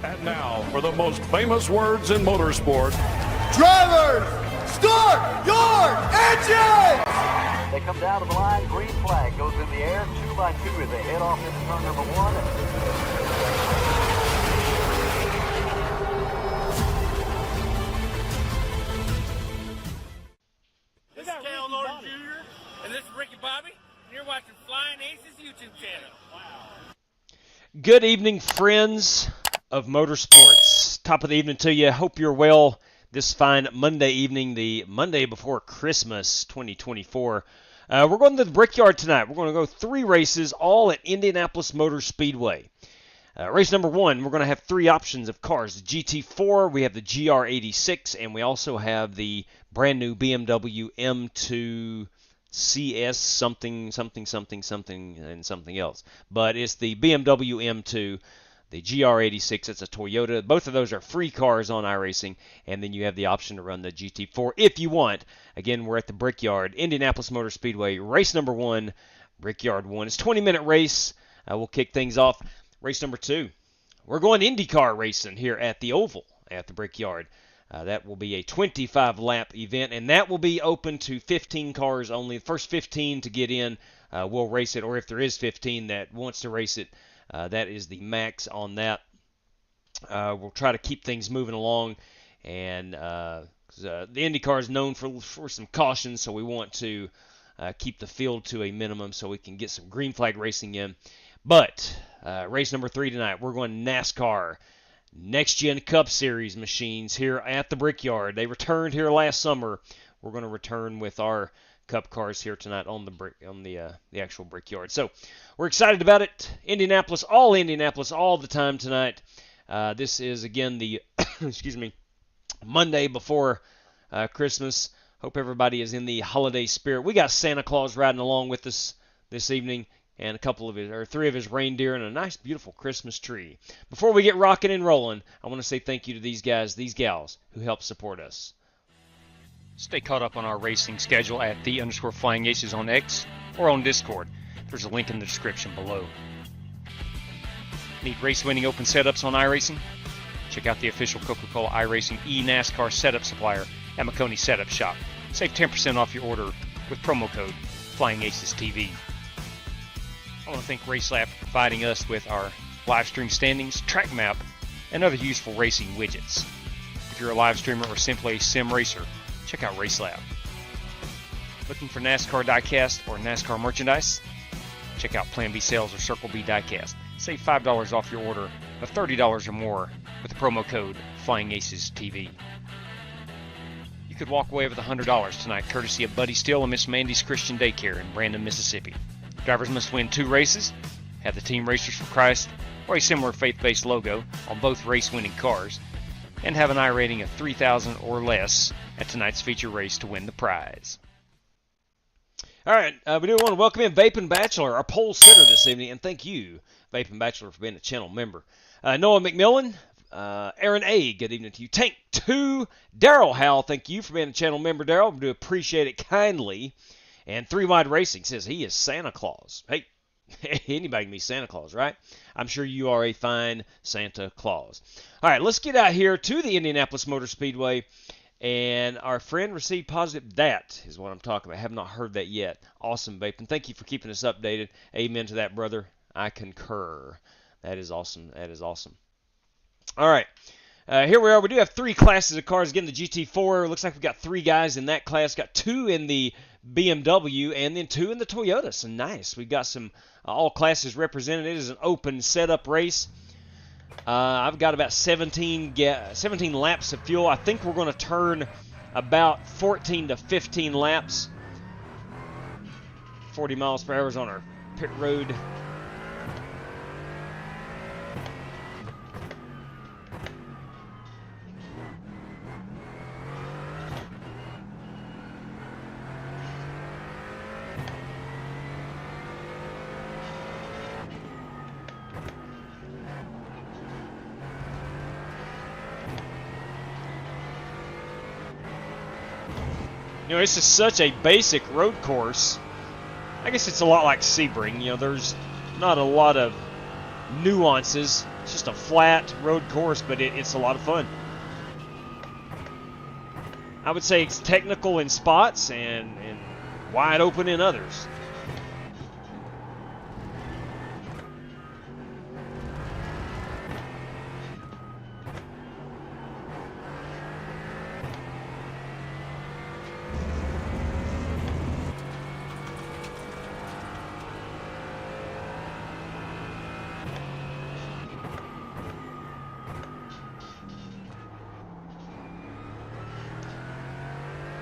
And now, for the most famous words in motorsport. Drivers, start your engines! They come down to the line, green flag goes in the air, 2 by 2 as they head off into turn number 1. This is Cal Norton Jr. and this is Ricky Bobby, and you're watching Flying Aces YouTube channel. Wow. Good evening, friends of motorsports. Top of the evening to you. Hope you're well this fine Monday evening, the Monday before Christmas 2024. We're going to the Brickyard tonight. We're going to go 3 races, all at Indianapolis Motor Speedway. Race number 1, we're going to have 3 options of cars. The GT4, we have the GR86, and we also have the brand new BMW M2 CS something, and something else. But it's the BMW M2, the GR86, it's a Toyota. Both of those are free cars on iRacing, and then you have the option to run the GT4 if you want. Again, we're at the Brickyard, Indianapolis Motor Speedway, race number 1, Brickyard 1. It's a 20-minute race. We'll kick things off. Race number 2, we're going IndyCar racing here at the Oval at the Brickyard. That will be a 25-lap event, and that will be open to 15 cars only. The first 15 to get in will race it, or if there is 15 that wants to race it, that is the max on that. We'll try to keep things moving along, and the IndyCar is known for some caution, so we want to keep the field to a minimum so we can get some green flag racing in. But race number 3 tonight, we're going NASCAR Next Gen Cup Series machines here at the Brickyard. They returned here last summer. We're going to return with our Cup cars here tonight on the actual Brickyard. So we're excited about it. Indianapolis all the time tonight. This is again the Monday before Christmas. Hope everybody is in the holiday spirit. We got Santa Claus riding along with us this evening, and 3 of his reindeer, and a nice, beautiful Christmas tree. Before we get rocking and rolling, I want to say thank you to these guys, these gals, who help support us. Stay caught up on our racing schedule at _FlyingAces on X or on Discord. There's a link in the description below. Need race-winning open setups on iRacing? Check out the official Coca-Cola iRacing eNASCAR setup supplier at McConey Setup Shop. Save 10% off your order with promo code FlyingAcesTV. I want to thank RaceLab for providing us with our live stream standings, track map, and other useful racing widgets. If you're a live streamer or simply a sim racer, check out RaceLab. Looking for NASCAR diecast or NASCAR merchandise? Check out Plan B Sales or Circle B Diecast. Save $5 off your order of $30 or more with the promo code FlyingAcesTV. You could walk away with $100 tonight courtesy of Buddy Steele and Miss Mandy's Christian Daycare in Brandon, Mississippi. Drivers must win 2 races, have the Team Racers for Christ or a similar faith-based logo on both race-winning cars, and have an I rating of 3,000 or less at tonight's feature race to win the prize. All right, we do want to welcome in Vapin' Bachelor, our pole sitter this evening, and thank you, Vapin' Bachelor, for being a channel member. Noah McMillan, Aaron A., good evening to you. Tank 2, Daryl Howell, thank you for being a channel member, Daryl. We do appreciate it kindly. And 3 Wide Racing says he is Santa Claus. Hey, anybody can be Santa Claus, right? I'm sure you are a fine Santa Claus. All right, let's get out here to the Indianapolis Motor Speedway. And our friend received positive. That is what I'm talking about. I have not heard that yet. Awesome, Vapin. Thank you for keeping us updated. Amen to that, brother. I concur. That is awesome. That is awesome. All right. Here we are. We do have 3 classes of cars. Again, the GT4. Looks like we've got 3 guys in that class. Got 2 in the BMW and then 2 in the Toyota. So nice. We've got some all classes represented. It is an open setup race. I've got about 17 laps of fuel. I think we're going to turn about 14 to 15 laps. 40 miles per hour is on our pit road. You know, this is such a basic road course. I guess it's a lot like Sebring. You know, there's not a lot of nuances. It's just a flat road course, but it's a lot of fun. I would say it's technical in spots and wide open in others.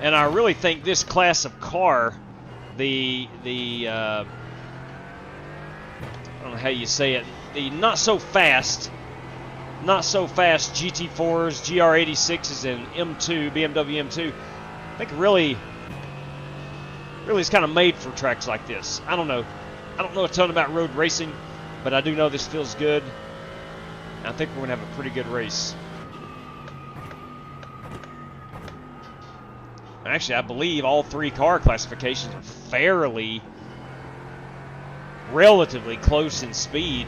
And I really think this class of car, I don't know how you say it, the not so fast GT4s, GR86s, and M2, BMW M2, I think really is kind of made for tracks like this. I don't know a ton about road racing, but I do know this feels good. And I think we're gonna have a pretty good race. Actually, I believe all three car classifications are relatively close in speed.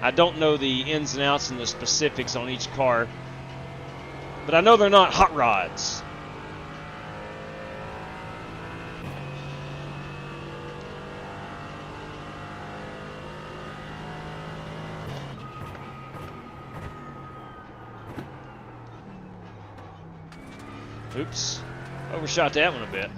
I don't know the ins and outs and the specifics on each car, but I know they're not hot rods. Oops, overshot that one a bit.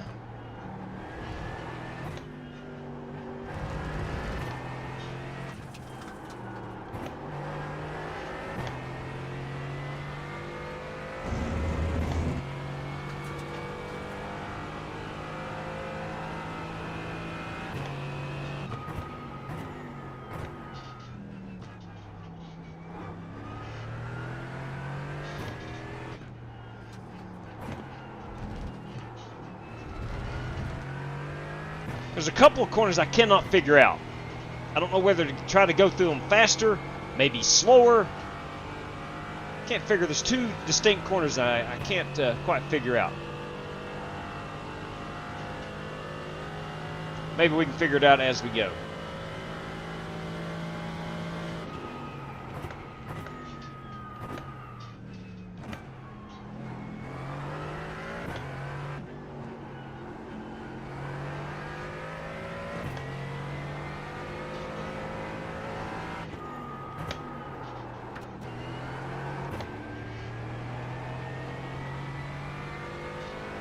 There's a couple of corners I cannot figure out. I don't know whether to try to go through them faster, maybe slower. Can't figure. There's two distinct corners I can't quite figure out. Maybe we can figure it out as we go.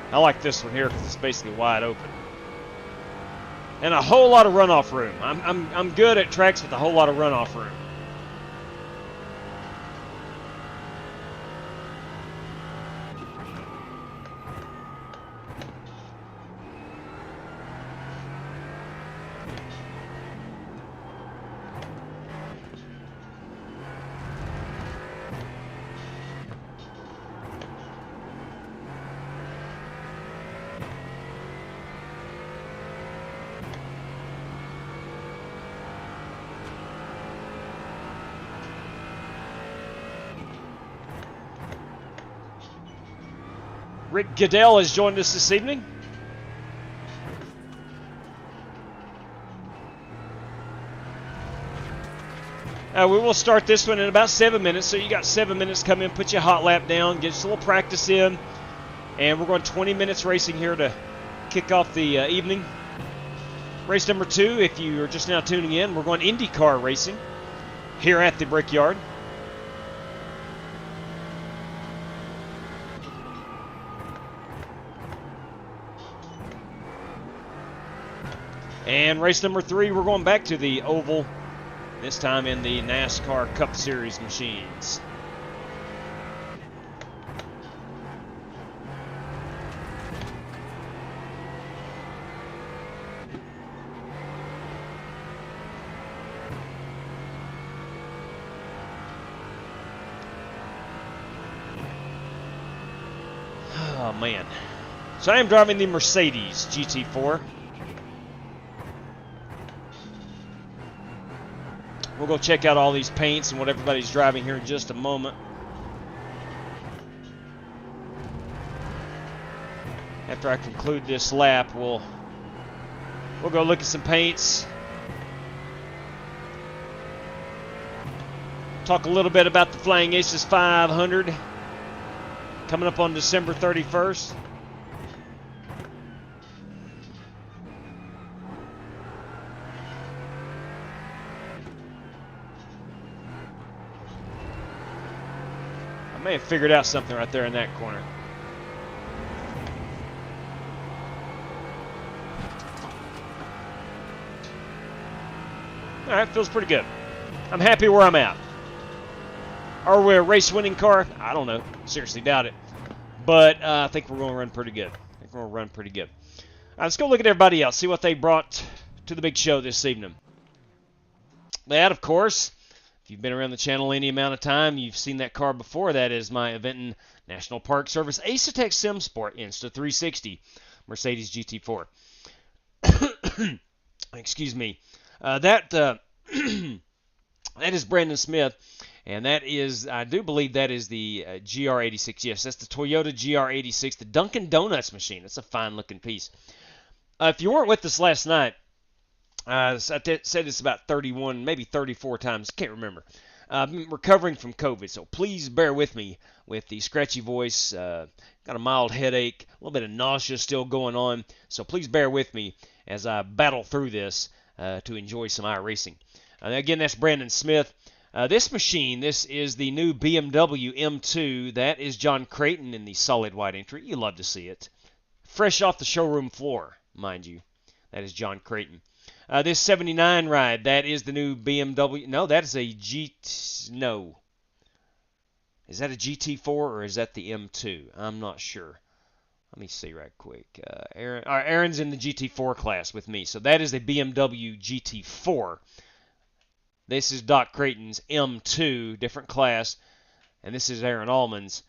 I like this one here because it's basically wide open. And a whole lot of runoff room. I'm good at tracks with a whole lot of runoff room. Rick Goodell has joined us this evening. We will start this one in about 7 minutes, so you got 7 minutes to come in, put your hot lap down, get a little practice in, and we're going 20 minutes racing here to kick off the evening. Race number 2, if you are just now tuning in, we're going IndyCar racing here at the Brickyard. And race number 3, we're going back to the oval, this time in the NASCAR Cup Series machines. Oh man. So I am driving the Mercedes GT4. We'll go check out all these paints and what everybody's driving here in just a moment. after I conclude this lap, we'll go look at some paints. Talk a little bit about the Flying Aces 500 coming up on December 31st. I may have figured out something right there in that corner. All right, feels pretty good. I'm happy where I'm at. Are we a race-winning car? I don't know. Seriously doubt it. But I think we're going to run pretty good. Let's go look at everybody else, see what they brought to the big show this evening. That, of course, if you've been around the channel any amount of time, you've seen that car before. That is my Aventon National Park Service Ace-Tech Sim Sport Insta360 Mercedes GT4. Excuse me. That is Brandon Smith, and that is, I do believe that is the GR86. Yes, that's the Toyota GR86, the Dunkin' Donuts machine. It's a fine-looking piece. If you weren't with us last night, I said this about 31, maybe 34 times. Can't remember. I've been recovering from COVID, so please bear with me with the scratchy voice. Got a mild headache, a little bit of nausea still going on, so please bear with me as I battle through this to enjoy some iRacing. Again, that's Brandon Smith. This machine, this is the new BMW M2. That is John Creighton in the solid white entry. You love to see it. Fresh off the showroom floor, mind you. That is John Creighton. This 79 ride, that is the new BMW. No, that is a no. Is that a GT4 or is that the M2? I'm not sure. Let me see right quick. Aaron's in the GT4 class with me, so that is a BMW GT4. This is Doc Creighton's M2, different class, and this is Aaron Allman's.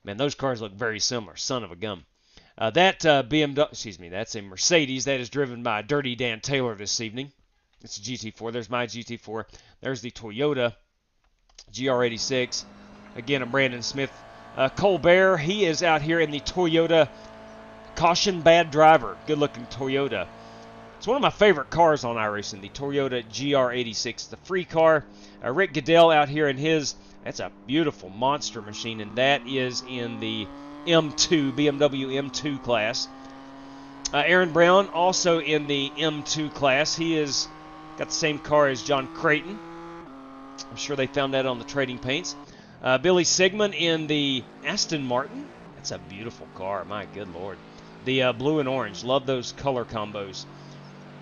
Man, those cars look very similar. Son of a gun. That BMW, that's a Mercedes. That is driven by Dirty Dan Taylor this evening. It's a GT4. There's my GT4. There's the Toyota GR86. Again, a Brandon Smith. Colbert, he is out here in the Toyota Caution Bad Driver. Good-looking Toyota. It's one of my favorite cars on iRacing, the Toyota GR86, the free car. Rick Goodell out here in his, that's a beautiful monster machine, and that is in the M2, BMW M2 class. Aaron Brown also in the M2 class. He is got the same car as John Creighton. I'm sure they found that on the trading paints. Billy Sigmund in the Aston Martin. That's a beautiful car, my good lord. The blue and orange, love those color combos.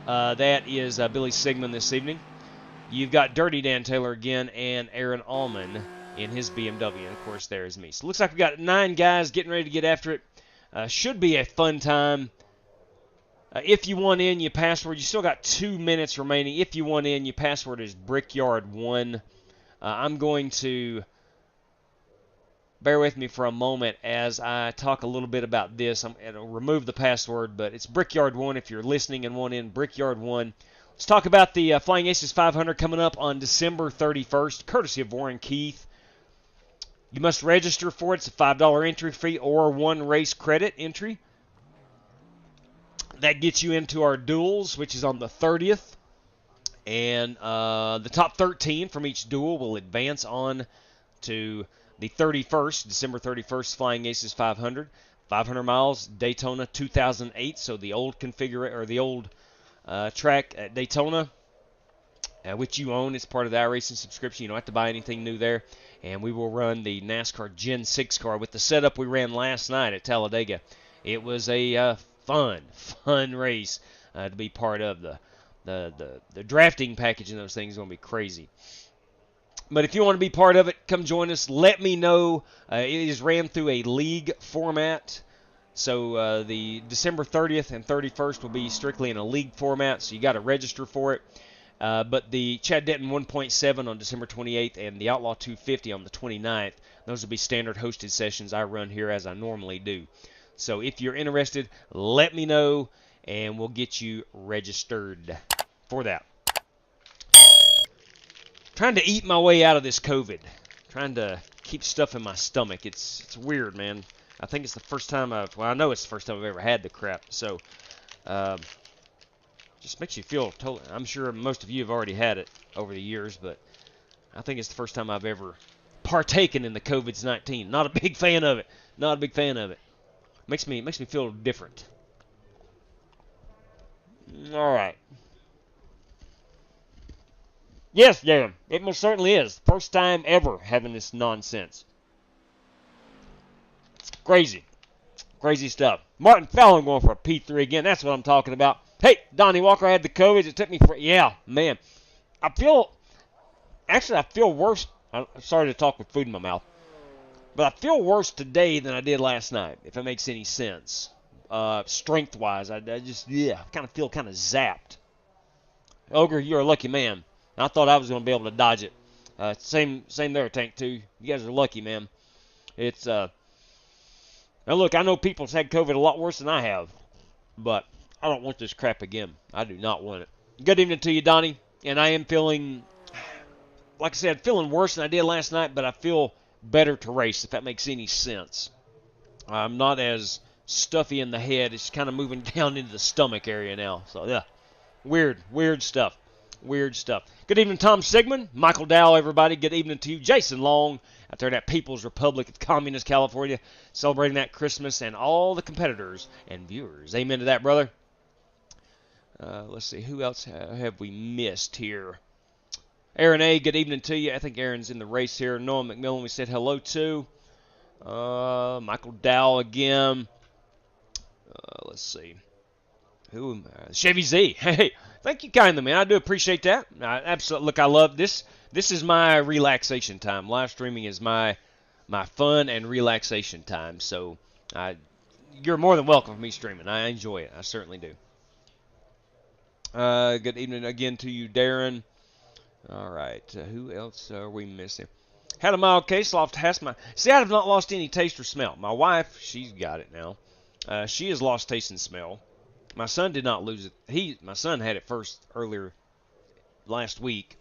That is Billy Sigmund this evening. You've got Dirty Dan Taylor again and Aaron Allman in his BMW, and of course there is me. So it looks like we've got 9 guys getting ready to get after it. Should be a fun time. If you want in, your password, you still got 2 minutes remaining. If you want in, your password is Brickyard1. I'm going to bear with me for a moment as I talk a little bit about this. I'm going to remove the password, but it's Brickyard1 if you're listening and want in, Brickyard1. Let's talk about the Flying Aces 500 coming up on December 31st, courtesy of Warren Keith. You must register for it. It's a $5 entry fee or 1 race credit entry. That gets you into our duels, which is on the 30th. And the top 13 from each duel will advance on to the 31st, December 31st, Flying Aces 500. 500 miles, Daytona 2008. So the old track at Daytona, which you own. It's part of the iRacing subscription. You don't have to buy anything new there. And we will run the NASCAR Gen 6 car with the setup we ran last night at Talladega. It was a fun race to be part of. The drafting package and those things is going to be crazy. But if you want to be part of it, come join us. Let me know. It is ran through a league format. So the December 30th and 31st will be strictly in a league format, so you got to register for it. But the Chad Denton 1.7 on December 28th and the Outlaw 250 on the 29th, those will be standard hosted sessions I run here as I normally do. So if you're interested, let me know, and we'll get you registered for that. Trying to eat my way out of this COVID. Trying to keep stuff in my stomach. It's weird, man. I think it's the first time well, I know it's the first time I've ever had the crap. So, just makes you feel totally. I'm sure most of you have already had it over the years, but I think it's the first time I've ever partaken in the COVID-19. Not a big fan of it. Not a big fan of it. Makes me feel different. All right. Yes, Darren. It most certainly is. First time ever having this nonsense. Crazy. Crazy stuff. Martin Fallon going for a P3 again. That's what I'm talking about. Hey, Donnie Walker had the COVID. It took me for... Yeah, man. I feel worse. I'm sorry to talk with food in my mouth. But I feel worse today than I did last night, if it makes any sense. Strength-wise, I just, kind of feel kind of zapped. Ogre, you're a lucky man. I thought I was going to be able to dodge it. Same there, Tank 2. You guys are lucky, man. It's, now look, I know people's had COVID a lot worse than I have. But I don't want this crap again. I do not want it. Good evening to you, Donnie. And I am feeling, like I said, feeling worse than I did last night, but I feel better to race, if that makes any sense. I'm not as stuffy in the head. It's kind of moving down into the stomach area now. So, yeah. Weird stuff. Weird stuff. Good evening, Tom Sigmund. Michael Dow, everybody. Good evening to you. Jason Long out there in that People's Republic of Communist California, celebrating that Christmas, and all the competitors and viewers. Amen to that, brother. Let's see. Who else have we missed here? Aaron A., good evening to you. I think Aaron's in the race here. Noah McMillan, we said hello to. Michael Dow again. Let's see. Who am I? Chevy Z. Hey, thank you kindly, man. I do appreciate that. Absolutely. Look, I love this. This is my relaxation time. Live streaming is my fun and relaxation time. So you're more than welcome for me streaming. I enjoy it. I certainly do. Good evening again to you, Darren. All right. Who else are we missing? Had a mild case. Lost my. See, I have not lost any taste or smell. My wife, she's got it now. She has lost taste and smell. My son did not lose it. My son had it first earlier last week,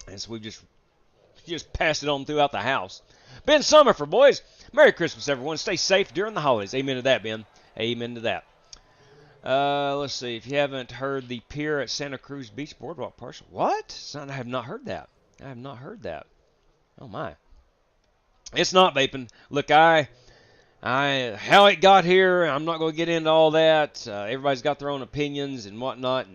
and so we just passed it on throughout the house. Ben Summerford, boys. Merry Christmas, everyone. Stay safe during the holidays. Amen to that, Ben. Amen to that. Let's see. If you haven't heard, the pier at Santa Cruz Beach Boardwalk partial. What? Son, I have not heard that. I have not heard that. Oh, my. It's not vaping. Look, how it got here, I'm not going to get into all that. Everybody's got their own opinions and whatnot.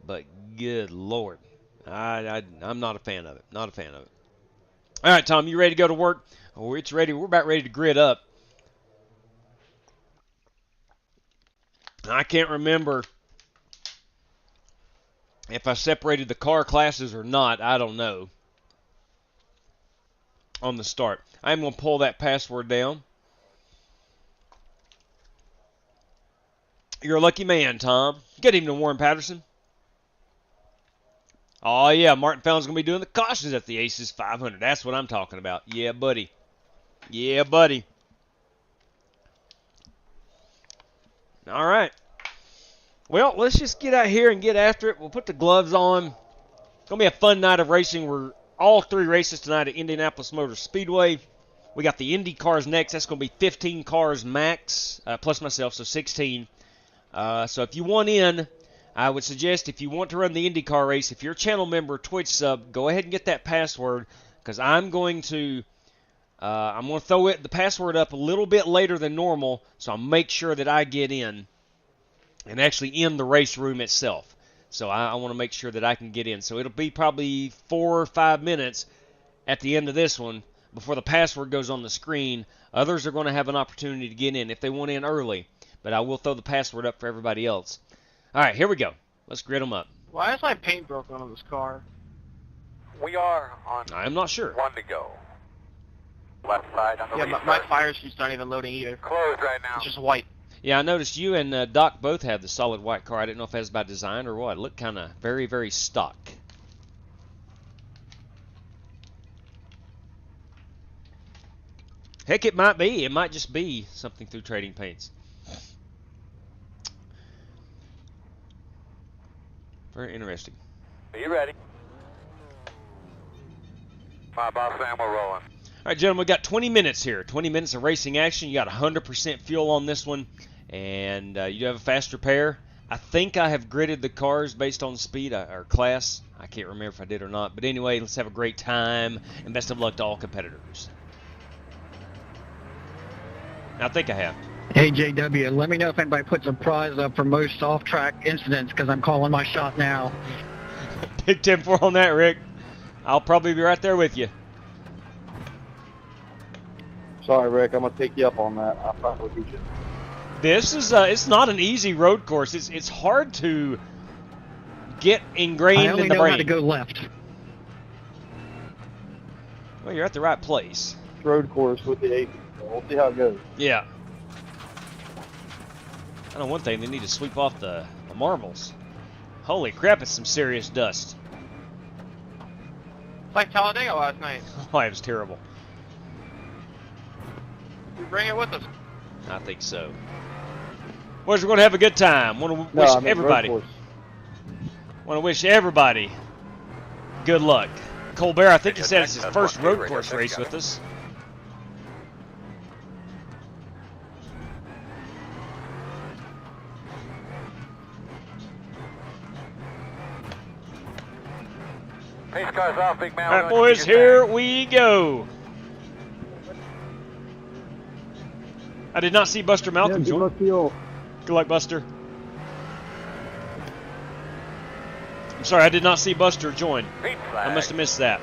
But good Lord. I'm not a fan of it. Not a fan of it. All right, Tom, you ready to go to work? Oh, it's ready. We're about ready to grid up. I can't remember if I separated the car classes or not. I don't know. On the start. I'm going to pull that password down. You're a lucky man, Tom. Good evening, Warren Patterson. Oh, yeah, Martin Fallon's going to be doing the cautions at the Aces 500. That's what I'm talking about. Yeah, buddy. Yeah, buddy. All right. Well, let's just get out here and get after it. We'll put the gloves on. It's going to be a fun night of racing. We're all 3 races tonight at Indianapolis Motor Speedway. We got the Indy cars next. That's going to be 15 cars max, plus myself, so 16. So if you want in, I would suggest if you want to run the IndyCar race, if you're a channel member, Twitch sub, go ahead and get that password, because I'm going to throw the password up a little bit later than normal, so I'll make sure that I get in and actually in the race room itself. So I want to make sure that I can get in. So it'll be probably 4 or 5 minutes at the end of this one before the password goes on the screen. Others are going to have an opportunity to get in if they want in early, but I will throw the password up for everybody else. All right, here we go. Let's grid them up. Why is my paint broken on this car? We are on. I'm not sure. 1 to go. Left side on the Yeah, my fire sheet's not even loading either. Closed right now. It's just white. Yeah, I noticed you and Doc both had the solid white car. I didn't know if that was by design or what. It looked kind of very, very stock. Heck, it might be. It might just be something through Trading Paints. Very interesting. Are you ready? My boss, Sam, we're rolling. right, gentlemen, we got 20 minutes here. 20 minutes of racing action. You got 100% fuel on this one, and you do have a faster pair. I think I have gridded the cars based on speed or class. I can't remember if I did or not. But anyway, let's have a great time, and best of luck to all competitors. I think I have. Hey, JW, let me know if anybody puts a prize up for most off-track incidents, because I'm calling my shot now. Big 10-4 on that, Rick. I'll probably be right there with you. Sorry, Rick. I'm going to take you up on that. I'll probably beat you. This is it's not an easy road course. It's hard to get ingrained in the brain. I only know how to go left. Well, you're at the right place. Road course with the 8. We'll see how it goes. Yeah. I know one thing, they need to sweep off the marbles. Holy crap, it's some serious dust. It's like Talladega last night. Oh, it was terrible. We bring it with us. I think so. Boys, we're going to have a good time. Want to wish everybody. Want to wish everybody good luck. Colbert, I think he said it's his first road course race with us. Pace cars off, big man. All right, boys, here we go. I did not see Buster Malcolm join. Good luck, Buster. I'm sorry, I did not see Buster join. I must have missed that.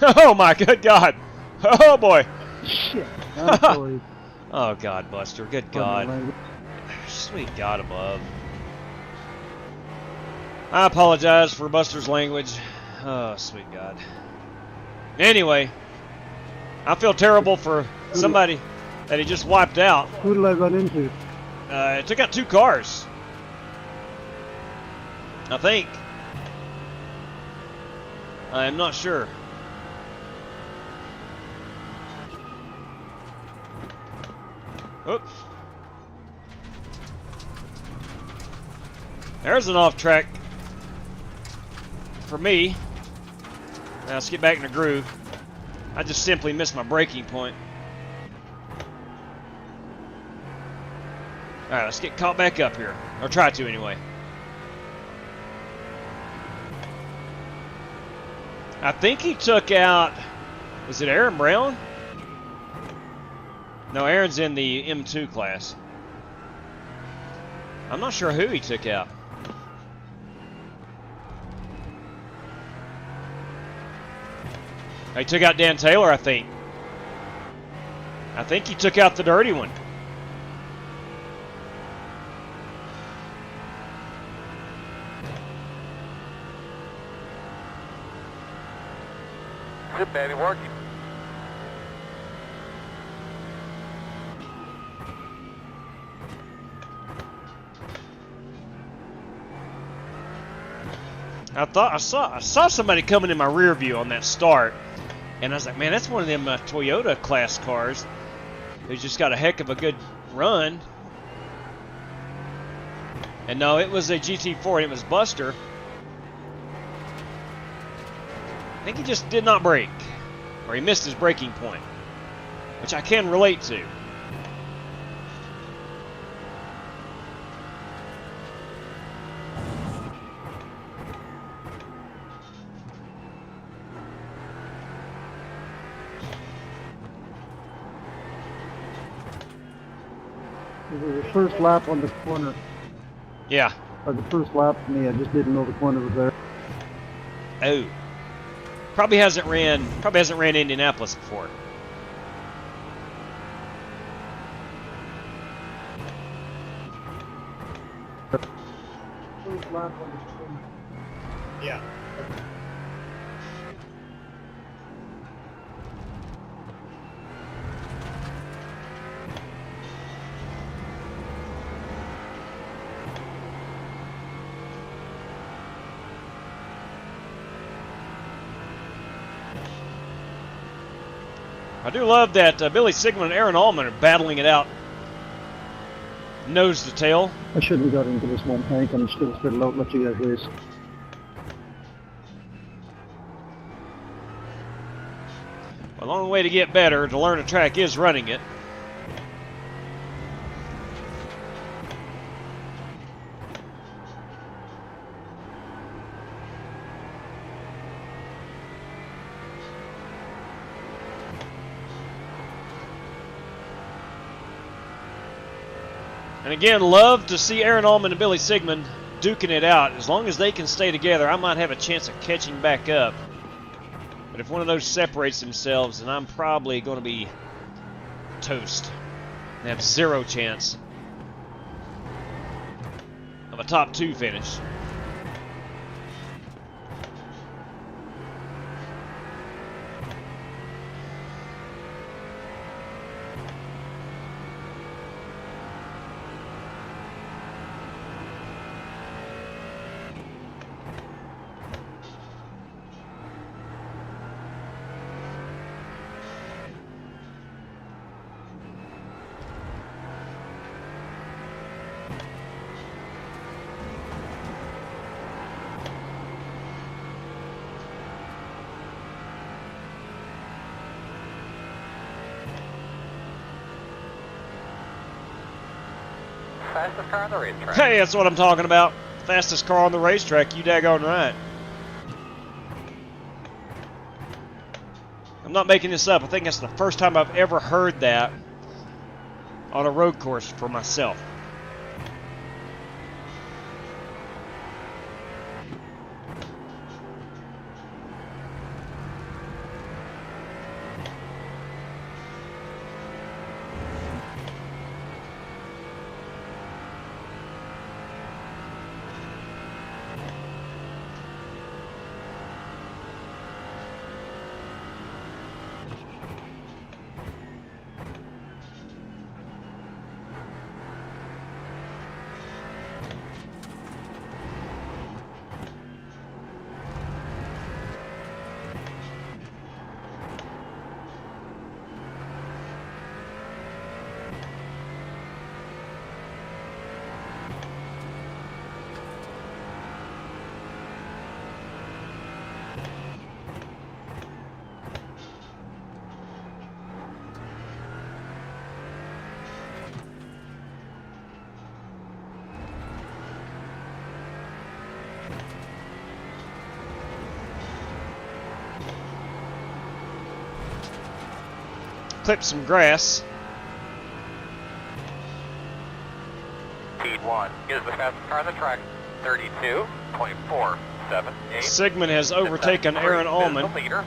Oh my good God! Oh boy! Shit. Oh God, Buster! Good God! Sweet God above! I apologize for Buster's language. Oh, sweet God! Anyway, I feel terrible for somebody that he just wiped out. Who did I run into? It took out 2 cars. I think. I'm not sure. Oops. There's an off track for me. Now let's get back in the groove. I just simply missed my braking point. Alright, let's get caught back up here. Or try to anyway. I think he took out, was it Aaron Brown? No, Aaron's in the M2 class. I'm not sure who he took out. He took out Dan Taylor, I think. I think he took out the dirty one. Good, baby, working. I saw somebody coming in my rear view on that start, and I was like, man, that's one of them Toyota class cars who's just got a heck of a good run. And no, it was a GT4 and it was Buster. I think he just did not brake, or he missed his braking point, which I can relate to. It was the first lap on the corner. Yeah. Or the first lap for me, I just didn't know the corner was there. Oh. Probably hasn't ran Indianapolis before. First lap on the corner. Yeah. I do love that Billy Sigmund and Aaron Allman are battling it out nose to tail. I shouldn't have got into this one, Hank. I'm still fiddle out, let you guys race. A long way to get better. To learn a track is running it. And again, love to see Aaron Allman and Billy Sigmund duking it out. As long as they can stay together, I might have a chance of catching back up. But if one of those separates themselves, then I'm probably going to be toast and have zero chance of a top 2 finish. Fastest car on the racetrack. Hey, that's what I'm talking about. Fastest car on the racetrack, you daggone right. I'm not making this up. I think that's the first time I've ever heard that on a road course for myself. Clip some grass. T1 is the fastest car on the track. 32.478. Sigmund has overtaken Aaron Allman. Leader.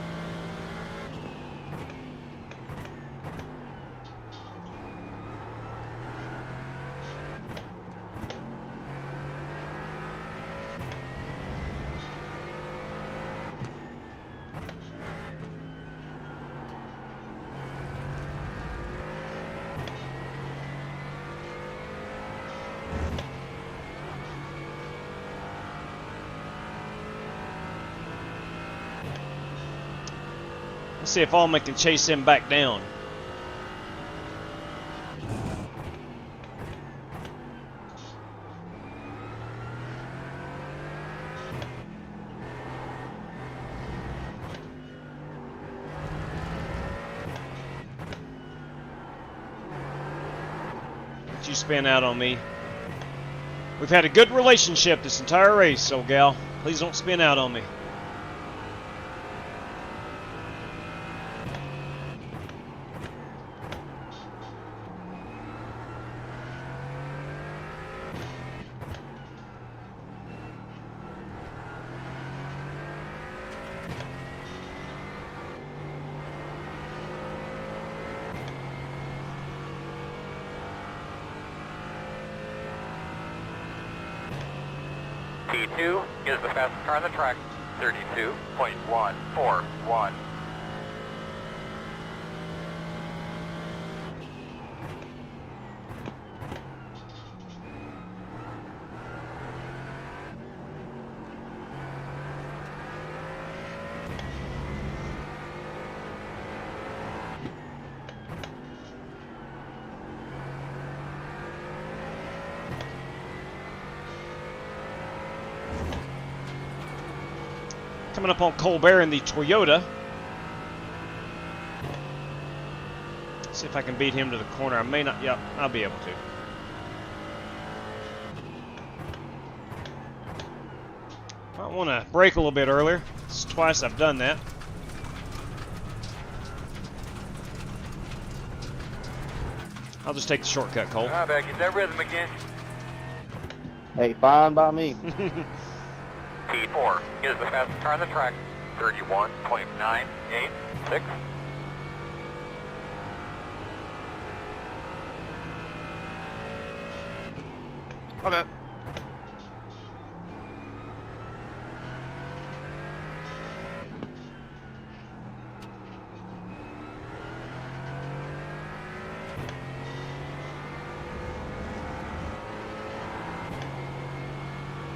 Let's see if Allman can chase him back down. Don't you spin out on me. We've had a good relationship this entire race, old gal. Please don't spin out on me. T2 is the fastest car on the track. 32.141. Coming up on Colbert in the Toyota. See if I can beat him to the corner. I may not. Yep, I'll be able to. Might want to brake a little bit earlier. It's twice I've done that. I'll just take the shortcut, Cole. All right, back. Get that rhythm again. Hey, fine by me. T4 is the fastest car on the track. 31.986. Okay.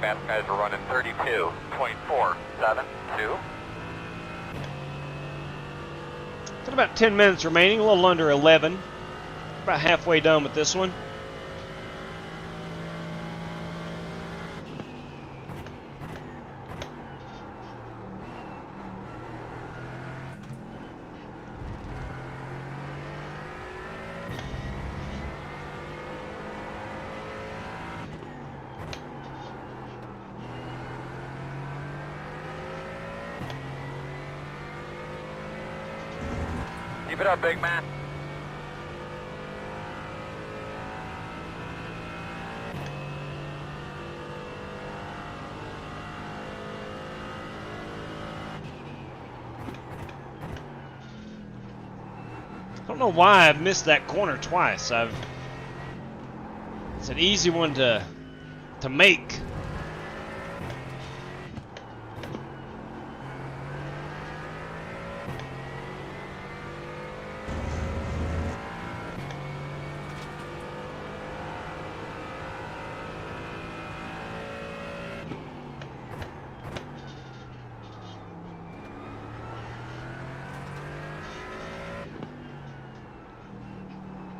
Fast guys are running 32.472. Got about 10 minutes remaining, a little under 11. About halfway done with this one. Keep it up, big man. I don't know why I've missed that corner twice. It's an easy one to make.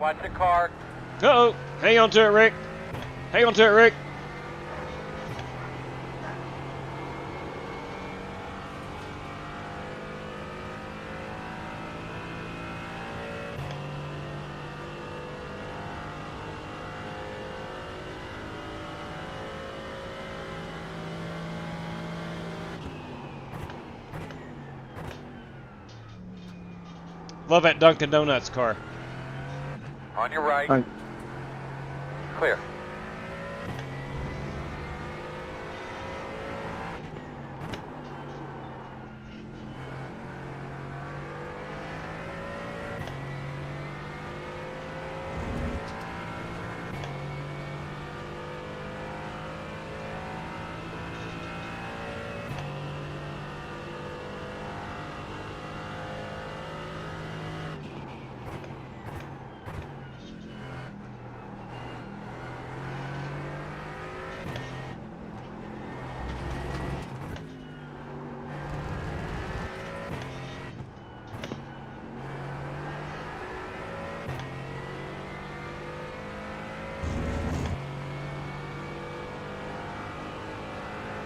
Watch the car. Uh-oh. Hang on to it, Rick. Hang on to it, Rick. Love that Dunkin' Donuts car. On your right. Thank Clear.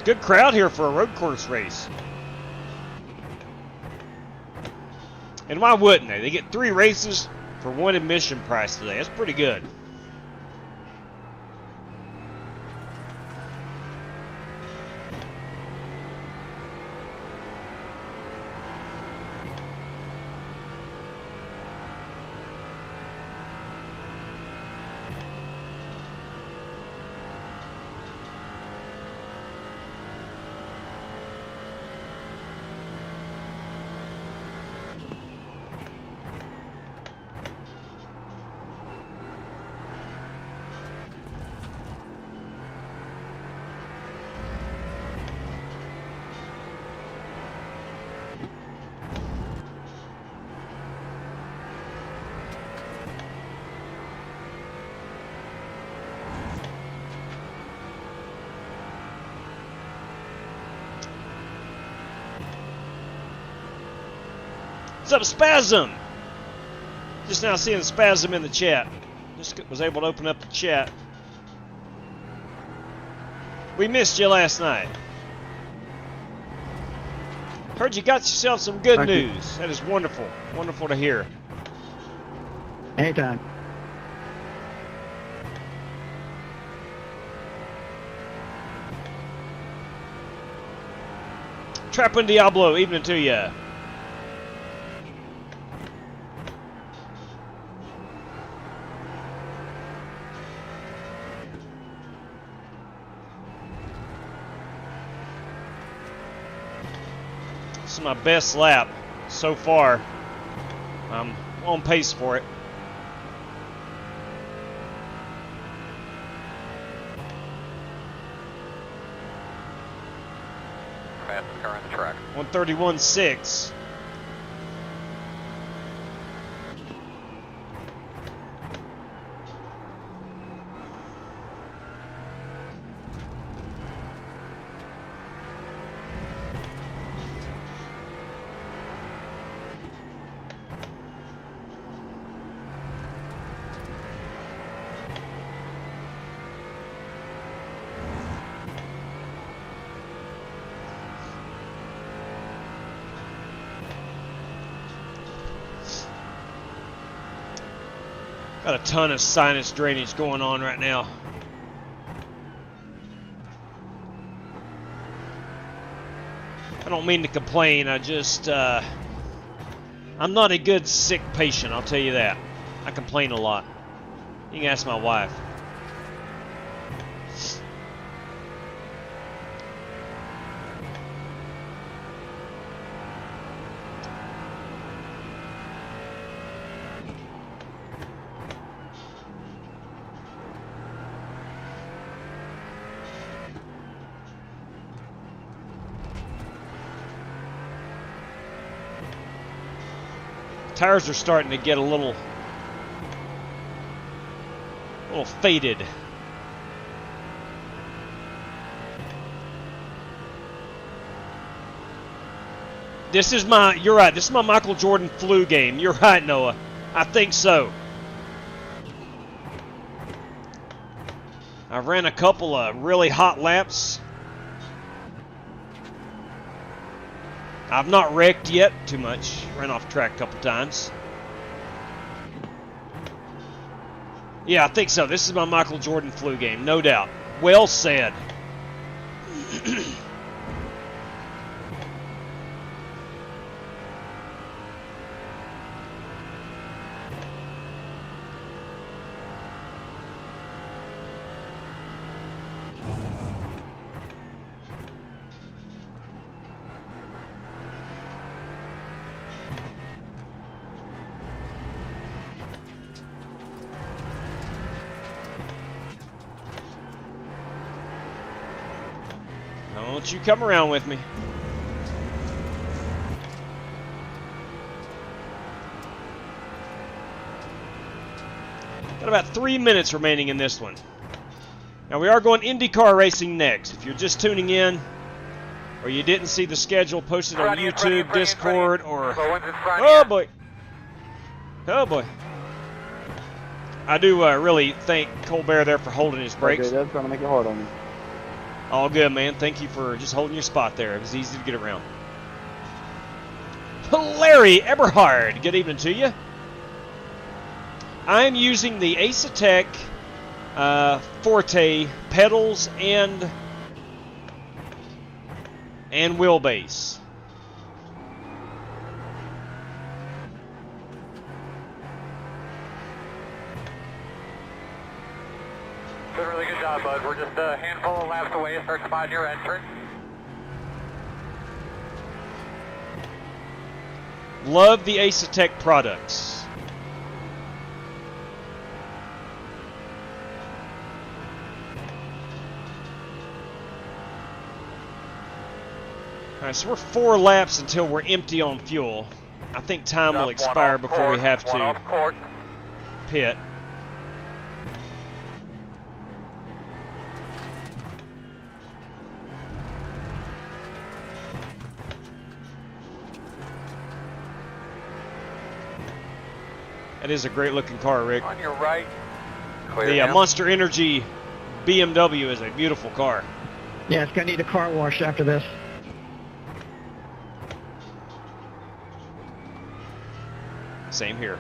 Good crowd here for a road course race. And why wouldn't they? They get 3 races for 1 admission price today. That's pretty good. What's up, Spasm? Just now seeing Spasm in the chat. Just was able to open up the chat. We missed you last night. Heard you got yourself some good Thank you. news. That is wonderful. Wonderful to hear. Anytime. Trappin' Diablo, evening to ya. This is my best lap so far. I'm on pace for it. Fastest car on the track. 131.6. Got a ton of sinus drainage going on right now. I don't mean to complain, I just, I'm not a good sick patient, I'll tell you that. I complain a lot. You can ask my wife. Tires are starting to get a little faded. This is my, you're right, this is my Michael Jordan flu game. You're right, Noah. I think so. I ran a couple of really hot laps. I've not wrecked yet too much. Ran off track a couple times. Yeah, I think so. This is my Michael Jordan flu game, no doubt. Well said. Don't you come around with me. Got about 3 minutes remaining in this one. Now we are going IndyCar racing next. If you're just tuning in, or you didn't see the schedule posted on YouTube, Discord, or... Oh boy. Oh boy. I do really thank Colbert there for holding his brakes. Okay, that's trying to make it hard on you. All good, man. Thank you for just holding your spot there. It was easy to get around. Larry Eberhard, good evening to you. I'm using the Acetec Forte pedals and wheelbase. Did a really good job, bud. We're just a handful of laps away to start spotting your entrance. Love the Acetec products. Alright, so we're 4 laps until we're empty on fuel. I think time will expire before we have to pit. That is a great looking car, Rick. On your right. The Monster Energy BMW is a beautiful car. Yeah, it's going to need a car wash after this. Same here.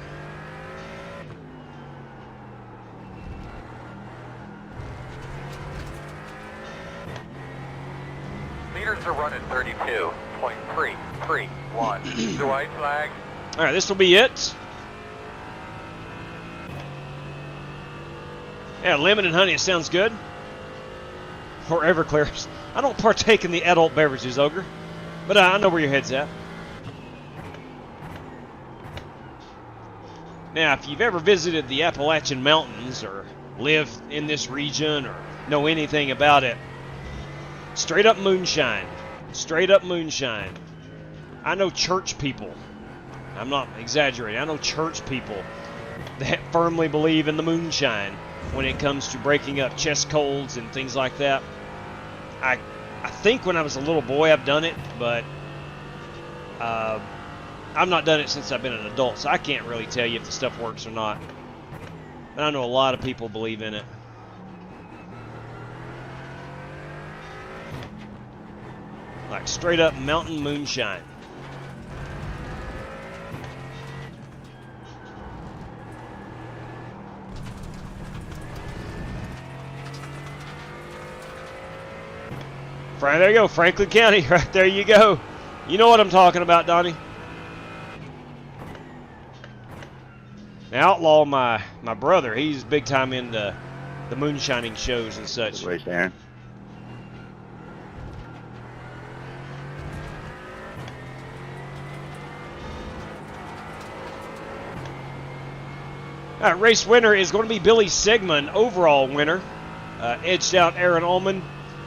Meters are running 32.331. Do I flag? All right, this will be it. Yeah, lemon and honey, it sounds good. Or Everclear. I don't partake in the adult beverages, Ogre. But I know where your head's at. Now, if you've ever visited the Appalachian Mountains or lived in this region or know anything about it, straight up moonshine. Straight up moonshine. I know church people. I'm not exaggerating. I know church people that firmly believe in the moonshine when it comes to breaking up chest colds and things like that. I think when I was a little boy I've done it, but I've not done it since I've been an adult, so I can't really tell you if the stuff works or not. But I know a lot of people believe in it. Like straight up mountain moonshine. There you go, Franklin County. Right there you go. You know what I'm talking about, Donnie. Now, Outlaw, my brother, he's big time into the moonshining shows and such. Good race, Aaron. All right, race winner is going to be Billy Sigmund, overall winner. Edged out Aaron Ullman.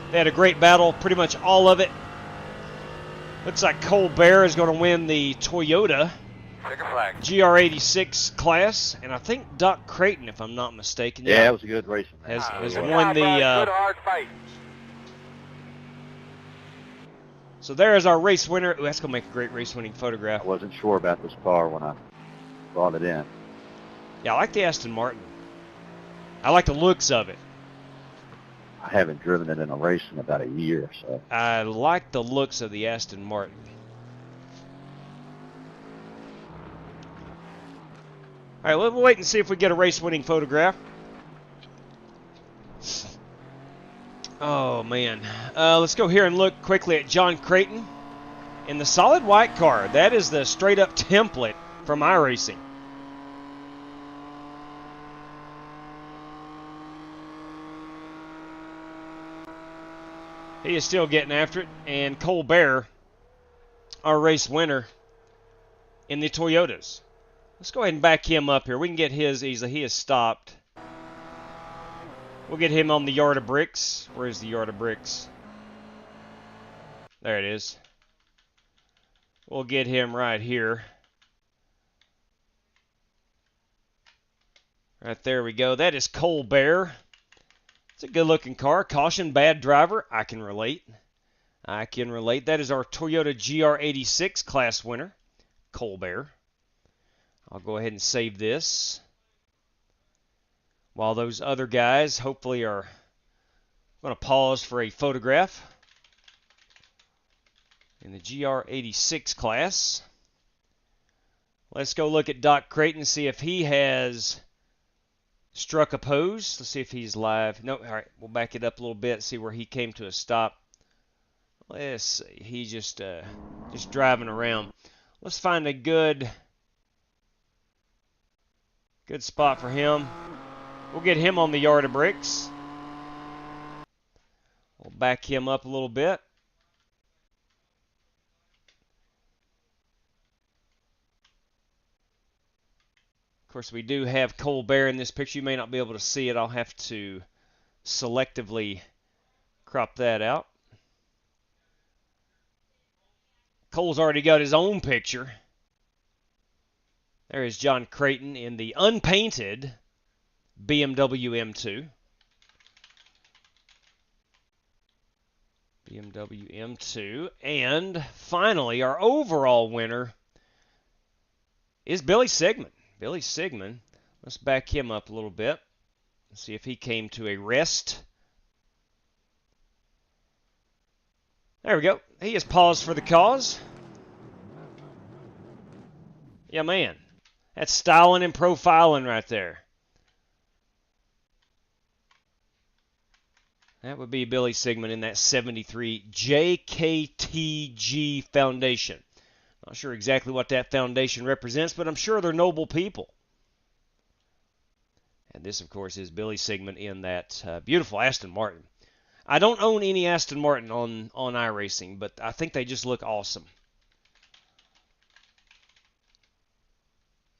They had a great battle, pretty much all of it. Looks like Colbert is going to win the Toyota GR86 class, and I think Doc Creighton, if I'm not mistaken. Yeah, it was a good race. Has won the... good hard fight. So there is our race winner. Ooh, that's going to make a great race-winning photograph. I wasn't sure about this car when I brought it in. Yeah, I like the Aston Martin. I like the looks of it. I haven't driven it in a race in about a year, so. I like the looks of the Aston Martin. All right, we'll wait and see if we get a race-winning photograph. Oh, man. Let's go here and look quickly at John Creighton in the solid white car. That is the straight-up template from iRacing. He is still getting after it. And Colbert, our race winner in the Toyotas. Let's go ahead and back him up here. We can get his easily. He is stopped. We'll get him on the yard of bricks. Where is the yard of bricks? There it is. We'll get him right here. Right there we go. That is Colbert. It's a good-looking car. Caution, bad driver. I can relate. I can relate. That is our Toyota GR86 class winner, Colbert. I'll go ahead and save this. While those other guys hopefully are going to pause for a photograph in the GR86 class. Let's go look at Doc Creighton and see if he has struck a pose. Let's see if he's live. No, all right, we'll back it up a little bit, see where he came to a stop. Let's see. He's just driving around. Let's find a good spot for him. We'll get him on the yard of bricks. We'll back him up a little bit. Of course, we do have Colbert in this picture. You may not be able to see it. I'll have to selectively crop that out. Cole's already got his own picture. There is John Creighton in the unpainted BMW M2. BMW M2. And finally, our overall winner is Billy Sigmund. Billy Sigmund. Let's back him up a little bit. Let's see if he came to a rest. There we go. He has paused for the cause. Yeah, man. That's styling and profiling right there. That would be Billy Sigmund in that 73 JKTG Foundation. Not sure exactly what that foundation represents, but I'm sure they're noble people. And this, of course, is Billy Sigmund in that beautiful Aston Martin. I don't own any Aston Martin on iRacing, but I think they just look awesome.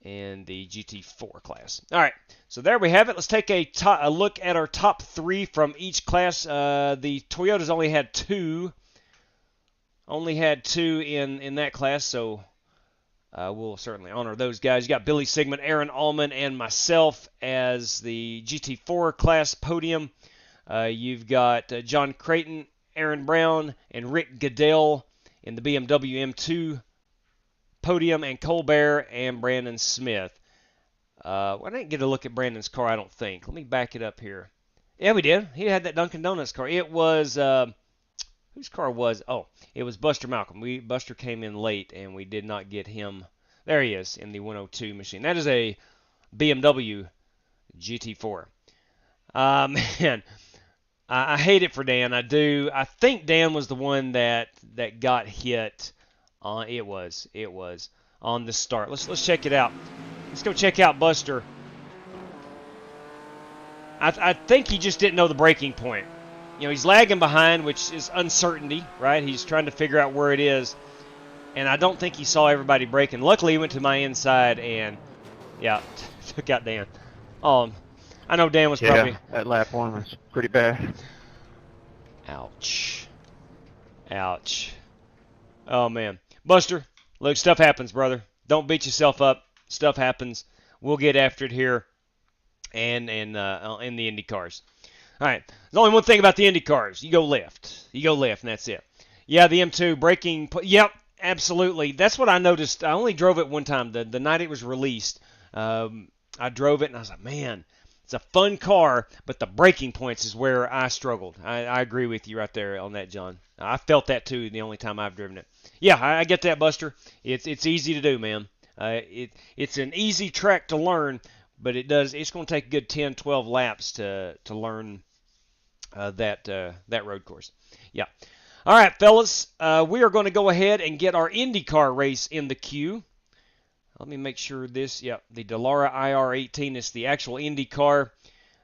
In the GT4 class. All right, so there we have it. Let's take a look at our top 3 from each class. The Toyotas only had 2. In that class, so we'll certainly honor those guys. You got Billy Sigmund, Aaron Allman, and myself as the GT4 class podium. You've got John Creighton, Aaron Brown, and Rick Goodell in the BMW M2 podium, and Colbert and Brandon Smith. I didn't get a look at Brandon's car, I don't think. Let me back it up here. Yeah, we did. He had that Dunkin' Donuts car. It was, whose car was? Oh, it was Buster Malcolm. Buster came in late, and we did not get him. There he is in the 102 machine. That is a BMW GT4. Man, I hate it for Dan. I do. I think Dan was the one that got hit. It was on the start. Let's check it out. Let's go check out Buster. I think he just didn't know the braking point. You know, he's lagging behind, which is uncertainty, right? He's trying to figure out where it is, and I don't think he saw everybody braking. Luckily, he went to my inside and, yeah, took out Dan. I know Dan was probably... Yeah, that lap 1 was pretty bad. Ouch. Ouch. Oh, man. Buster, look, stuff happens, brother. Don't beat yourself up. Stuff happens. We'll get after it here and in the Indy cars. All right. There's only one thing about the Indy cars. You go left. You go left, and that's it. Yeah, the M2 braking. Yep, absolutely. That's what I noticed. I only drove it one time. The night it was released, I drove it, and I was like, man, it's a fun car, but the braking points is where I struggled. I agree with you right there on that, John. I felt that, too, the only time I've driven it. Yeah, I get that, Buster. It's easy to do, man. It's an easy track to learn, but it's going to take a good 10, 12 laps to learn that road course. Yeah. All right, fellas, we are going to go ahead and get our IndyCar race in the queue. Let me make sure this, yeah, the Dallara IR18 is the actual IndyCar.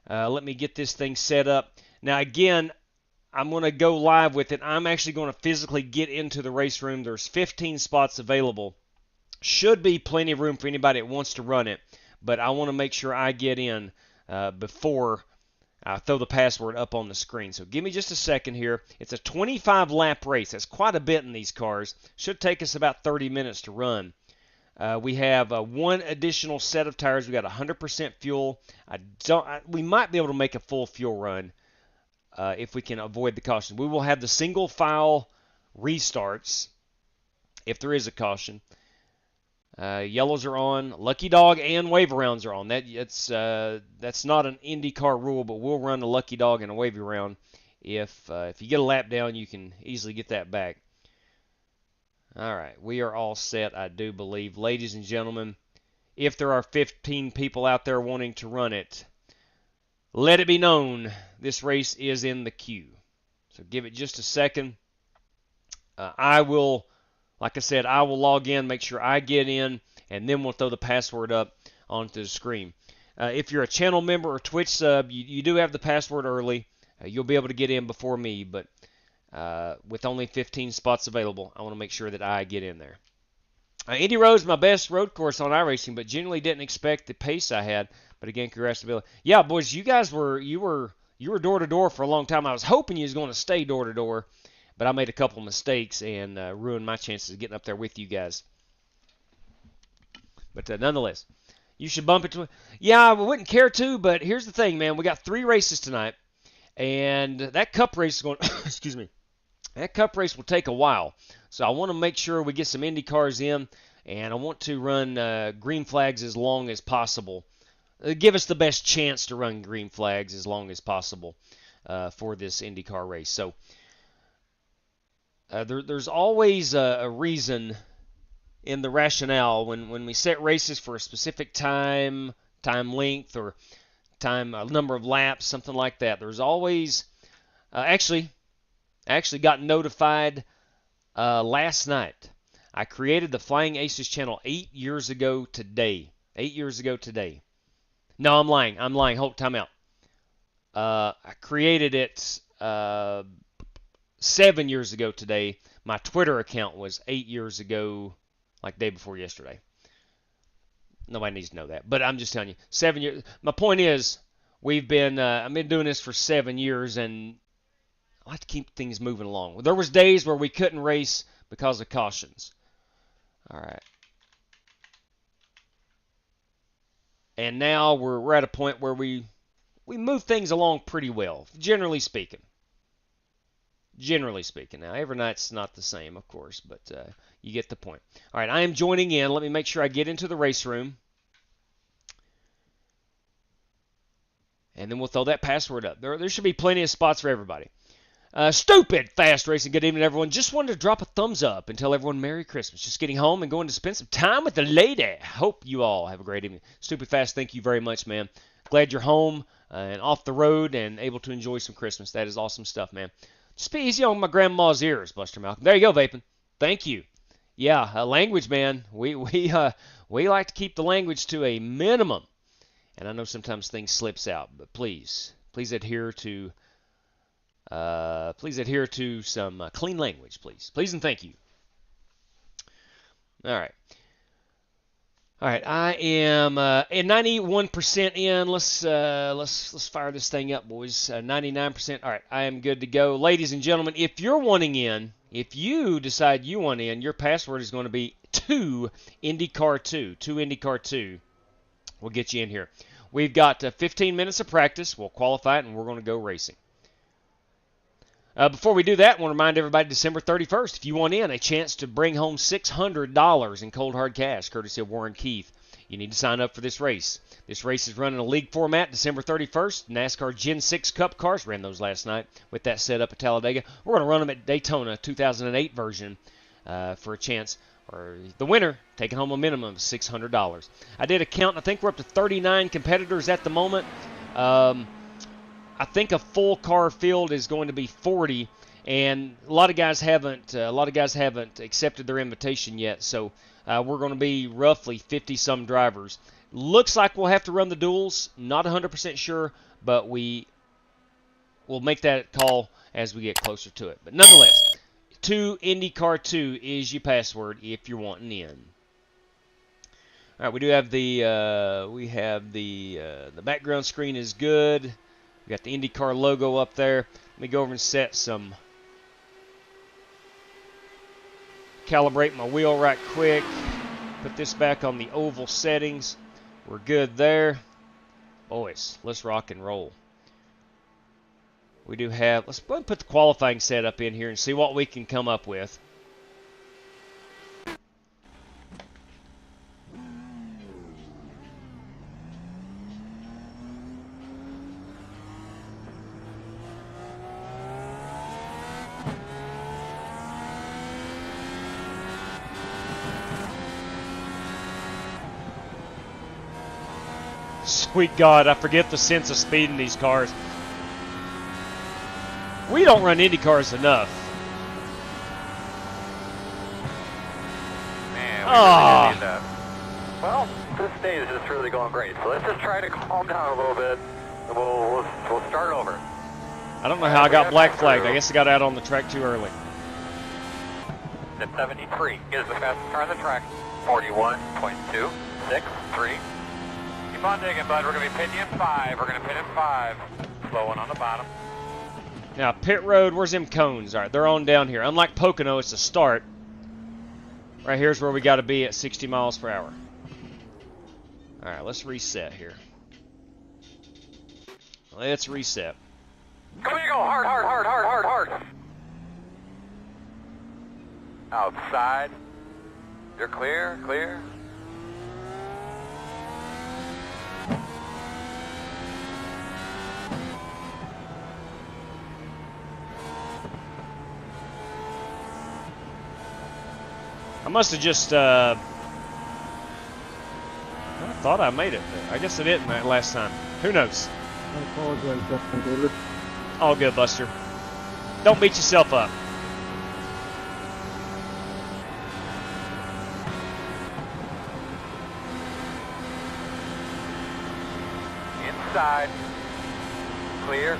Let me get this thing set up. Now, again, I'm going to go live with it. I'm actually going to physically get into the race room. There's 15 spots available. Should be plenty of room for anybody that wants to run it, but I want to make sure I get in before I throw the password up on the screen. So give me just a second here. It's a 25-lap race. That's quite a bit in these cars. Should take us about 30 minutes to run. We have one additional set of tires. We got 100% fuel. We might be able to make a full fuel run if we can avoid the caution. We will have the single file restarts if there is a caution. Yellows are on. Lucky Dog and wave arounds are on. That's not an IndyCar rule, but we'll run a Lucky Dog and a wave around. If you get a lap down, you can easily get that back. All right, we are all set, I do believe. Ladies and gentlemen, if there are 15 people out there wanting to run it, let it be known this race is in the queue. So give it just a second. I will, like I said, I will log in, make sure I get in, and then we'll throw the password up onto the screen. If you're a channel member or Twitch sub, you do have the password early. You'll be able to get in before me, but with only 15 spots available, I want to make sure that I get in there. Indy Road's my best road course on iRacing, but generally didn't expect the pace I had. But again, congrats to Billy. Yeah, boys, you guys were door to door for a long time. I was hoping you was going to stay door to door, but I made a couple mistakes and ruined my chances of getting up there with you guys. But nonetheless, you should bump into it. Yeah, I wouldn't care to, but here's the thing, man. We got 3 races tonight, and that Cup race is going. Excuse me. That Cup race will take a while, so I want to make sure we get some Indy cars in, and I want to run green flags as long as possible. Give us the best chance to run green flags as long as possible for this IndyCar race. So there's always a reason in the rationale when we set races for a specific time length, or a number of laps, something like that. There's always actually got notified last night. I created the Flying Aces channel 8 years ago today. 8 years ago today. No, I'm lying. Hold, time out. I created it 7 years ago today. My Twitter account was 8 years ago, like day before yesterday. Nobody needs to know that, but I'm just telling you, 7 years. My point is, I've been doing this for 7 years, and I like to keep things moving along. There was days where we couldn't race because of cautions. All right. And now we're at a point where we move things along pretty well, generally speaking. Generally speaking. Now, every night's not the same, of course, but you get the point. All right, I am joining in. Let me make sure I get into the race room. And then we'll throw that password up. There should be plenty of spots for everybody. Stupid Fast Racing. Good evening, everyone. Just wanted to drop a thumbs up and tell everyone Merry Christmas. Just getting home and going to spend some time with the lady. Hope you all have a great evening. Stupid Fast, thank you very much, man. Glad you're home and off the road and able to enjoy some Christmas. That is awesome stuff, man. Just be easy on my grandma's ears, Buster Malcolm. There you go, Vaping. Thank you. Yeah, language, man. We like to keep the language to a minimum. And I know sometimes things slips out, but please adhere to some clean language, please. Please and thank you. All right. I am at 91% in. Let's fire this thing up, boys. 99%. All right, I am good to go, ladies and gentlemen. If you're wanting in, if you decide you want in, your password is going to be 2 IndyCar 2. 2 IndyCar 2. We'll get you in here. We've got 15 minutes of practice. We'll qualify it, and we're going to go racing. Before we do that, I want to remind everybody, December 31st, if you want in, a chance to bring home $600 in cold hard cash, courtesy of Warren Keith. You need to sign up for this race. This race is run in a league format, December 31st. NASCAR Gen 6 Cup cars, ran those last night with that setup at Talladega. We're going to run them at Daytona 2008 version for a chance, or the winner taking home a minimum of $600. I did a count. I think we're up to 39 competitors at the moment. I think a full car field is going to be 40, and a lot of guys haven't accepted their invitation yet. So we're going to be roughly 50-some drivers. Looks like we'll have to run the duels. Not 100% sure, but we'll make that call as we get closer to it. But nonetheless, 2 IndyCar 2 is your password if you're wanting in. All right, we do have the background screen is good. We got the IndyCar logo up there. Let me go over and calibrate my wheel right quick. Put this back on the oval settings. We're good there. Boys, let's rock and roll. We do have, let's put the qualifying setup in here and see what we can come up with. Sweet God, I forget the sense of speed in these cars. We don't run Indy cars enough. Man, we really need that. Well, this day is just really going great, so let's just try to calm down a little bit, and we'll start over. I don't know how I got black flagged. I guess I got out on the track too early. At 73 is the fastest car on the track. 41.263. Keep on digging, bud. We're going to be pitting in 5. We're going to pit in 5. Slow one on the bottom. Now, pit road, where's them cones? All right, they're on down here. Unlike Pocono, it's a start. Right here's where we got to be at 60 miles per hour. All right, let's reset here. Let's reset. Come on, you go. Hard, hard, hard, hard, hard, hard. Outside. You're clear, clear. I must have just, I thought I made it there. I guess I didn't that last time. Who knows? I apologize, Dr. Davis. All good, Buster. Don't beat yourself up. Inside. Clear.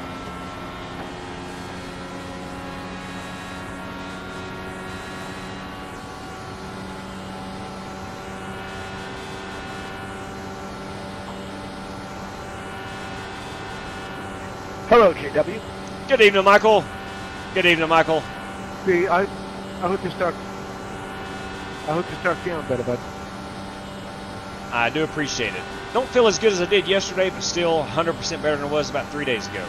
Hello, JW. Good evening, Michael. Good evening, Michael. See, I hope you start feeling better, bud. I do appreciate it. Don't feel as good as I did yesterday, but still 100% better than I was about 3 days ago.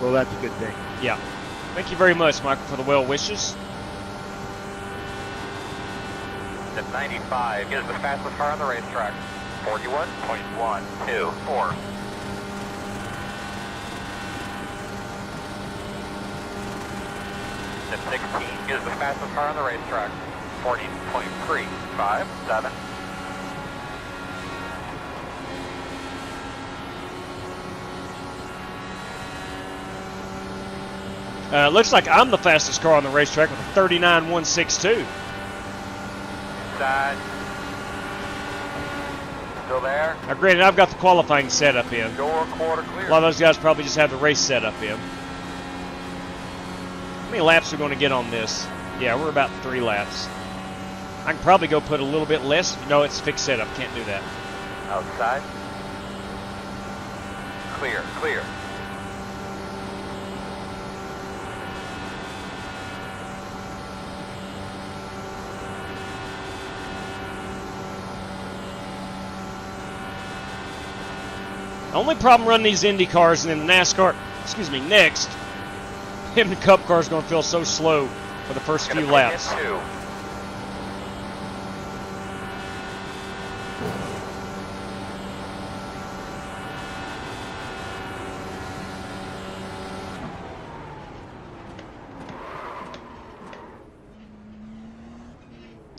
Well, that's a good thing. Yeah. Thank you very much, Michael, for the well wishes. The 95 is the fastest car on the racetrack. 41.124. The 16 is the fastest car on the racetrack. 40.357. Looks like I'm the fastest car on the racetrack with a 39.162. Inside. Still there? Now, granted, I've got the qualifying set up in. Door quarter clear. A lot of those guys probably just have the race set up in. How many laps are we going to get on this? Yeah, we're about 3 laps. I can probably go put a little bit less. No, it's fixed setup. Can't do that. Outside. Clear, clear. The only problem running these Indy cars and then the NASCAR, next, him the Cup car is going to feel so slow for the first few laps.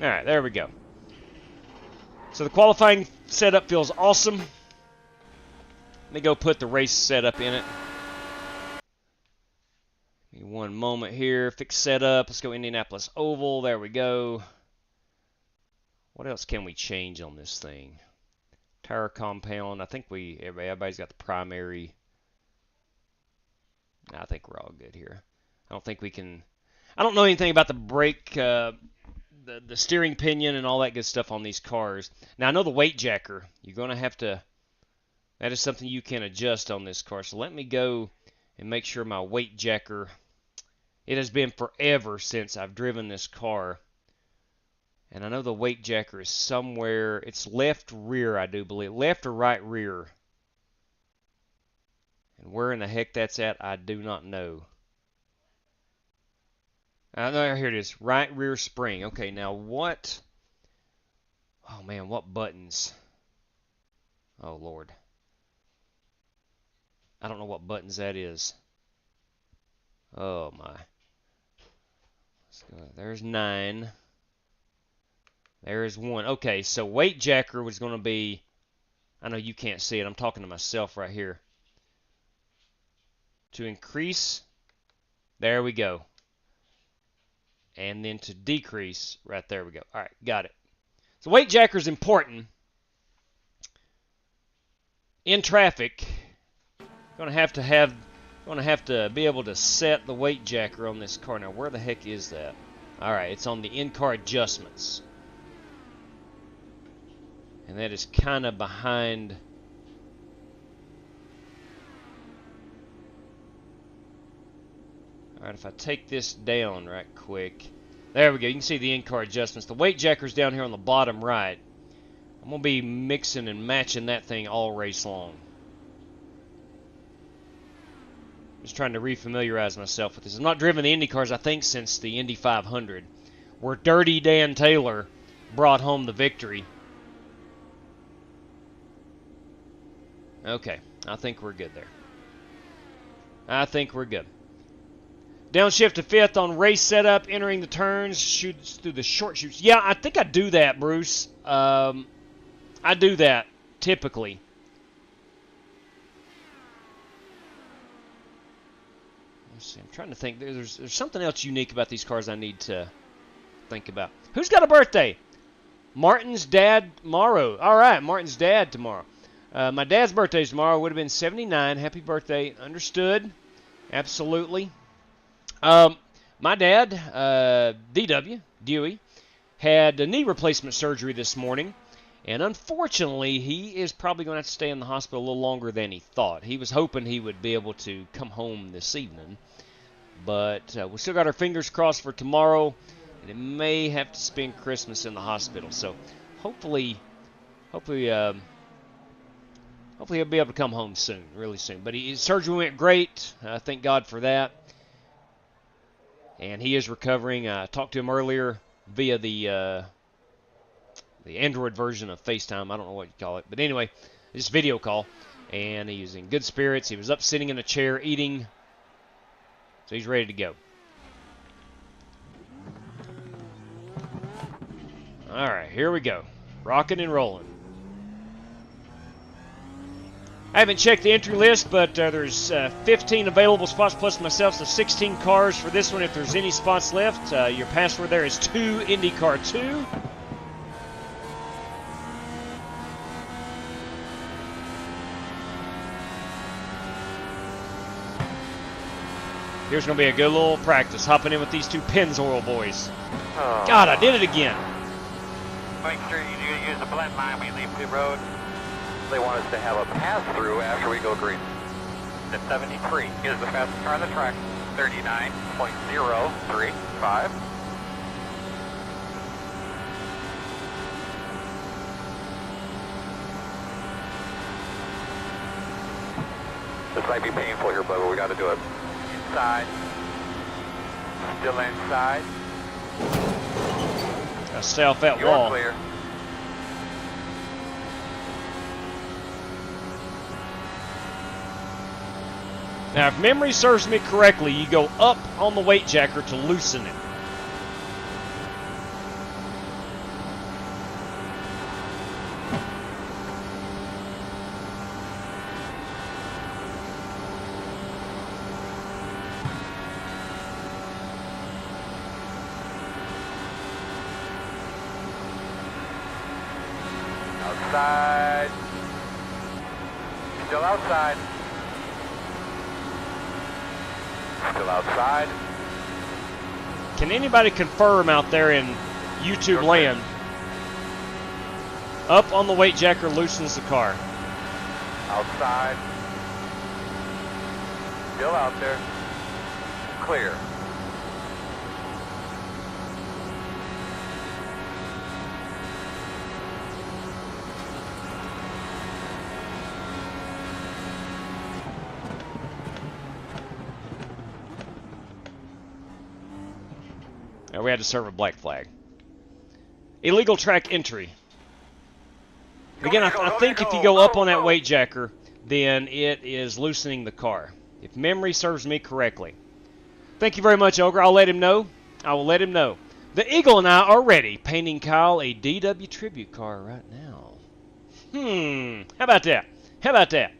All right, there we go. So the qualifying setup feels awesome. Let me go put the race setup in it. Give me one moment here. Fix setup. Let's go Indianapolis Oval. There we go. What else can we change on this thing? Tire compound. I think everybody's got the primary. I think we're all good here. I don't think we can. I don't know anything about the brake, the steering pinion, and all that good stuff on these cars. Now I know the weight jacker. You're going to have to. That is something you can adjust on this car. So let me go and make sure my weight jacker. It has been forever since I've driven this car. And I know the weight jacker is somewhere. It's left rear, I do believe. Left or right rear. And where in the heck that's at, I do not know. No, here it is. Right rear spring. Okay, now what? Oh, man, what buttons? Oh, Lord. I don't know what buttons that is. Oh, my. Let's go. There's 9. There's 1. Okay, so weight jacker was going to be... I know you can't see it. I'm talking to myself right here. To increase... There we go. And then to decrease... Right there we go. All right, got it. So weight jacker is important. In traffic... Going to have to be able to set the weight jacker on this car. Now, where the heck is that? All right, it's on the in-car adjustments. And that is kind of behind. All right, if I take this down right quick. There we go. You can see the in-car adjustments. The weight jacker's down here on the bottom right. I'm going to be mixing and matching that thing all race long. Just trying to refamiliarize myself with this. I've not driven the Indy cars, I think, since the Indy 500, where Dirty Dan Taylor brought home the victory. Okay, I think we're good there. I think we're good. Downshift to 5th on race setup, entering the turns, shoots through the short shoots. Yeah, I think I do that, Bruce. I do that, typically. Let's see, I'm trying to think. There's something else unique about these cars I need to think about. Who's got a birthday? Martin's dad tomorrow. All right, Martin's dad tomorrow. My dad's birthday is tomorrow. Would have been 79. Happy birthday. Understood. Absolutely. My dad, Dewey, had a knee replacement surgery this morning, and unfortunately, he is probably going to have to stay in the hospital a little longer than he thought. He was hoping he would be able to come home this evening, but we still got our fingers crossed for tomorrow, and it may have to spend Christmas in the hospital. So hopefully he'll be able to come home soon, really soon. But his surgery went great. Thank God for that. And he is recovering. I talked to him earlier via the Android version of FaceTime. I don't know what you call it. But anyway, this video call. And he was in good spirits. He was up sitting in a chair eating. So he's ready to go. All right, here we go. Rocking and rolling. I haven't checked the entry list, but there's 15 available spots plus myself, so 16 cars for this one if there's any spots left. Your password there is 2 IndyCar 2. Here's going to be a good little practice, hopping in with these two Pennzoil boys. Oh. God, I did it again. Make sure you do use the blend line when you leave the road. They want us to have a pass-through after we go green. The 73 is the fastest car on the track, 39.035. This might be painful here, but we got to do it. Inside. Still inside. Gotta stay off that You're wall. Clear. Now, if memory serves me correctly, you go up on the weight jacker to loosen it. Outside. Still outside. Still outside. Can anybody confirm out there in YouTube land? Up on the weight jacker loosens the car. Outside. Still out there. Clear. We had to serve a black flag. Illegal track entry. Again, I think if you go up on that weight jacker, then it is loosening the car. If memory serves me correctly. Thank you very much, Ogre. I'll let him know. I will let him know. The Eagle and I are ready, painting Kyle a DW tribute car right now. How about that? How about that?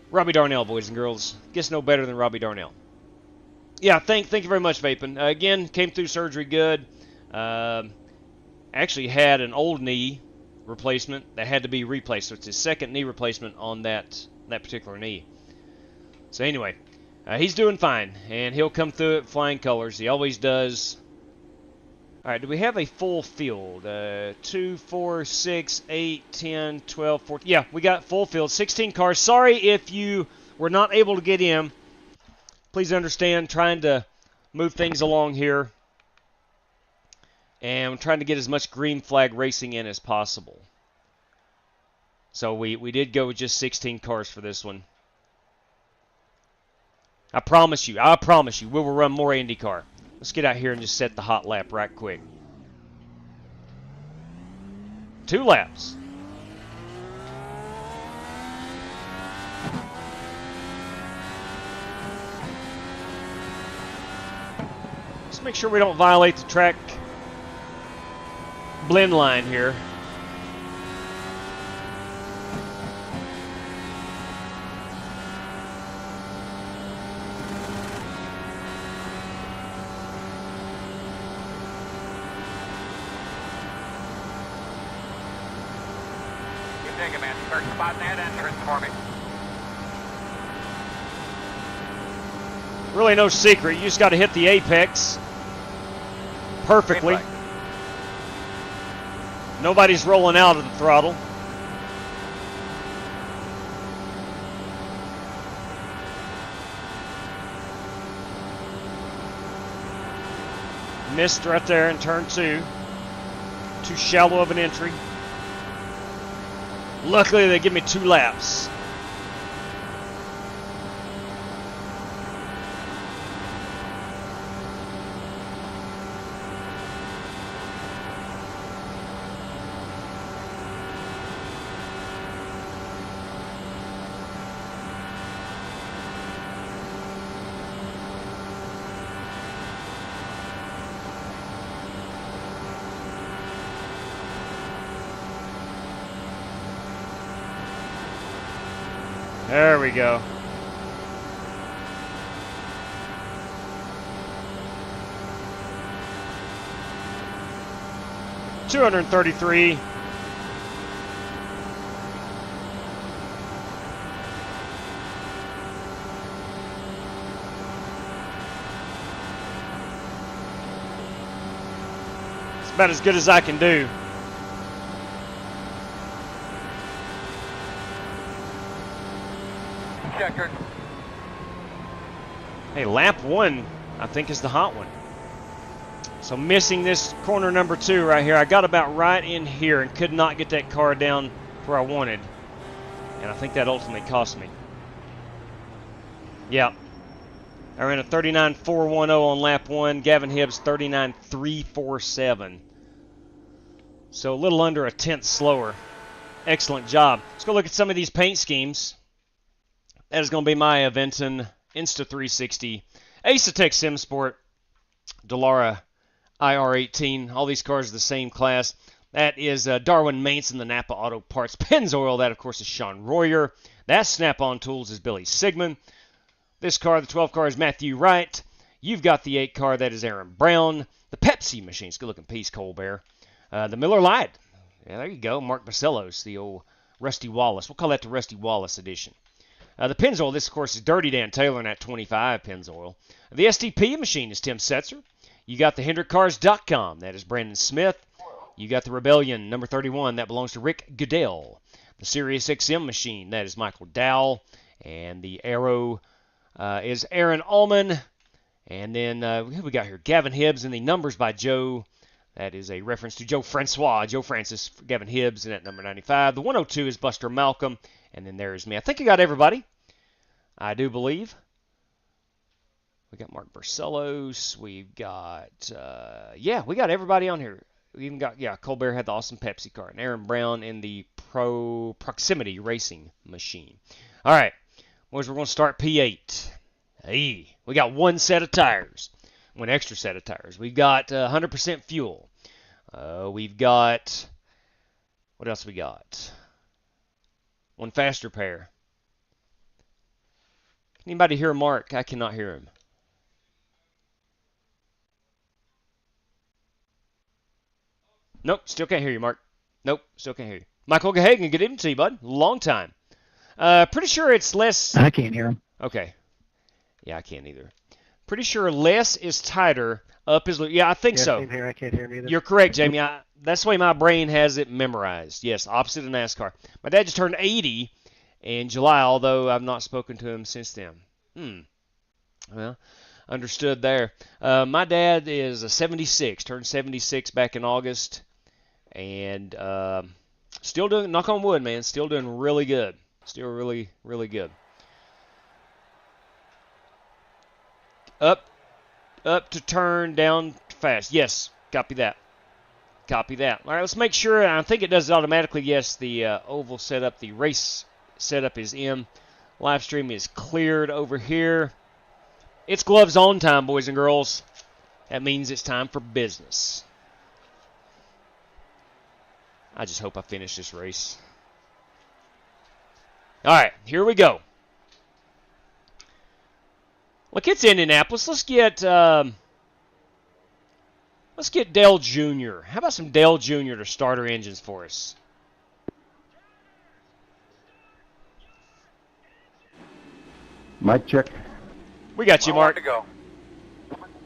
Robbie Darnell, boys and girls. Gets no better than Robbie Darnell. Yeah, thank you very much, Vapin. Again, came through surgery good. Actually had an old knee replacement that had to be replaced. So it's his second knee replacement on that particular knee. So anyway, he's doing fine, and he'll come through it flying colors. He always does. All right, do we have a full field? 2, 4, 6, 8, 10, 12, 14. Yeah, we got full field, 16 cars. Sorry if you were not able to get in. Please understand, trying to move things along here. And I'm trying to get as much green flag racing in as possible. So we did go with just 16 cars for this one. I promise you, we will run more IndyCar. Let's get out here and just set the hot lap right quick. 2 laps. Let's make sure we don't violate the track blend line here. You take it, man. Start spotting that entrance for me. Really no secret. You just got to hit the apex perfectly. Nobody's rolling out of the throttle. Missed right there in turn 2. Too shallow of an entry. Luckily, they give me 2 laps. There we go. $233. It's about as good as I can do. Checker. Hey, lap 1, I think, is the hot one. So missing this corner number 2 right here. I got about right in here and could not get that car down where I wanted. And I think that ultimately cost me. Yeah. I ran a 39.410 on lap 1. Gavin Hibbs 39.347. So a little under a tenth slower. Excellent job. Let's go look at some of these paint schemes. That is going to be my Aventon Insta360, Ace-Tech SimSport, Dallara IR18. All these cars are the same class. That is Darwin Manson, the Napa Auto Parts Pennzoil. That, of course, is Sean Royer. That Snap-on Tools is Billy Sigmund. This car, the 12 car, is Matthew Wright. You've got the 8 car. That is Aaron Brown. The Pepsi Machine's good-looking piece, Colbert. The Miller Lite. Yeah, there you go. Mark Bacelos, the old Rusty Wallace. We'll call that the Rusty Wallace edition. The Pennzoil, this, of course, is Dirty Dan Taylor in that 25 Pennzoil. The STP machine is Tim Setzer. You got the HendrickCars.com. That is Brandon Smith. You got the Rebellion, number 31. That belongs to Rick Goodell. The Sirius XM machine, that is Michael Dowell. And the Arrow is Aaron Allman. And then, who we got here? Gavin Hibbs, and the numbers by Joe. That is a reference to Joe Francois, Joe Francis, Gavin Hibbs, and at number 95. The 102 is Buster Malcolm. And then there's me. I think I got everybody. I do believe. We got Mark Barcelos. We've got, we got everybody on here. We even got, Colbert had the awesome Pepsi car. And Aaron Brown in the Proximity Racing machine. All right. Boys, we're going to start P8. Hey, we got 1 set of tires. 1 extra set of tires. We've got 100% fuel. We've got, what else we got? 1 faster pair. Can anybody hear Mark? I cannot hear him. Nope, still can't hear you, Mark. Nope, still can't hear you. Michael Gahagan, good evening to you, bud. Long time. Pretty sure it's less. I can't hear him. Okay. Yeah, I can't either. Pretty sure less is tighter, up is loose. Yeah, I think so. Same here. I can't hear him either. You're correct, Jamie. That's the way my brain has it memorized. Yes, opposite of NASCAR. My dad just turned 80 in July, although I've not spoken to him since then. Well, understood there. My dad is a 76, turned 76 back in August, and still doing, knock on wood, man, still doing really good. Still really, really good. Up to turn, down fast. Yes, copy that. Copy that. All right, let's make sure. I think it does it automatically. Yes, the oval setup, the race setup is in. Live stream is cleared over here. It's gloves on time, boys and girls. That means it's time for business. I just hope I finish this race. All right, here we go. Look, it's Indianapolis. Let's get Dale Jr. How about some Dale Jr. to start our engines for us? Mic check. We got you, Mark. To go.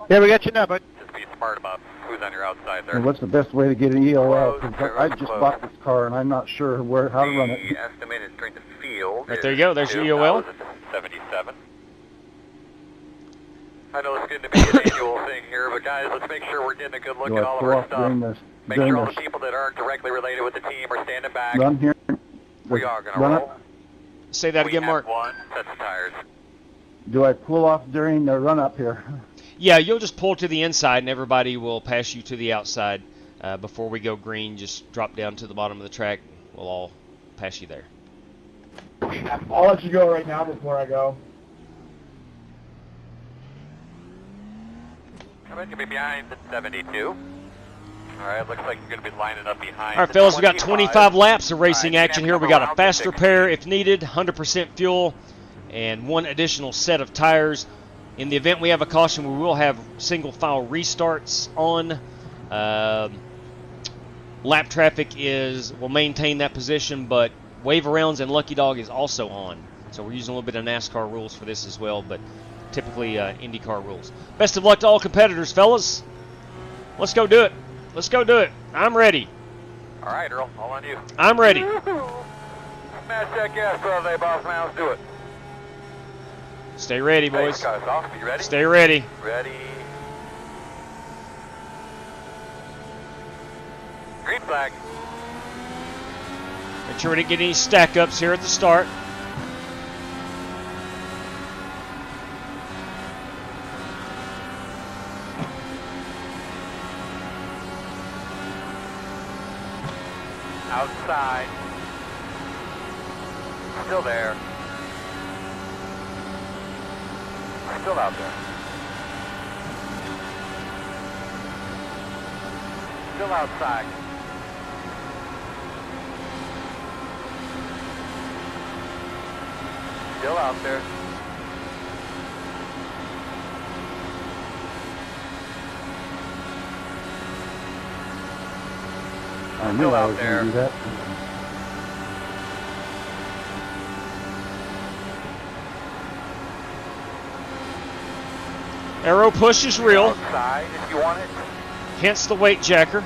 Yeah, we got you now, bud. Just be smart about who's on your outside there. And what's the best way to get an EOL? Close, 'Cause I just close. bought this car and I'm not sure how to run it. The estimated strength of field. Right, there you go. There's your EOL. 77. I know it's going to be an annual thing here, but guys, let's make sure we're getting a good look Do at I all of pull our off during stuff. this? Make sure all the people that aren't directly related with the team are standing back. Run here. We are going to Run roll. up. Say that again, Mark. One, set the tires. Do I pull off during the run up here? Yeah, you'll just pull to the inside, and everybody will pass you to the outside. Before we go green, just drop down to the bottom of the track. We'll all pass you there. I'll let you go right now before I go. I'm going to be behind the 72. All right, looks like you're going to be lining up behind. All right, fellas, we got 25 laps of racing action here. We got a faster pair if needed, 100% fuel, and one additional set of tires. In the event we have a caution, we will have single file restarts on. Lap traffic will maintain that position, but wave arounds and Lucky Dog is also on. So we're using a little bit of NASCAR rules for this as well, but typically IndyCar rules. Best of luck to all competitors, fellas. Let's go do it. Let's go do it. I'm ready. All right, Earl, all on you. I'm ready. Smash that gas pedal today, boss man. Let's do it. Stay ready, boys. Hey, guys, off. You ready? Stay ready. Ready. Green flag. Make sure we didn't get any stack ups here at the start. Outside. Still there. Still out there. Still outside. Still out there. I knew Still I out was going there. to do that. Arrow push is real, Outside if you want it. hence the weight jacker.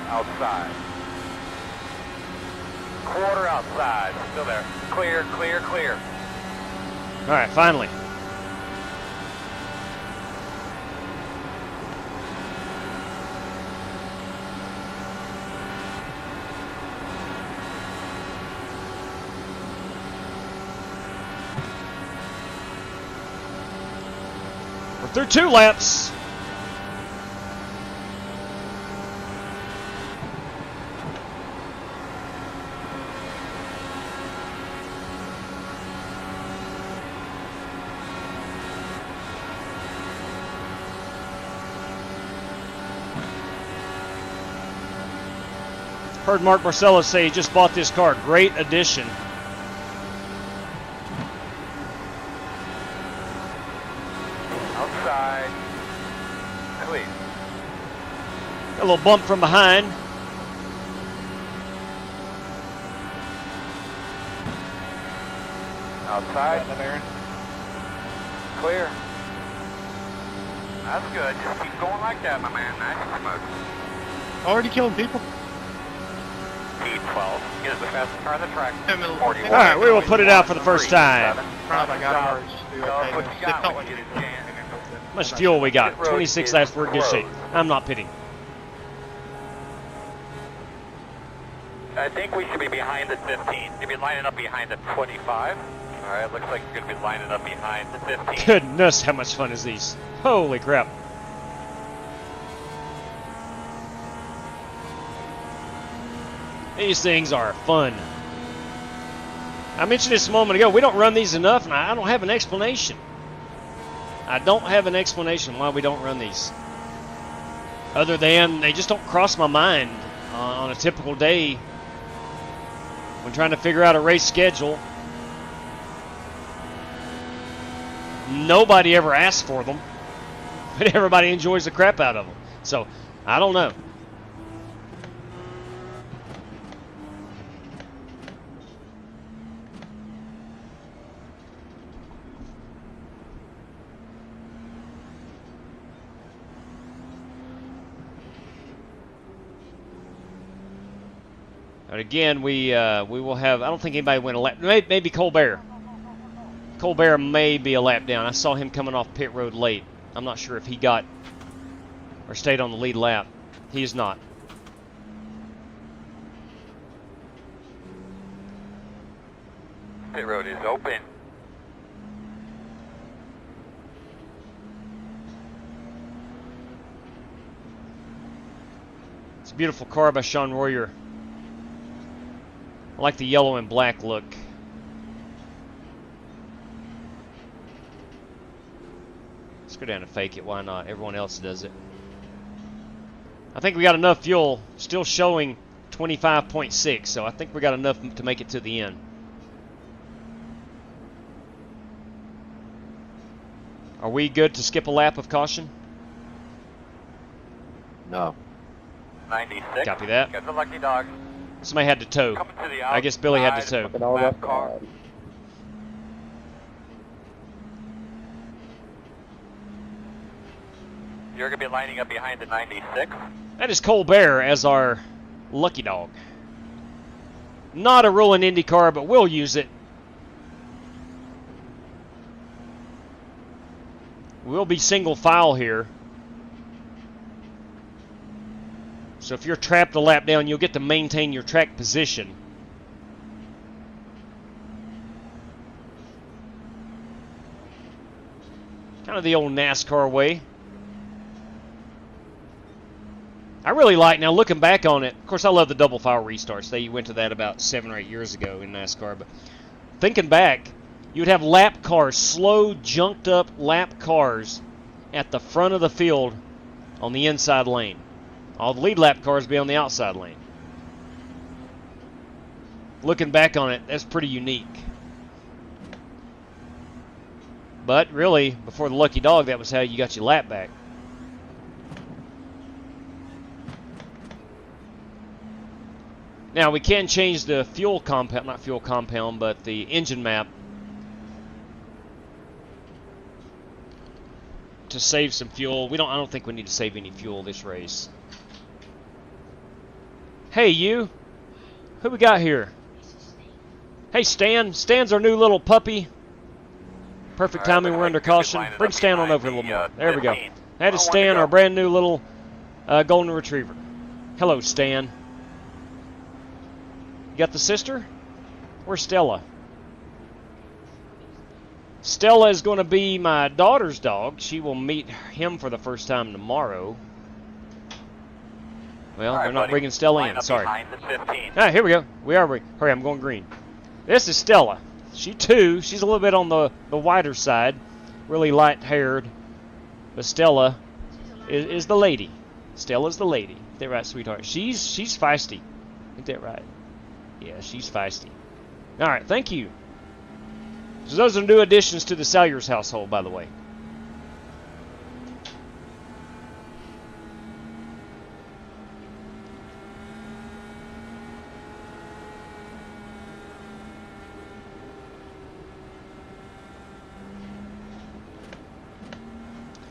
Outside. Quarter outside. Still there. Clear, clear, clear. All right, finally. We're through 2 laps. Heard Mark Marcellus say he just bought this car. Great addition. Outside. Clear. A little bump from behind. Outside. Clear. That's good. Just keep going like that, my man. Nice and smooth. Already killing people. P12 is the fastest car on the track. 41. All right, we will put it out for the first time. I got ours. What you got when you get a chance. How much fuel we got? 26 laps. We're in good shape. I'm not pitting. I think we should be behind the 15. You'll be lining up behind the 25. All right, looks like you're going to be lining up behind the 15. Goodness, how much fun is these? Holy crap. These things are fun. I mentioned this a moment ago. We don't run these enough, and I don't have an explanation. I don't have an explanation why we don't run these. Other than they just don't cross my mind on a typical day when trying to figure out a race schedule. Nobody ever asks for them, but everybody enjoys the crap out of them. So, I don't know. But again, we will have. I don't think anybody went a lap. Maybe Colbert. Colbert may be a lap down. I saw him coming off pit road late. I'm not sure if he got or stayed on the lead lap. He is not. Pit road is open. It's a beautiful car by Sean Royer. I like the yellow and black look. Let's go down and fake it. Why not? Everyone else does it. I think we got enough fuel. Still showing 25.6, so I think we got enough to make it to the end. Are we good to skip a lap of caution? No. 96. Copy that. Got the lucky dog. Somebody had to tow. Coming to the I guess Billy had to outside. tow. Lap car. You're going to be lining up behind the 96. That is Colbert as our lucky dog. Not a rule in IndyCar, but we'll use it. We'll be single file here. So if you're trapped a lap down, you'll get to maintain your track position. Kind of the old NASCAR way. I really like, now looking back on it, of course I love the double file restarts. They went to that about 7 or 8 years ago in NASCAR. But thinking back, you would have lap cars, slow, junked up lap cars at the front of the field on the inside lane. All the lead lap cars be on the outside lane. Looking back on it, that's pretty unique. But really, before the lucky dog, that was how you got your lap back. Now we can change the fuel compound, not fuel compound, but the engine map to save some fuel. I don't think we need to save any fuel this race. Hey, you. Who we got here? Hey, Stan. Stan's our new little puppy. Perfect timing. We're under caution. Bring Stan on over a little more. There we go. That is Stan, our brand new little golden retriever. Hello, Stan. You got the sister? Where's Stella? Stella is going to be my daughter's dog. She will meet him for the first time tomorrow. Well, All right, they're not buddy. bringing Stella Line in. up Sorry. behind the 15. Ah, here we go. We are. Hurry, I'm going green. This is Stella. She too. She's a little bit on the wider side. Really light-haired. But Stella is the lady. Stella's the lady. Ain't that right, sweetheart? She's feisty. Ain't that right? Yeah, she's feisty. All right, thank you. So those are new additions to the Salyers household, by the way.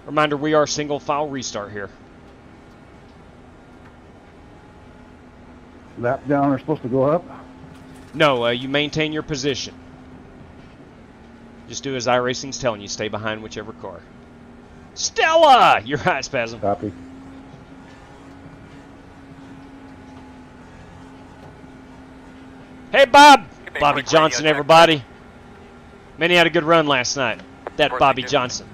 Reminder, we are single file restart here. Lap down are supposed to go up? No, you maintain your position. Just do as iRacing's telling you. Stay behind whichever car. Stella! You're right, Spasm. Copy. Hey, Bob! Bobby Johnson, everybody. Manny had a good run last night. That Bobby Johnson.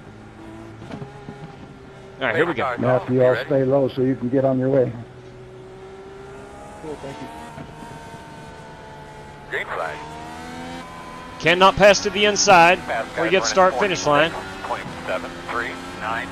All right, here we go. Now, if you all stay low so you can get on your way. Cool, thank you. Green flag. Cannot pass to the inside before you get start finish line. 20. 873-9.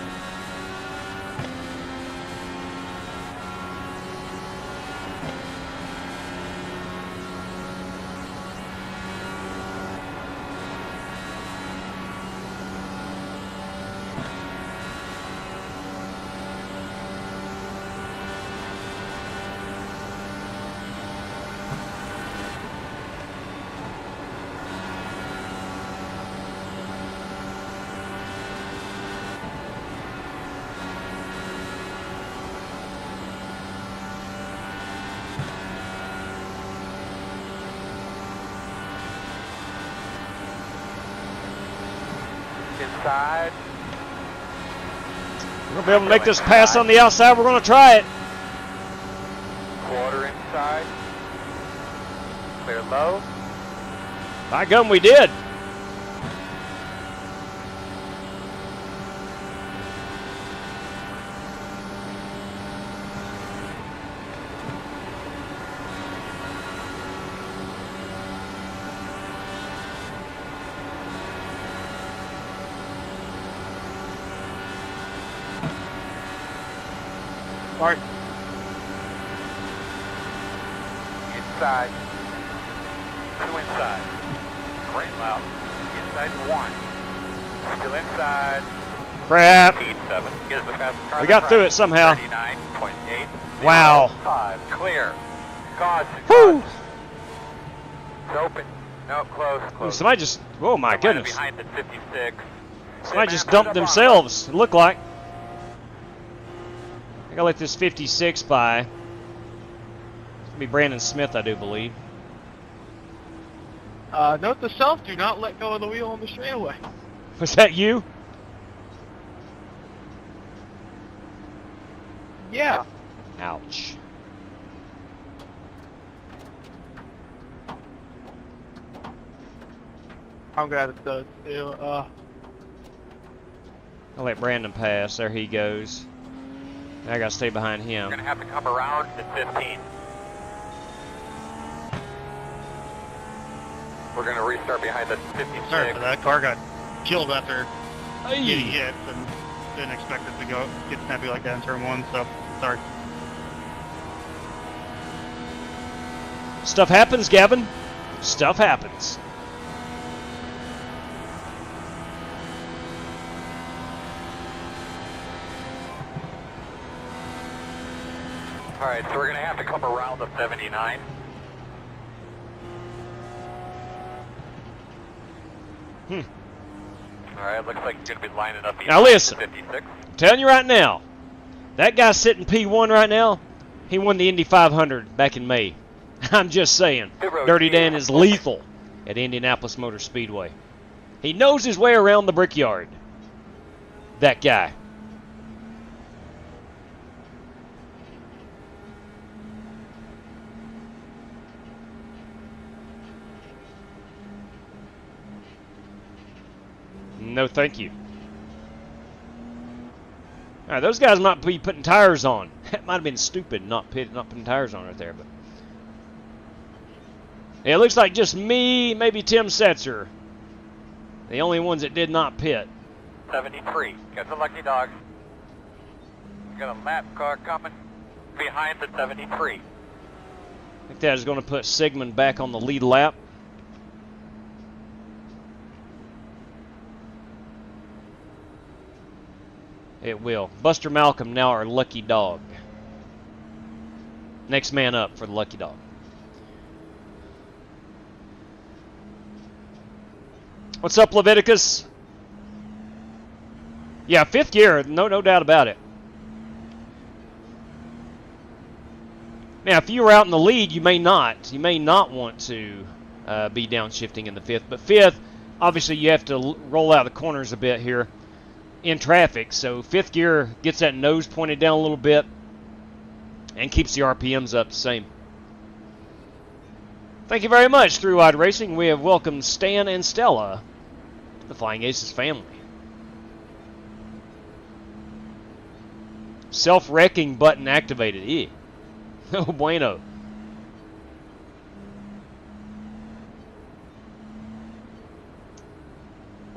Inside. We're going to be able to make this pass on the outside. We're going to try it. Quarter inside. Clear low. By gum, we did. Mark. Inside. 2 inside. Great loud. Inside 1. Still inside. Crap. 7. Gives the fastest car. We got through it somehow. 39.8. Wow. 5. Clear. God. Whew. It's open. No, close. Ooh, Close. somebody just, oh my goodness. Behind the 56. Somebody just dumped themselves, it looked like. I gotta let this 56 by. It's gonna be Brandon Smith, I do believe. Note to self, do not let go of the wheel on the straightaway. Was that you? Yeah. Ouch. I'm glad it does. I'll let Brandon pass. There he goes. I gotta stay behind him. We're gonna have to come around at 15. We're gonna restart behind the 56. Sorry for that. Car got killed after Hey. getting hit and didn't expect it to get snappy like that in turn 1, so sorry. Stuff happens, Gavin. Stuff happens. Alright, so we're gonna have to come around the 79. Alright, looks like you're gonna be lining up Now listen. 56. I'm telling you right now, that guy sitting P1 right now, he won the Indy 500 back in May. I'm just saying, Dirty Dan is lethal at Indianapolis Motor Speedway. He knows his way around the brickyard. That guy. No, thank you. All right, those guys might be putting tires on. That might have been stupid not putting tires on right there, but yeah, it looks like just me, maybe Tim Setzer, the only ones that did not pit. 73. Got the lucky dog. Got a lap car coming behind the 73. I think that is going to put Sigmund back on the lead lap. It will. Buster Malcolm now our lucky dog. Next man up for the lucky dog. What's up, Leviticus? Yeah, 5th gear, no doubt about it. Now, if you were out in the lead, you may not want to be downshifting in the 5th. But 5th, obviously, you have to roll out the corners a bit here in traffic. So 5th gear gets that nose pointed down a little bit and keeps the RPMs up the same. Thank you very much, Through iRacing. We have welcomed Stan and Stella to the Flying Aces family. Self-wrecking button activated. Eh. Oh, bueno.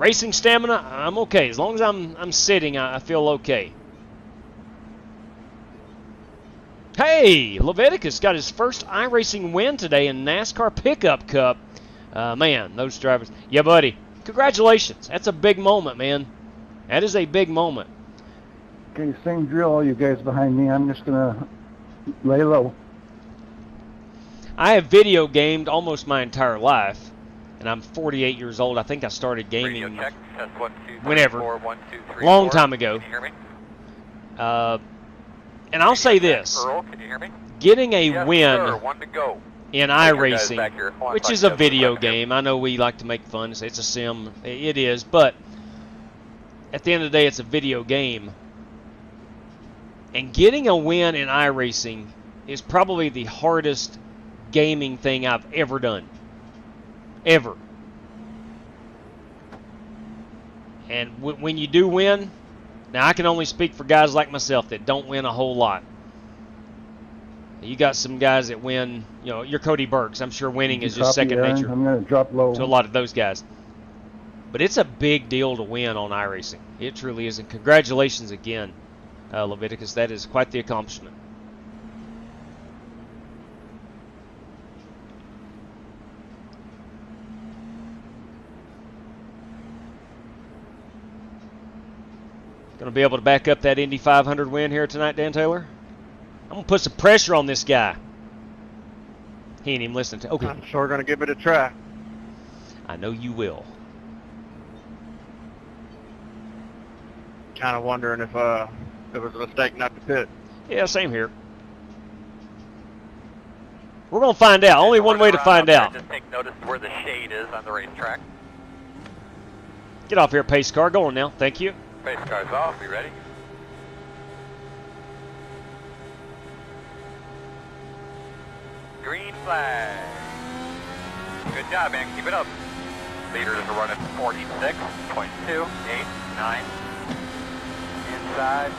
Racing stamina, I'm okay. As long as I'm sitting, I feel okay. Hey, Leviticus got his first iRacing win today in NASCAR Pickup Cup. Man, those drivers. Yeah, buddy. Congratulations. That's a big moment, man. That is a big moment. Okay, same drill, all you guys behind me. I'm just gonna lay low. I have video gamed almost my entire life, and I'm 48 years old. I think I started gaming Radio check. Test 1, 2, 3, whenever, 4, 1, 2, 3, long 4. time ago. Can you hear me? And I'll say this: Earl, can you hear me? getting a Yes, win sir. 1 to go. in iRacing, which is a video game. I know we like to make fun and say it's a sim. It is, but at the end of the day, it's a video game. And getting a win in iRacing is probably the hardest gaming thing I've ever done. Ever. And when you do win, now I can only speak for guys like myself that don't win a whole lot. You got some guys that win, you know, you're Cody Burks. I'm sure winning is just second nature I'm gonna drop low to a lot of those guys. But it's a big deal to win on iRacing. It truly is. And congratulations again, Leviticus. That is quite the accomplishment. Going to be able to back up that Indy 500 win here tonight, Dan Taylor? I'm going to put some pressure on this guy. He ain't even listening to. Okay. I'm sure going to give it a try. I know you will. Kind of wondering if it was a mistake not to pit. Yeah, same here. We're going to find out. Only one way to find out. Just take notice where the shade is on the racetrack. Get off here, pace car. Go on now. Thank you. Pace car's off. You ready? Green flag. Good job, man. Keep it up. Leaders are running 46.289. Inside.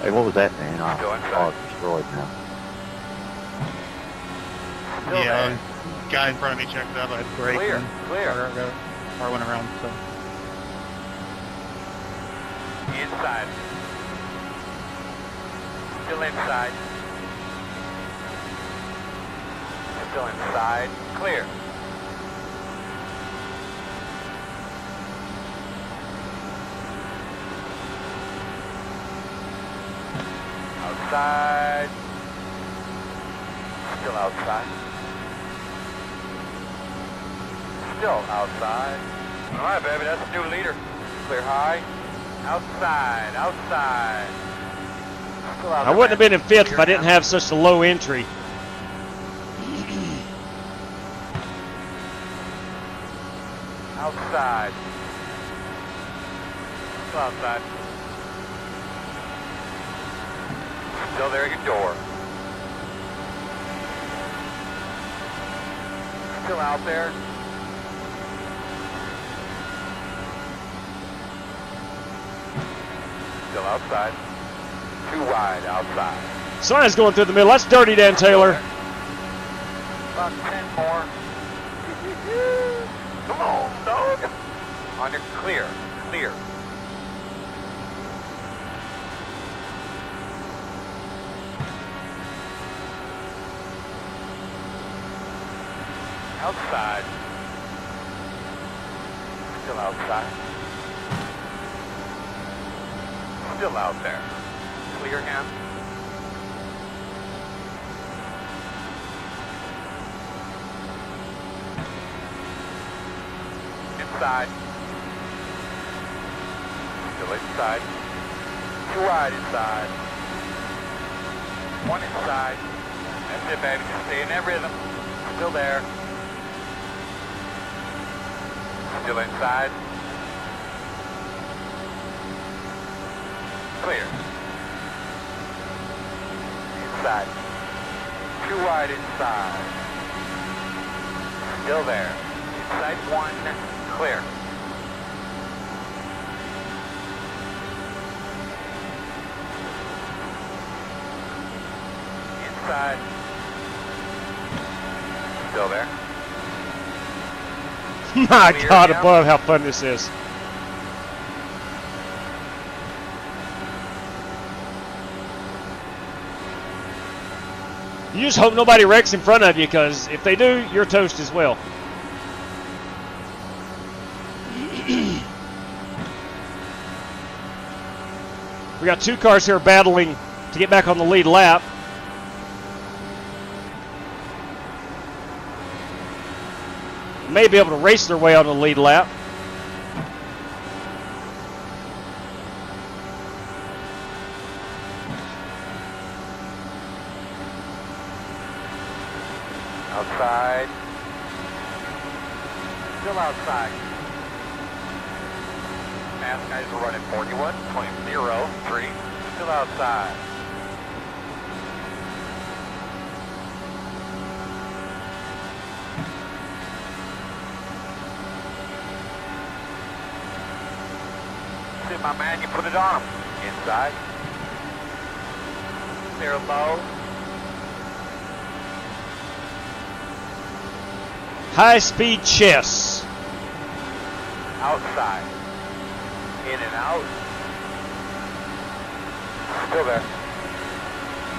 Hey, what was that, man? Go inside. Oh, it's destroyed now. Still there. Guy in front of me checked up. I had brake. Clear, clear. Car went around, so. Inside. Still inside. Still inside. Clear. Outside. Still outside. Still outside. All right, baby, that's the new leader. Clear high. Outside, outside. Still out I wouldn't have been in fifth if I didn't have such a low entry. Outside. Still outside. Still there at your door. Still out there. Still outside. Too wide outside. Sign's going through the middle. That's dirty, Dan Taylor. About 10 more. Come on, dog. On your clear. Clear. Outside. Still outside. Still out there. Clear him. Inside. Still inside. Too wide inside. One inside. That's it, baby. Just stay in that rhythm. Still there. Still inside. Clear. Inside. Too wide inside. Still there. Inside one. Clear. Inside. Still there. My God, above how fun this is. You just hope nobody wrecks in front of you, because if they do, you're toast as well. We got 2 cars here battling to get back on the lead lap. May be able to race their way on the lead lap. Outside. Still outside. Fast guys are running 41, 20, 3. Still outside. See, my man, you put it on him. Inside. Clear low. High-speed chess. Outside. In and out. Still there.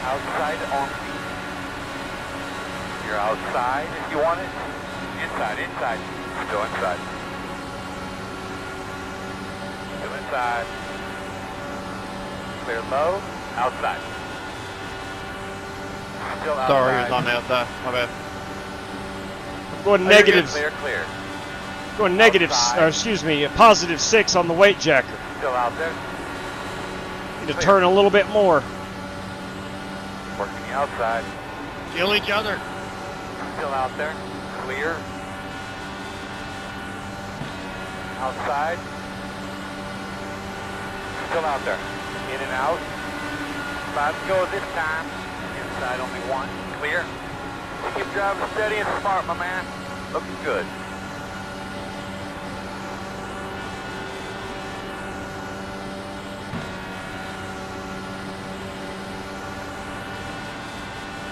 Outside on me. You're outside if you want it. Inside, inside. Still inside. Still inside. Clear low. Outside. Still outside. Sorry, he was on the outside. My bad. Going Oh, negatives. Clear, clear. Going negatives. Excuse me, a +6 on the weight jacker. Still out there. Need to turn a little bit more. Working the outside. Kill each other. Still out there. Clear. Outside. Still out there. In and out. 5 to go this time. Inside only 1. Clear. Keep driving steady and smart, my man. Looking good.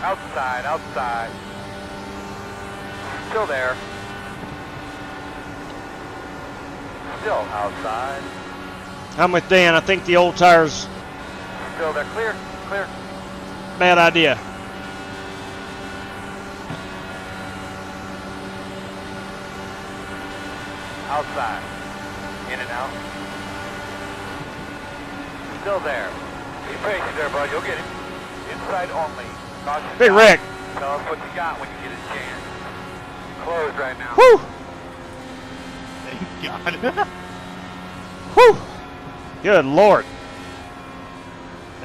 Outside, outside. Still there. Still outside. I'm with Dan. I think the old tires, Still there. Clear, clear. bad idea. Outside. In and out. Still there. Be patient there, bud. You'll get it. Inside only. Caution Big down. wreck. Tell us what you got when you get a chance. Closed right now. Whew. Thank God. Whew. Good Lord.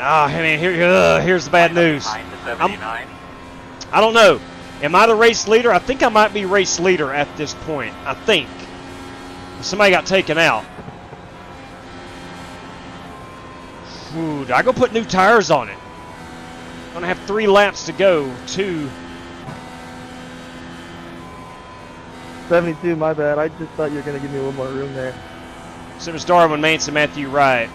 Ah, I mean, here's the bad news. Behind the 79. I don't know. Am I the race leader? I think I might be race leader at this point. I think. Somebody got taken out. Ooh, I go put new tires on it. I'm gonna have 3 laps to go. 2. 72, my bad. I just thought you were going to give me a little more room there. Simmons, Darwin, Manson, Matthew, Wright.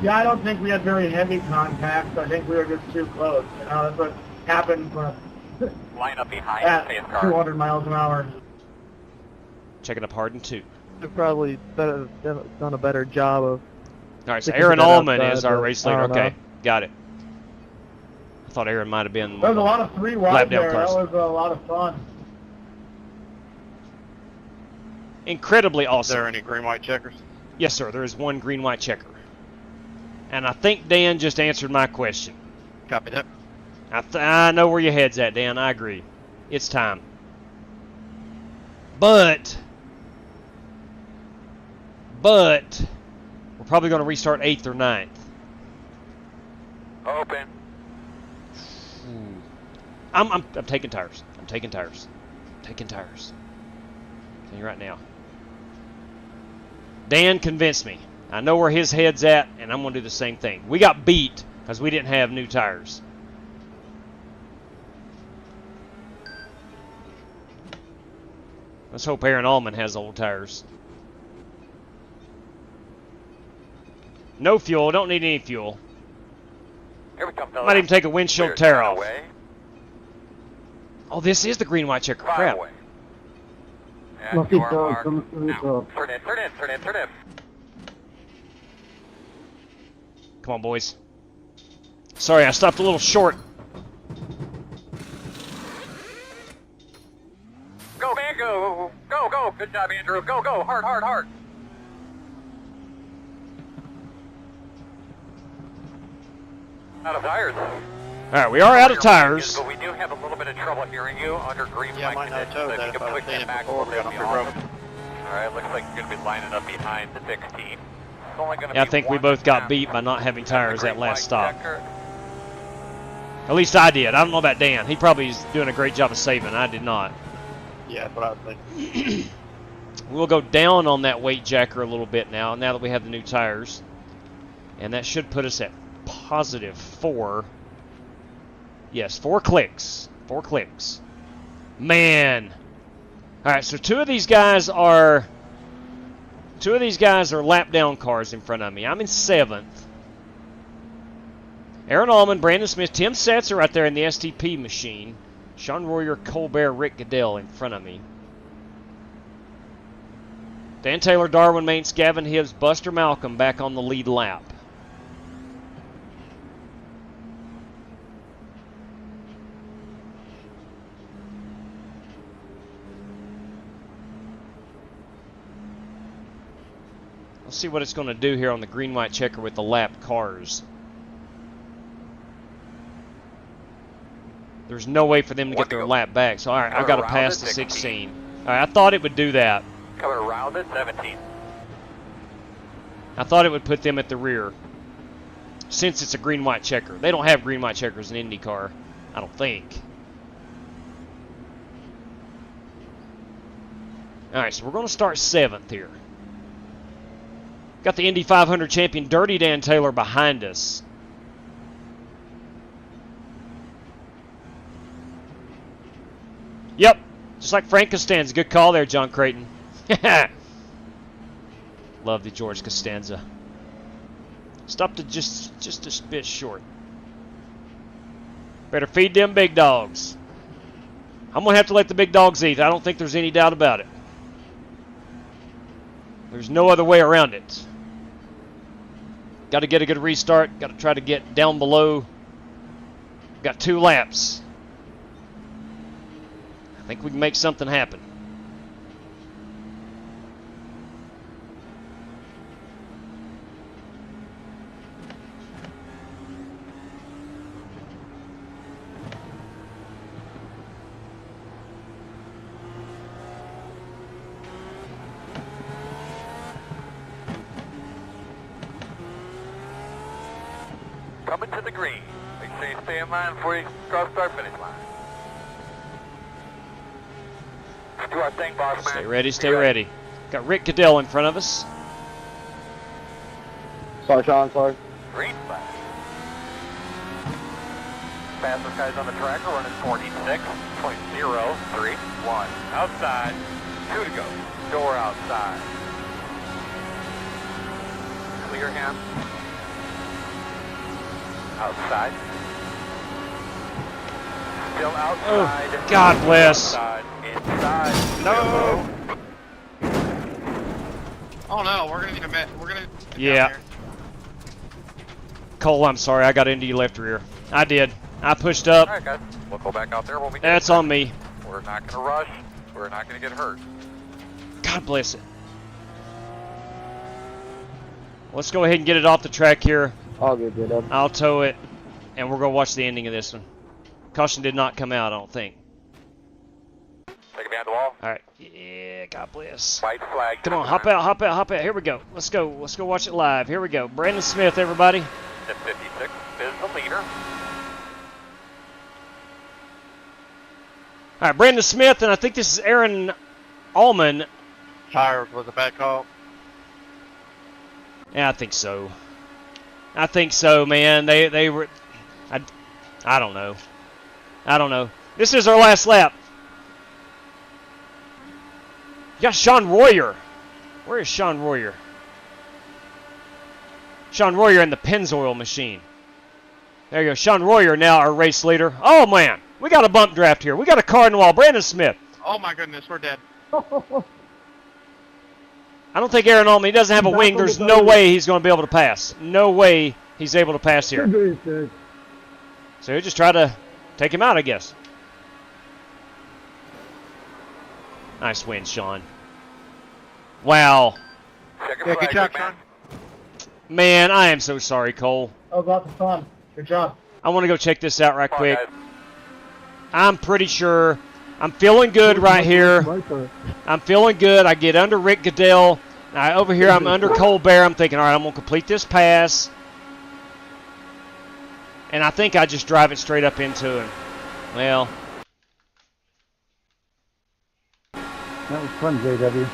Yeah, I don't think we had very heavy contact. I think we were just too close. You know, that's what happens when Line up behind at the pace car. 200 miles an hour. Checking up Harden 2. They've probably done a better job of... All right, so Sticking Aaron to that Allman outside, is our but race I leader. don't know. Okay, got it. I thought Aaron might have been. There was a lot of 3 wide lap down there. That cars. was a lot of fun. Incredibly Is awesome. there any green-white checkers? Yes, sir. There is 1 green-white checker. And I think Dan just answered my question. Copy that. I know where your head's at, Dan. I agree. It's time. But we're probably going to restart 8th or 9th. Open. I'm taking tires. I'm taking tires. Taking tires. Tell you right now. Dan convinced me. I know where his head's at, and I'm going to do the same thing. We got beat because we didn't have new tires. Let's hope Aaron Allman has old tires. No fuel. Don't need any fuel. Here we come, fellas. Might even take a windshield Clear, tear turn off. away. Oh, this is the green white checker. Fire Crap. away. And Lucky you are dog, marked. come through the Now, top. turn in, turn in, turn in, turn in. Come on, boys. Sorry, I stopped a little short. Go, man, go. Go, go. Good job, Andrew. Go, go. Hard, hard, hard. Out of tires. All right, we are out of tires. But we do have a little bit of trouble hearing you under green Yeah, light mine had conditions, towed so if that you if can I push was seeing that it back a before, little bit, we that'd got be off the awesome. Alright, looks like you're going to be lining up behind the 16. It's only going to Yeah, I be think we one both got lap beat by not having at the tires that green last light stop. checker. At least I did. I don't know about Dan. He probably is doing a great job of saving. I did not. Yeah, that's what I was thinking. We'll go down on that weight jacker a little bit now that we have the new tires. And that should put us at positive 4. Yes, 4 clicks. 4 clicks. Man. Alright, so two of these guys are lap down cars in front of me. I'm in 7th. Aaron Allman, Brandon Smith, Tim Setzer right there in the STP machine. Sean Royer, Colbert, Rick Goodell in front of me. Dan Taylor, Darwin Maintz, Gavin Hibbs, Buster Malcolm back on the lead lap. Let's see what it's going to do here on the green-white checker with the lap cars. There's no way for them to get their lap back. So, all right, I've got to pass the 16. All right, I thought it would do that. Coming around at 17. I thought it would put them at the rear. Since it's a green-white checker. They don't have green-white checkers in IndyCar, I don't think. All right, so we're going to start 7th here. Got the Indy 500 champion Dirty Dan Taylor behind us. Yep, just like Frank Costanza. Good call there, John Creighton. Love the George Costanza. Stopped it just a bit short. Better feed them big dogs. I'm going to have to let the big dogs eat. I don't think there's any doubt about it. There's no other way around it. Got to get a good restart. Got to try to get down below. Got 2 laps. I think we can make something happen. Coming to the green. Make sure you stay in line before you cross start finish line. Do our thing, boss man. Stay ready, stay ready. Got Rick Goodell in front of us. Sorry, Sean, sorry. Green flag. Fastest guys on the track are running 46.031. Outside. 2 to go. Door outside. Clear him. Outside. Still outside. Oh, God bless. Outside. Inside. No. Oh no, we're gonna need a met. We're gonna. Yeah. Cole, I'm sorry. I got into your left rear. I did. I pushed up. Alright, guys. We'll go back out there when we get That's on me. We're not gonna rush. We're not gonna get hurt. God bless it. Let's go ahead and get it off the track here. I'll get it up. I'll tow it, and we're going to watch the ending of this one. Caution did not come out, I don't think. Take it behind the wall. All right. Yeah, God bless. White flag. Come on, hop out, hop out, hop out. Here we go. Let's go. Let's go watch it live. Here we go. Brandon Smith, everybody. At 56 is the leader. All right, Brandon Smith, and I think this is Aaron Allman. Tires was a bad call. Yeah, I think so. I think so, man. They were. I don't know. I don't know. This is our last lap. You got Sean Royer. Where is Sean Royer? Sean Royer in the Pennzoil machine. There you go. Sean Royer now our race leader. Oh, man. We got a bump draft here. We got a car in the wall. Brandon Smith. Oh my goodness, we're dead. I don't think Aaron Allman, he doesn't have a wing. There's no way he's going to be able to pass. No way he's able to pass here. So he'll just try to take him out, I guess. Nice win, Sean. Wow. Yeah, good job, Sean. Man, I am so sorry, Cole. That was lots of fun. Good job. I want to go check this out right quick. I'm pretty sure. I'm feeling good right here. I'm feeling good. I get under Rick Goodell. Over here, I'm under Colbert. I'm thinking, all right, I'm going to complete this pass. And I think I just drive it straight up into him. Well. That was fun, JW.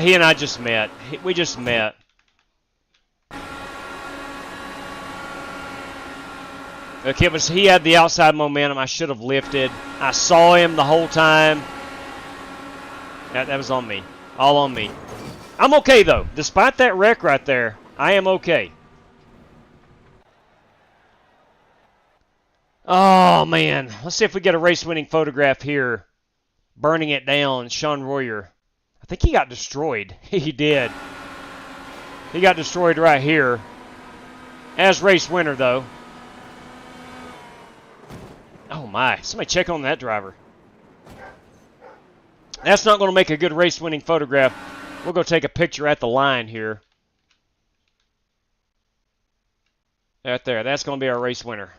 He and I just met. We just met. Look, he had the outside momentum. I should have lifted. I saw him the whole time. That was on me. All on me. I'm okay, though. Despite that wreck right there, I am okay. Oh, man. Let's see if we get a race-winning photograph here. Burning it down. Sean Royer. I think he got destroyed. He did. He got destroyed right here. As race winner, though. Oh, my. Somebody check on that driver. That's not going to make a good race-winning photograph. We'll go take a picture at the line here. Right there. That's going to be our race winner.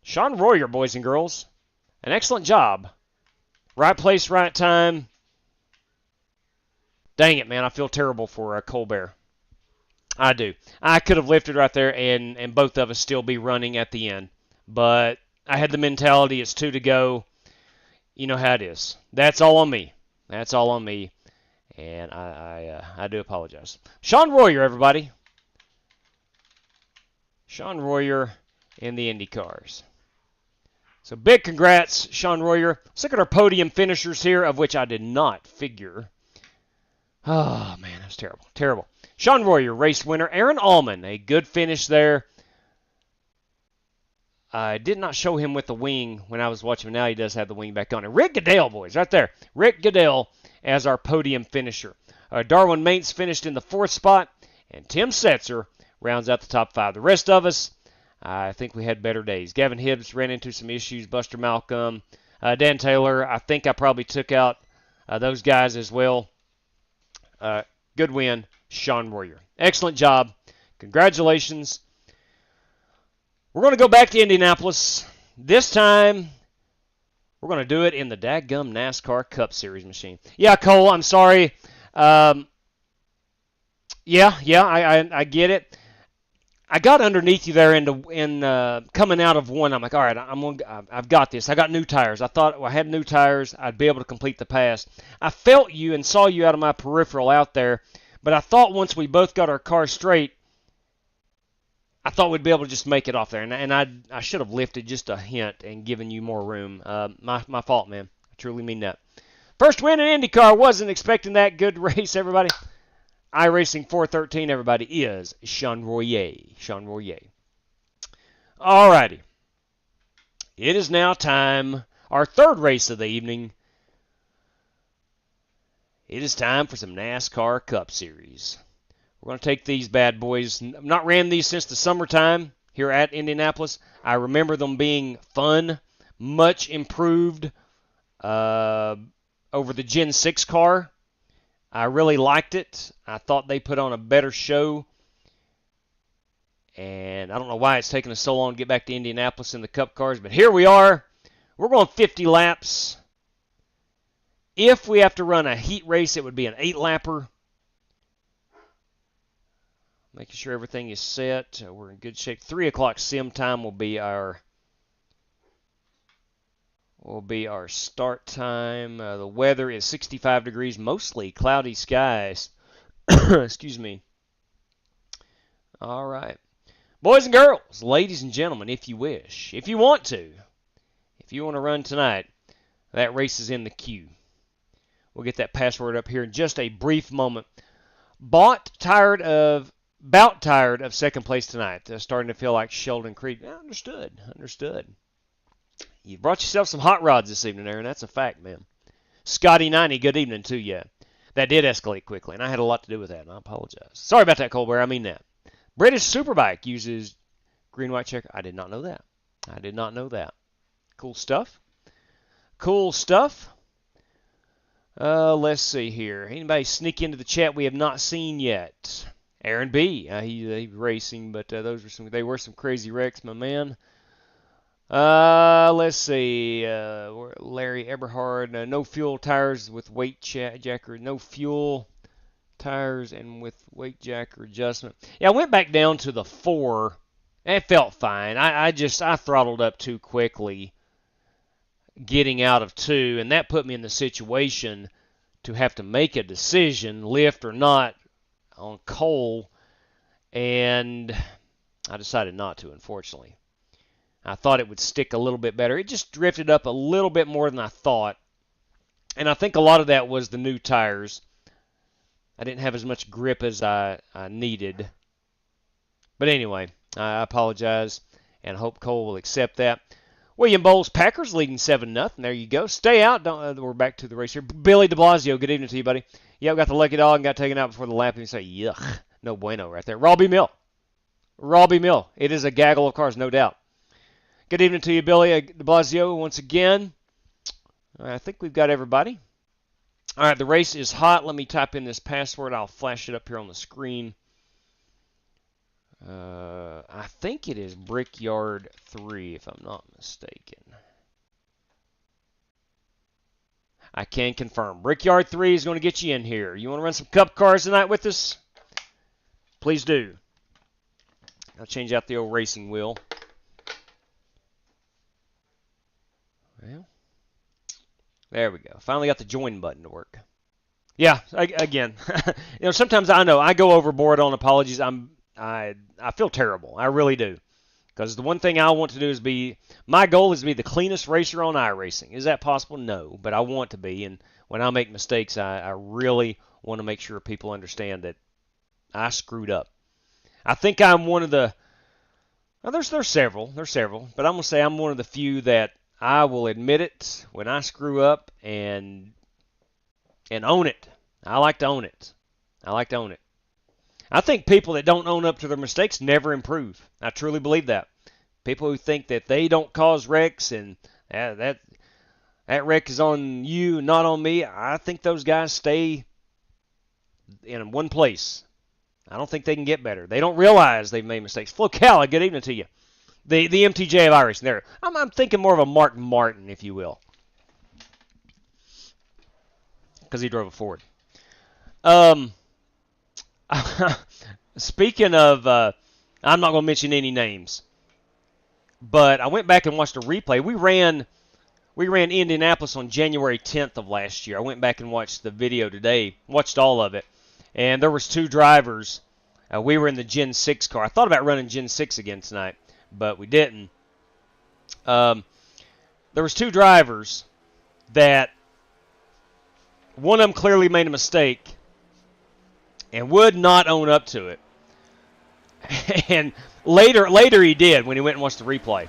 Sean Royer, boys and girls. An excellent job. Right place, right time. Dang it, man. I feel terrible for Colbert. I do. I could have lifted right there and both of us still be running at the end. But I had the mentality, it's 2 to go. You know how it is. That's all on me. That's all on me. And I do apologize. Sean Royer, everybody. Sean Royer in the IndyCars. So big congrats, Sean Royer. Let's look at our podium finishers here, of which I did not figure. Oh, man, that was terrible. Terrible. Sean Royer, race winner. Aaron Allman, a good finish there. I did not show him with the wing when I was watching him. Now he does have the wing back on. And Rick Goodell, boys, right there. Rick Goodell as our podium finisher. Darwin Mates finished in the 4th spot. And Tim Setzer rounds out the top 5. The rest of us, I think we had better days. Gavin Hibbs ran into some issues. Buster Malcolm. Dan Taylor, I think I probably took out those guys as well. Good win, Sean Royer. Excellent job. Congratulations. We're going to go back to Indianapolis. This time, we're going to do it in the dadgum NASCAR Cup Series machine. Yeah, Cole, I'm sorry. I get it. I got underneath you there in coming out of one. I'm like, all right, I've got this. I got new tires. I thought I had new tires. I'd be able to complete the pass. I felt you and saw you out of my peripheral out there, but I thought once we both got our cars straight, I thought we'd be able to just make it off there, and I should have lifted just a hint and given you more room. My fault, man. I truly mean that. First win in IndyCar. Wasn't expecting that. Good race, everybody. iRacing 413, everybody, is Sean Royer. Sean Royer. All righty. It is now time. Our 3rd race of the evening. It is time for some NASCAR Cup Series. We're going to take these bad boys. I've not ran these since the summertime here at Indianapolis. I remember them being fun, much improved over the Gen 6 car. I really liked it. I thought they put on a better show. And I don't know why it's taken us so long to get back to Indianapolis in the Cup cars, but here we are. We're going 50 laps. If we have to run a heat race, it would be an 8-lapper. Making sure everything is set. We're in good shape. 3 o'clock sim time will be our start time. The weather is 65 degrees, mostly cloudy skies. Excuse me. All right. Boys and girls, ladies and gentlemen, if you wish, if you want to run tonight, that race is in the queue. We'll get that password up here in just a brief moment. Bought, tired of about tired of second place tonight. Starting to feel like Sheldon Creed. Understood. You brought yourself some hot rods this evening, Aaron. That's a fact, man. Scotty 90, good evening to you. That did escalate quickly, and I had a lot to do with that, and I apologize. Sorry about that, Colbert. I mean that. British Superbike uses green-white checker. I did not know that. Cool stuff. Let's see here. Anybody sneak into the chat we have not seen yet? Aaron B. He's racing, but they were some crazy wrecks, my man. Let's see. Larry Eberhard. No fuel tires with weight jacker. No fuel tires and with weight jacker adjustment. Yeah, I went back down to the 4. And it felt fine. I throttled up too quickly getting out of 2, and that put me in the situation to have to make a decision, lift or not, on Cole, and I decided not to, unfortunately. I thought it would stick a little bit better. It just drifted up a little bit more than I thought. And I think a lot of that was the new tires. I didn't have as much grip as I needed. But anyway, I apologize and hope Cole will accept that. William Bowles, Packers leading 7-0. There you go. Stay out. We're back to the race here. Billy de Blasio, good evening to you, buddy. Yep, got the lucky dog and got taken out before the lap. And you say, yuck. No bueno right there. Robbie Mill. It is a gaggle of cars, no doubt. Good evening to you, Billy de Blasio, once again. I think we've got everybody. All right, the race is hot. Let me type in this password. I'll flash it up here on the screen. I think it is Brickyard 3, if I'm not mistaken. I can confirm. Brickyard 3 is going to get you in here. You want to run some cup cars tonight with us? Please do. I'll change out the old racing wheel. Well, there we go. Finally got the join button to work. Yeah, again, sometimes I go overboard on apologies. I feel terrible. I really do. Because the one thing I want to do my goal is to be the cleanest racer on iRacing. Is that possible? No, but I want to be. And when I make mistakes, I really want to make sure people understand that I screwed up. I think I'm one of the, there's several, but I'm going to say I'm one of the few that I will admit it when I screw up and own it. I like to own it. I think people that don't own up to their mistakes never improve. I truly believe that. People who think that they don't cause wrecks and that wreck is on you, not on me, I think those guys stay in one place. I don't think they can get better. They don't realize they've made mistakes. Flo Calla, good evening to you. The MTJ of iRacing. There. I'm thinking more of a Mark Martin, if you will. Because he drove a Ford. Speaking of, I'm not going to mention any names, but I went back and watched a replay. We ran Indianapolis on January 10th of last year. I went back and watched the video today, watched all of it, and there was 2 drivers. We were in the Gen 6 car. I thought about running Gen 6 again tonight, but we didn't. There was 2 drivers that one of them clearly made a mistake and would not own up to it. And later he did when he went and watched the replay.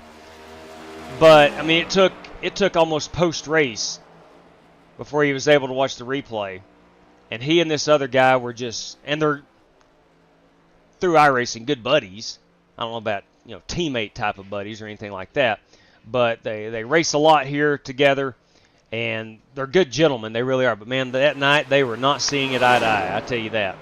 But I mean, it took almost post-race before he was able to watch the replay. And he and this other guy were they're through iRacing good buddies. I don't know about, teammate type of buddies or anything like that. But they race a lot here together, and they're good gentlemen. They really are. But man, that night they were not seeing it eye to eye. I tell you that.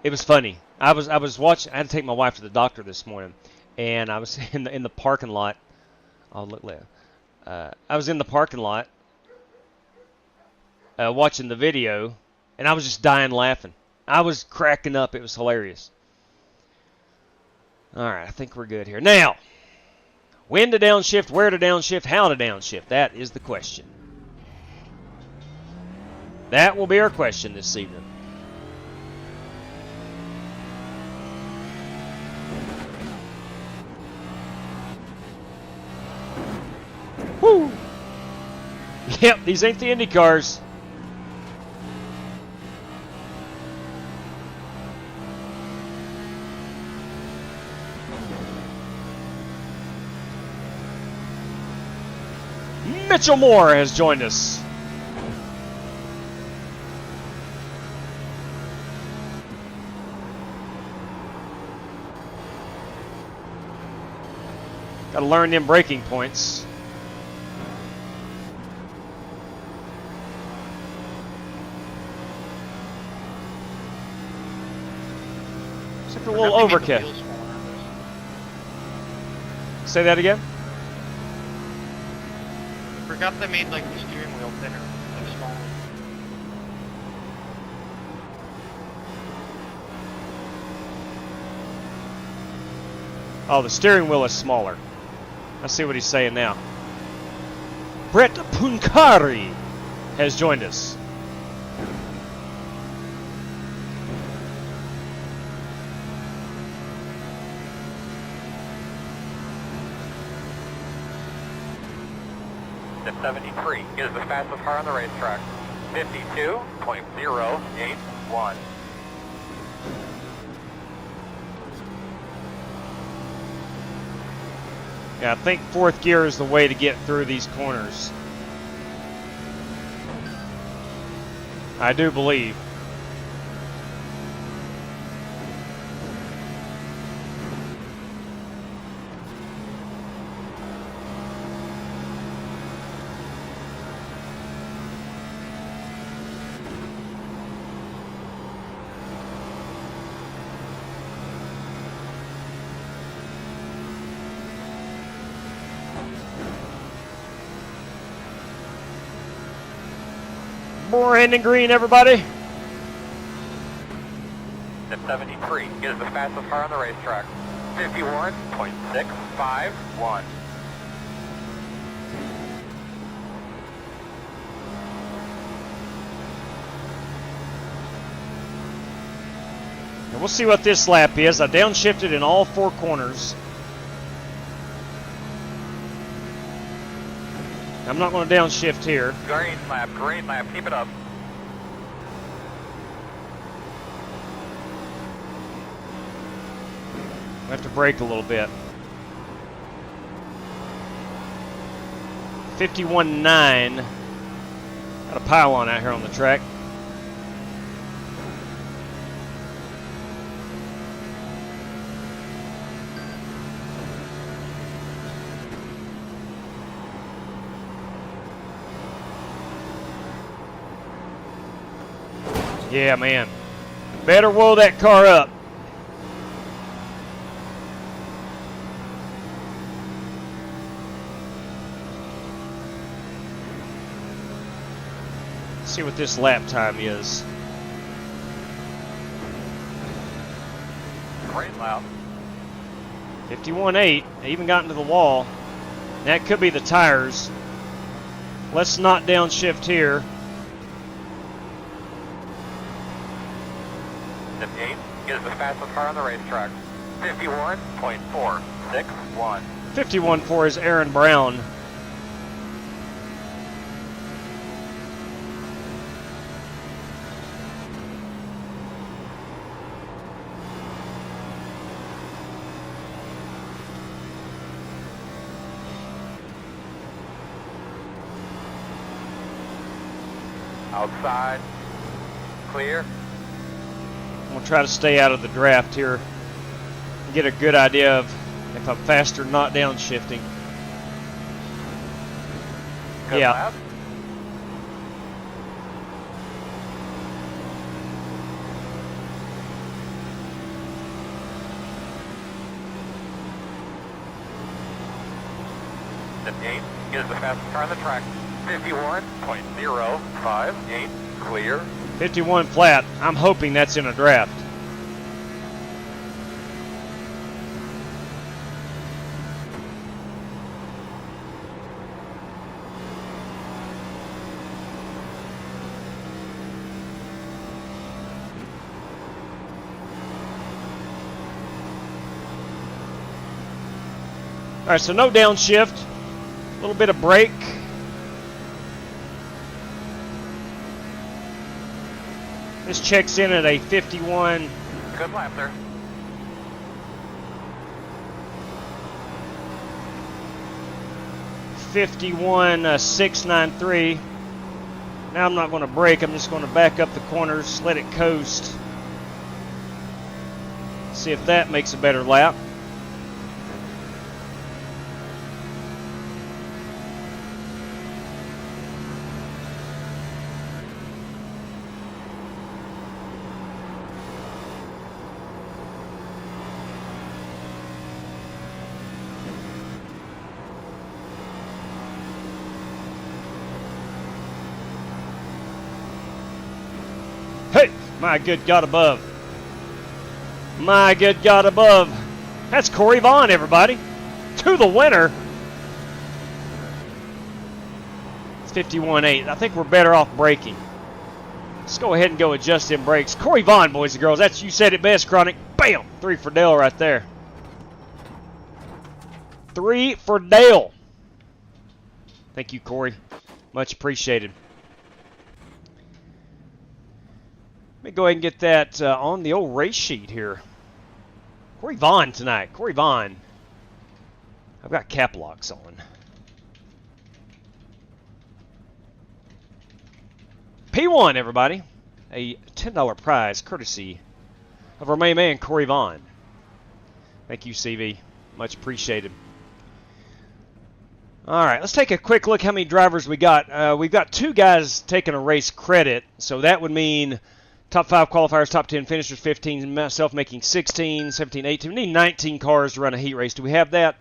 It was funny. I was watching. I had to take my wife to the doctor this morning, and I was in the parking lot. Oh, look there. I was in the parking lot watching the video, and I was just dying laughing. I was cracking up. It was hilarious. All right, I think we're good here. Now, when to downshift, where to downshift, how to downshift. That is the question. That will be our question this evening. Woo! Yep, these ain't the IndyCars. Mitchell Moore has joined us. Got to learn them braking points. It's like a little overkill. Say that again? Forgot they made like the steering wheel thinner, like smaller. Oh, the steering wheel is smaller. I see what he's saying now. Brett Puncari has joined us. The 73 is the fastest car on the racetrack. 52.081. Yeah, I think fourth gear is the way to get through these corners. I do believe. Brandon Green, everybody. The 73 is the fastest car on the racetrack. 51.651. And we'll see what this lap is. I downshifted in all four corners. I'm not going to downshift here. Green lap, keep it up. I have to brake a little bit. 51.9. Got a pylon out here on the track. Yeah, man. Better whoa that car up. Let's see what this lap time is. Great lap. 51.8. I even got into the wall. That could be the tires. Let's not downshift here. 58 is the fastest car on the racetrack. 51.461. 51.4 is Aaron Brown. Outside. Clear. I'm going to try to stay out of the draft here and get a good idea of if I'm faster not downshifting. Good Yeah. lap. The 8 is the fastest car on the track. 51.058. Clear. 51 flat. I'm hoping that's in a draft. All right, so no downshift. A little bit of brake. This checks in at a 51. Good lap there. 51.693. Now I'm not going to brake. I'm just going to back up the corners, let it coast. See if that makes a better lap. Hey, my good God above. My good God above. That's Corey Vaughn, everybody. To the winner. It's 51.8. I think we're better off braking. Let's go ahead and go adjust them brakes. Corey Vaughn, boys and girls. That's, you said it best, Chronic. Bam! 3 for Dale right there. 3 for Dale. Thank you, Corey. Much appreciated. Let me go ahead and get that on the old race sheet here. Corey Vaughn tonight. Corey Vaughn. I've got cap locks on. P1, everybody. A $10 prize courtesy of our main man, Corey Vaughn. Thank you, CV. Much appreciated. All right, let's take a quick look how many drivers we got. We've got 2 guys taking a race credit, so that would mean top 5 qualifiers, top 10 finishers, 15, myself making 16, 17, 18. We need 19 cars to run a heat race. Do we have that?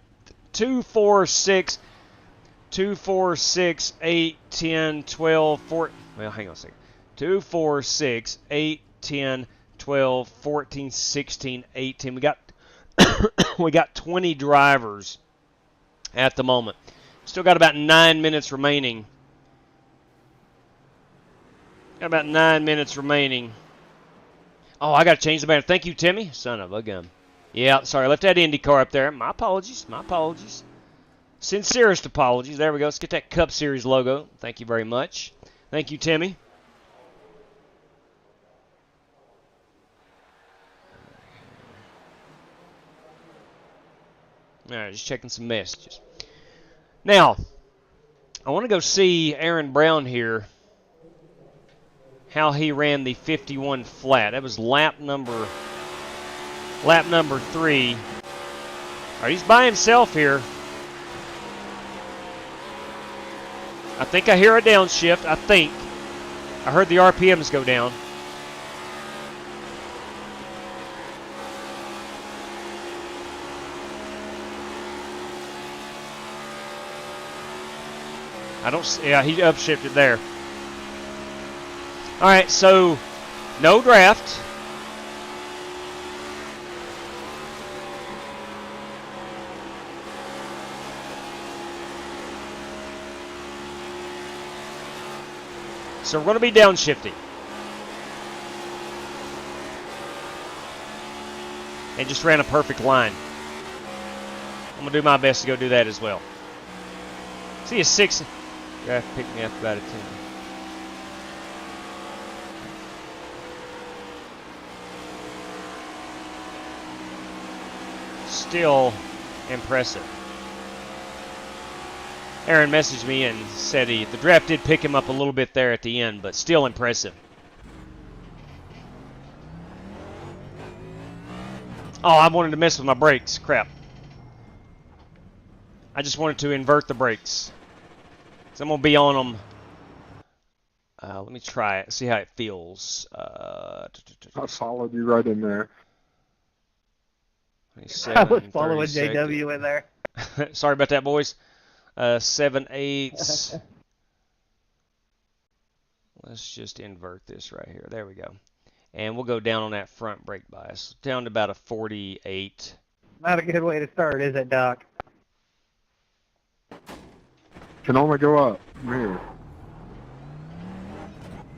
2, 4, 6, 8, 10, 12, 14. Well, hang on a second. 2, 4, 6, 8, 10, 12, 14, 16, 18. We got 20 drivers at the moment. Still got about 9 minutes remaining. Got about 9 minutes remaining. Oh, I got to change the banner. Thank you, Timmy. Son of a gun. Yeah, sorry. I left that IndyCar up there. My apologies. My apologies. Sincerest apologies. There we go. Let's get that Cup Series logo. Thank you very much. Thank you, Timmy. All right, just checking some messages. Now, I want to go see Aaron Brown here, how he ran the 51 flat. That was lap number 3. All right, he's by himself here. I think I hear a downshift. I think. I heard the RPMs go down. Yeah, he upshifted there. All right, so no draft. So we're going to be downshifting. And just ran a perfect line. I'm going to do my best to go do that as well. See a 6. Draft picked me up about a 10. Still impressive. Aaron messaged me and said the draft did pick him up a little bit there at the end, but still impressive. Oh, I wanted to mess with my brakes. Crap. I just wanted to invert the brakes. So I'm going to be on them. Let me try it, see how it feels. I followed you right in there. I was following JW in there. Sorry about that, boys. 7/8. Let's just invert this right here. There we go. And we'll go down on that front brake bias. Down to about a 48. Not a good way to start, is it, Doc? Can only go up from here.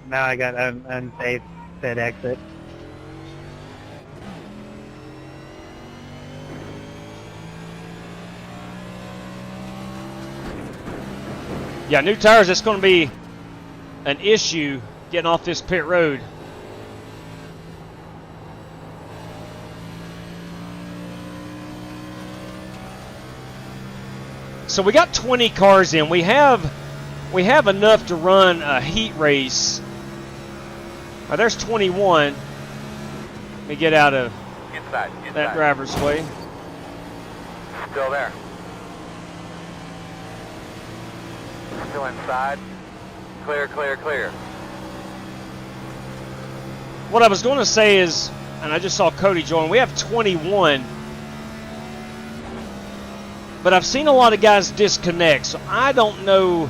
Now I got an unsafe set exit. Yeah, new tires, that's going to be an issue getting off this pit road. So we got 20 cars in. We have enough to run a heat race. There's 21. Let me get out of that driver's way. Still there. Still inside. Clear, clear, clear. What I was going to say is, and I just saw Cody join, we have 21. But I've seen a lot of guys disconnect, so I don't know.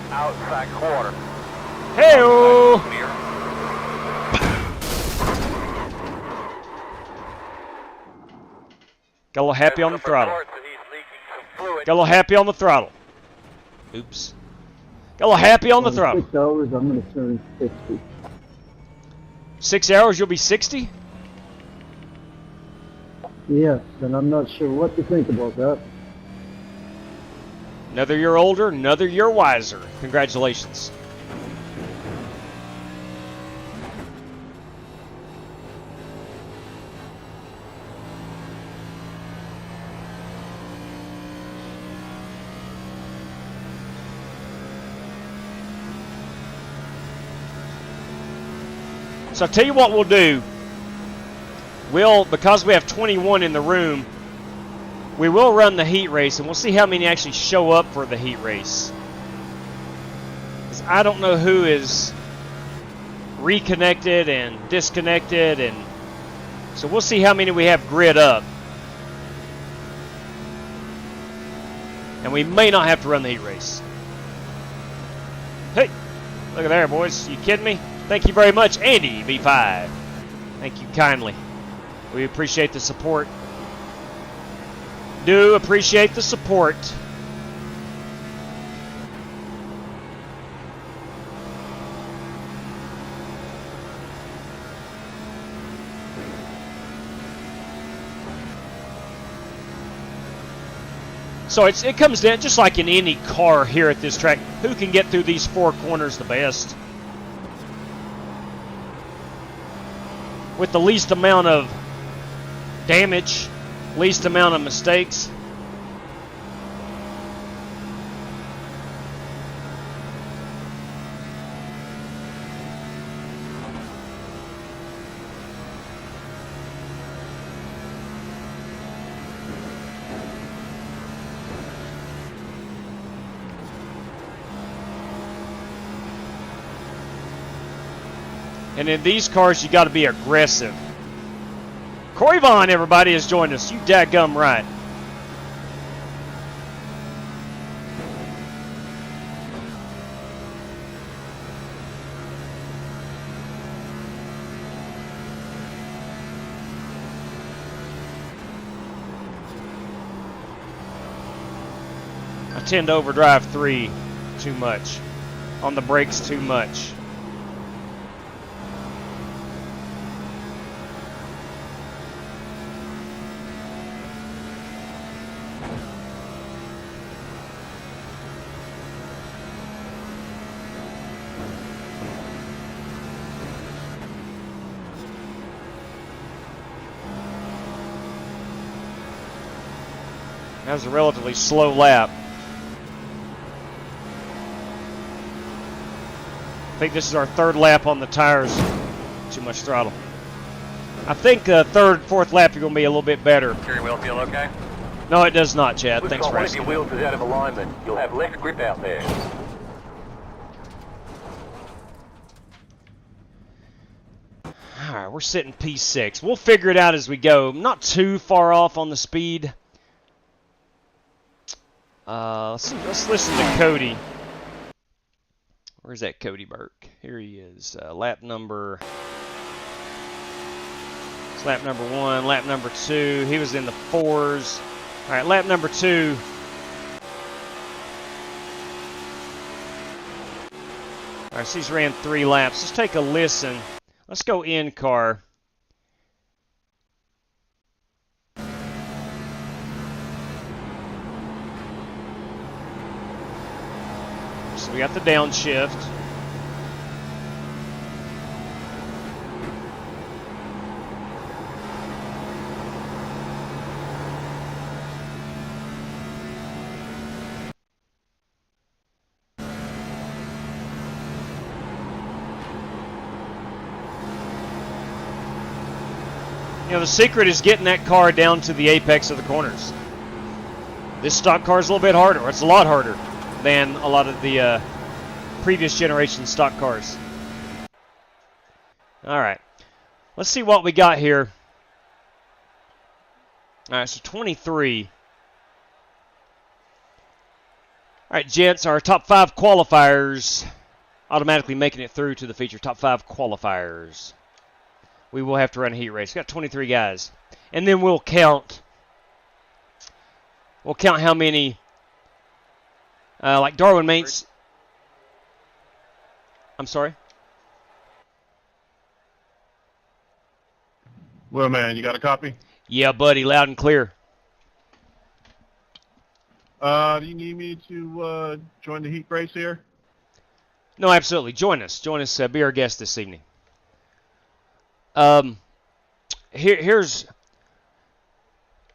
Outside quarter. Hey-o! Got a little happy on the throttle. Got a little happy on the throttle. Oops. Got a little happy on the throttle. 6 hours, I'm going to turn 60. 6 hours, you'll be 60? Yes, and I'm not sure what to think about that. Another year older, another year wiser. Congratulations. So I'll tell you what we'll do. Because we have 21 in the room, we will run the heat race, and we'll see how many actually show up for the heat race. 'Cause I don't know who is reconnected and disconnected, and so we'll see how many we have grid up. And we may not have to run the heat race. Hey, look at there, boys. You kidding me? Thank you very much, Andy V5. Thank you kindly. We appreciate the support. Do appreciate the support. So it comes down just like in any car here at this track. Who can get through these four corners the best? With the least amount of damage, least amount of mistakes. And in these cars, you got to be aggressive. Corey Vaughn, everybody, has joined us. You dadgum right. I tend to overdrive 3 too much. On the brakes too much. That was a relatively slow lap. I think this is our third lap on the tires. Too much throttle. I think third, fourth lap you're going to be a little bit better. Steering wheel feel okay? No, it does not, Chad. Thanks for One of asking. your wheels is out of alignment. You'll have less grip out there. Alright, we're sitting P6. We'll figure it out as we go. Not too far off on the speed. Let's listen to Cody. Where's that Cody Burke? Here he is. Lap number 1, lap number 2. He was in the 4s. All right, lap number 2. All right, so he's ran 3 laps. Let's take a listen. Let's go in car. So we got the downshift. You know, the secret is getting that car down to the apex of the corners. This stock car is a little bit harder. It's a lot harder than a lot of the previous generation stock cars. All right. Let's see what we got here. All right, so 23. All right, gents, our top 5 qualifiers automatically making it through to the feature. Top 5 qualifiers. We will have to run a heat race. We've got 23 guys. And then we'll count. We'll count how many. Like Darwin Mates. I'm sorry? Well, man, you got a copy? Yeah, buddy. Loud and clear. Do you need me to join the heat race here? No, absolutely. Join us. Join us. Be our guest this evening. Here's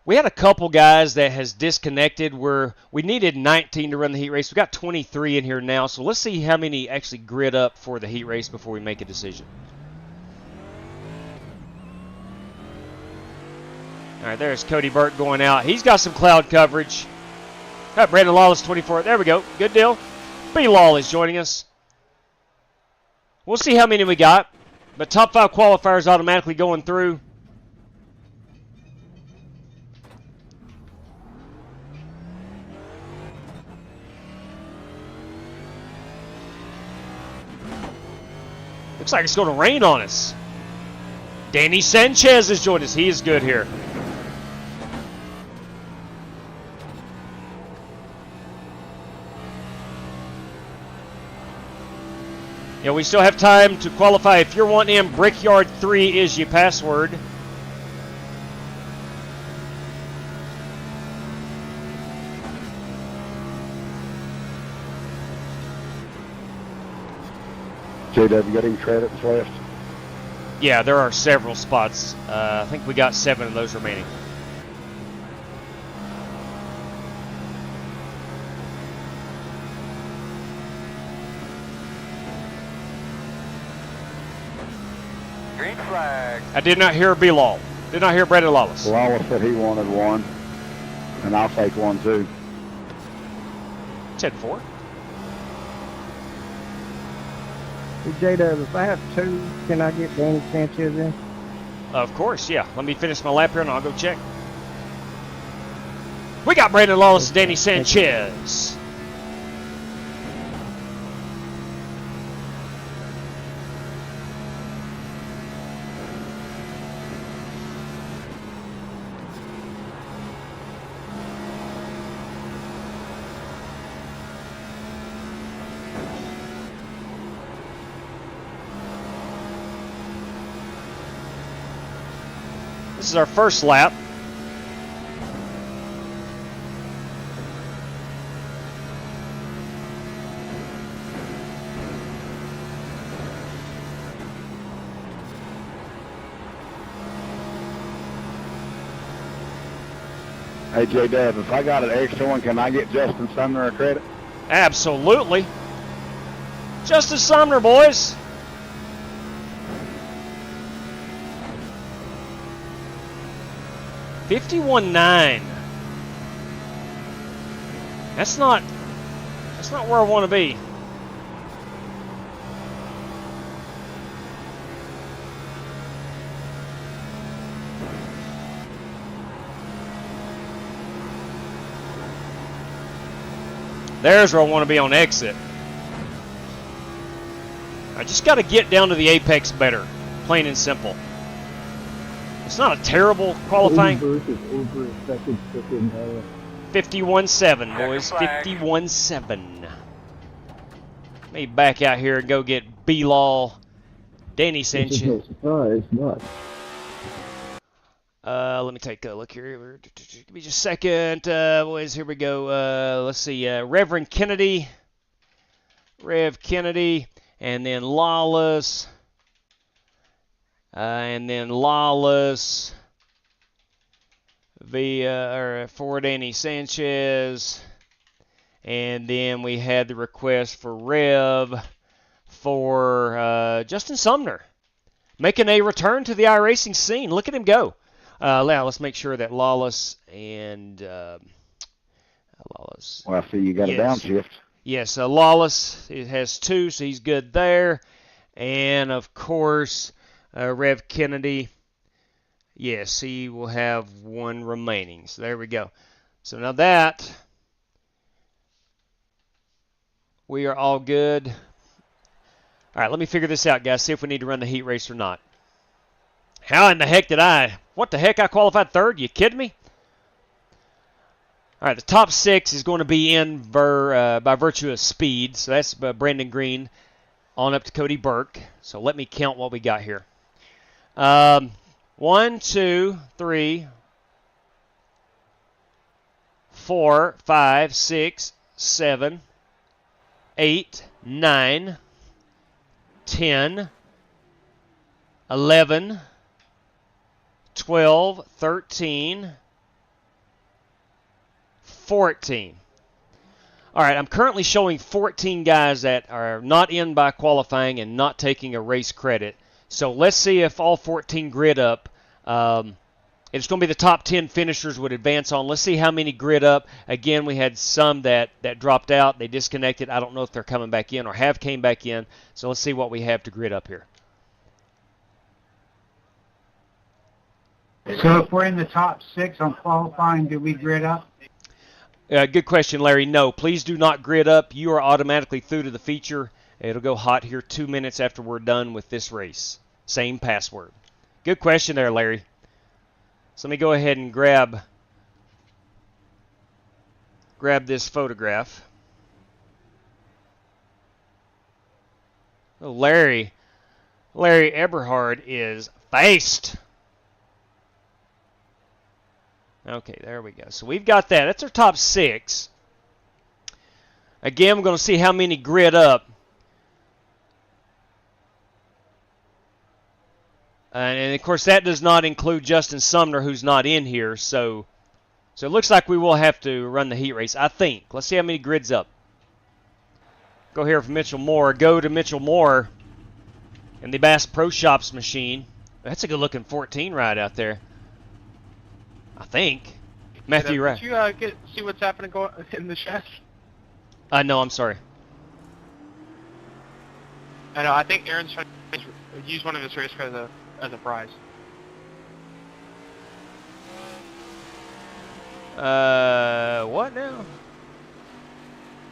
we had a couple guys that has disconnected where we needed 19 to run the heat race. We got 23 in here now, so let's see how many actually grid up for the heat race before we make a decision. All right, there's Cody Burt going out. He's got some cloud coverage. Got Brandon Lawless 24. There we go. Good deal. B Law is joining us. We'll see how many we got. But top 5 qualifiers automatically going through. Looks like it's going to rain on us. Danny Sanchez has joined us. He is good here. Yeah, we still have time to qualify. If you're wanting in, Brickyard 3 is your password. JW, got any credits left? Yeah, there are several spots. I think we got 7 of those remaining. Green flag. I did not hear B-Law. Did not hear Brandon Lawless. Lawless said he wanted one, and I'll take one too. 10-4. Hey, J-Dub, if I have 2, can I get Danny Sanchez in? Of course, yeah. Let me finish my lap here and I'll go check. We got Brandon Lawless and Danny Sanchez. This is our first lap. Hey, J-Dub, if I got an extra one, can I get Justin Sumner a credit? Absolutely. Justin Sumner, boys. $51.9. That's not where I want to be. There's where I want to be on exit. I just got to get down to the apex better, plain and simple. It's not a terrible qualifying. 51.7, boys. 51.7. Let me back out here and go get B-Law, Danny Sanchez. Let me take a look here. Give me just a second. Boys, here we go. Let's see. Reverend Kennedy. Rev Kennedy, and then Lawless, via for Danny Sanchez, and then we had the request for Rev for Justin Sumner, making a return to the iRacing scene. Look at him go. Now let's make sure that Lawless and Lawless. Well, I see you got a downshift. Yes, Lawless has 2, so he's good there. And of course, Rev Kennedy. Yes, he will have 1 remaining. So there we go. So now that we are all good. All right, let me figure this out, guys. See if we need to run the heat race or not. How in the heck did I? What the heck? I qualified 3rd? You kidding me? All right, the top 6 is going to be in by virtue of speed. So that's Brandon Green on up to Cody Burke. So let me count what we got here. 1, 2, 3, 4, 5, 6, 7, 8, 9, 10, 11, 12, 13, 14. All right, I'm currently showing 14 guys that are not in by qualifying and not taking a race credit. So let's see if all 14 grid up. It's going to be the top 10 finishers would advance on. Let's see how many grid up. Again, we had some that dropped out. They disconnected. I don't know if they're coming back in or have came back in. So let's see what we have to grid up here. So if we're in the top 6 on qualifying, do we grid up? Good question, Larry. No, please do not grid up. You are automatically through to the feature. It'll go hot here 2 minutes after we're done with this race. Same password. Good question there, Larry. So let me go ahead and grab this photograph. Oh, Larry Eberhard is faced. Okay, there we go. So we've got that. That's our top 6. Again, we're going to see how many grid up. And of course, that does not include Justin Sumner, who's not in here. So it looks like we will have to run the heat race, I think. Let's see how many grids up. Go here for Mitchell Moore. Go to Mitchell Moore in the Bass Pro Shops machine. That's a good-looking 14 ride out there. I think. Matthew, right? Did you see what's happening in the chat? No, I'm sorry. I know. I think Aaron's trying to use one of his race cars as a prize. What now?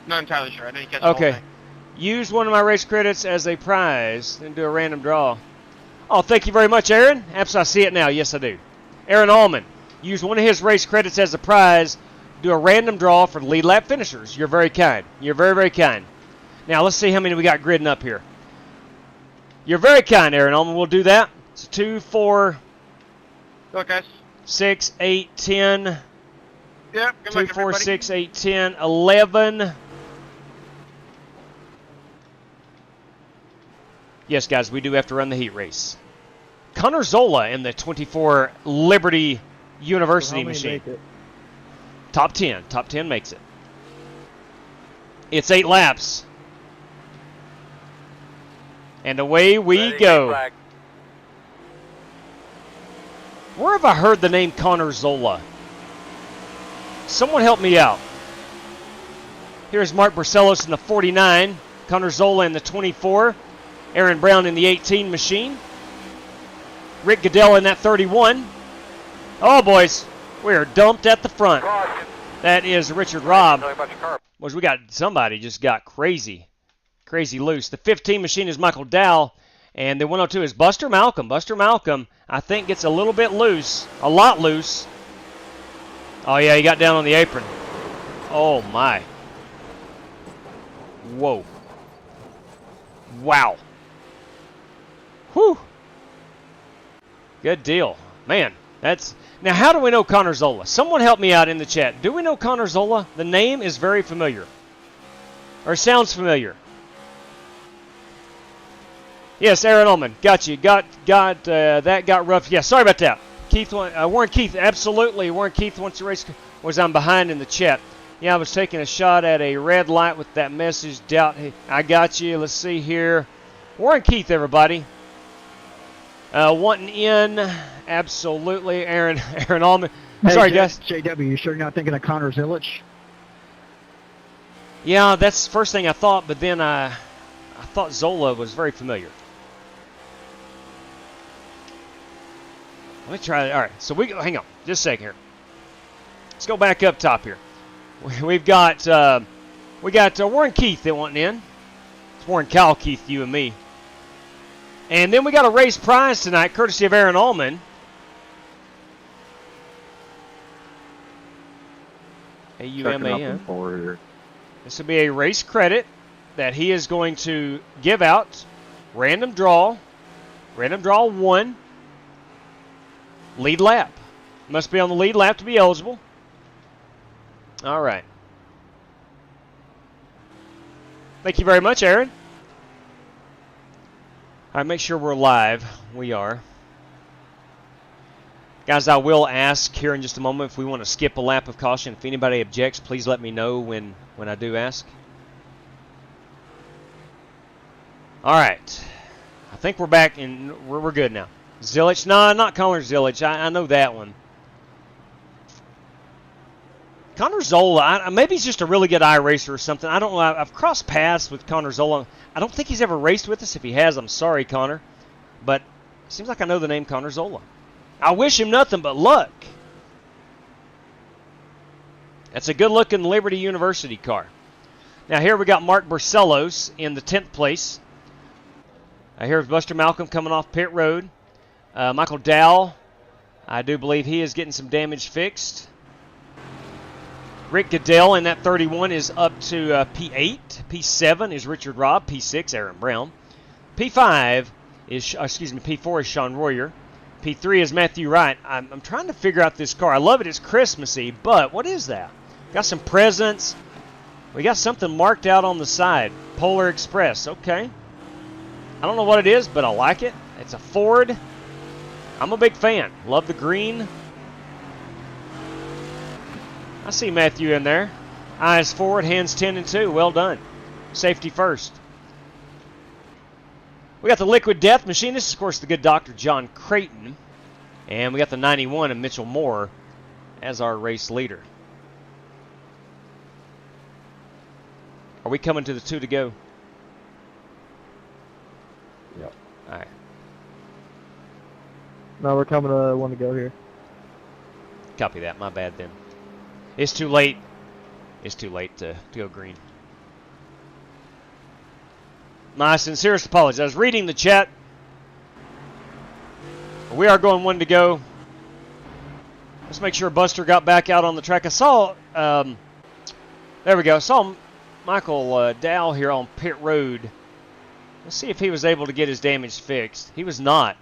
Not entirely sure. I didn't catch the whole Okay. thing. Use one of my race credits as a prize and do a random draw. Oh, thank you very much, Aaron. Absolutely, I see it now. Yes, I do. Aaron Allman. Use one of his race credits as a prize. Do a random draw for lead lap finishers. You're very kind. You're very, very kind. Now, let's see how many we got gridding up here. You're very kind, Aaron Allman. We'll do that. So 2, 4, Go, guys. 6, 8, 10. Yeah, good 2, luck, 4, everybody. 6, 8, 10, 11. Yes, guys, we do have to run the heat race. Connor Zola in the 24 Liberty University machine. Top 10. Top 10 makes it. It's 8 laps. And away we go. Where have I heard the name Connor Zola? Someone help me out. Here's Mark Barcelos in the 49. Connor Zola in the 24. Aaron Brown in the 18 machine. Rick Goodell in that 31. Oh, boys. We are dumped at the front. That is Richard Robb. Boys, we got somebody just got crazy loose. The 15 machine is Michael Dow. And the 102 is Buster Malcolm. Buster Malcolm, I think, gets a little bit loose. A lot loose. Oh, yeah, he got down on the apron. Oh, my. Whoa. Wow. Whew. Good deal. Man, that's... Now, how do we know Connor Zola? Someone help me out in the chat. Do we know Connor Zola? The name is very familiar. Or sounds familiar. Yes, Aaron Ullman. Got you. That got rough. Yeah, sorry about that. Warren Keith, absolutely. Warren Keith wants to race. Was I'm behind in the chat. Yeah, I was taking a shot at a red light with that message. I got you. Let's see here. Warren Keith, everybody. Wanting in. Absolutely. Aaron Ullman. Hey, Sorry, guys. JW, you sure you're not thinking of Connor Zillich? Yeah, that's the first thing I thought, but then I thought Zola was very familiar. Let me try that. All right, so hang on, just a second here. Let's go back up top here. We've got Warren Keith that wanting in. It's Warren Kyle Keith, you and me. And then we got a race prize tonight, courtesy of Aaron Ullman. AUMAN. This will be a race credit that he is going to give out. Random draw 1. Lead lap. Must be on the lead lap to be eligible. All right. Thank you very much, Aaron. All right, make sure we're live. We are. Guys, I will ask here in just a moment if we want to skip a lap of caution. If anybody objects, please let me know when I do ask. All right. I think we're back and we're good now. Zillich? No, not Connor Zillich. I know that one. Connor Zola, maybe he's just a really good iRacer or something. I don't know. I've crossed paths with Connor Zola. I don't think he's ever raced with us. If he has, I'm sorry, Connor. But it seems like I know the name Connor Zola. I wish him nothing but luck. That's a good-looking Liberty University car. Now here we got Mark Barcelos in the 10th place. Here's Buster Malcolm coming off pit road. Michael Dow, I do believe he is getting some damage fixed. Rick Goodell in that 31 is up to P8. P7 is Richard Robb. P6, Aaron Brown. P4 is Sean Royer. P3 is Matthew Wright. I'm trying to figure out this car. I love it. It's Christmassy, but what is that? Got some presents. We got something marked out on the side. Polar Express. Okay. I don't know what it is, but I like it. It's a Ford. I'm a big fan. Love the green. I see Matthew in there. Eyes forward, hands 10 and 2. Well done. Safety first. We got the Liquid Death Machine. This is, of course, the good Dr. John Creighton. And we got the 91 of Mitchell Moore as our race leader. Are we coming to the 2 to go? Yep. All right. No, we're coming to 1 to go here. Copy that. My bad then. It's too late. It's too late to go green. My sincerest apologies. I was reading the chat. We are going 1 to go. Let's make sure Buster got back out on the track. I saw, there we go. I saw Michael Dow here on pit road. Let's see if he was able to get his damage fixed. He was not.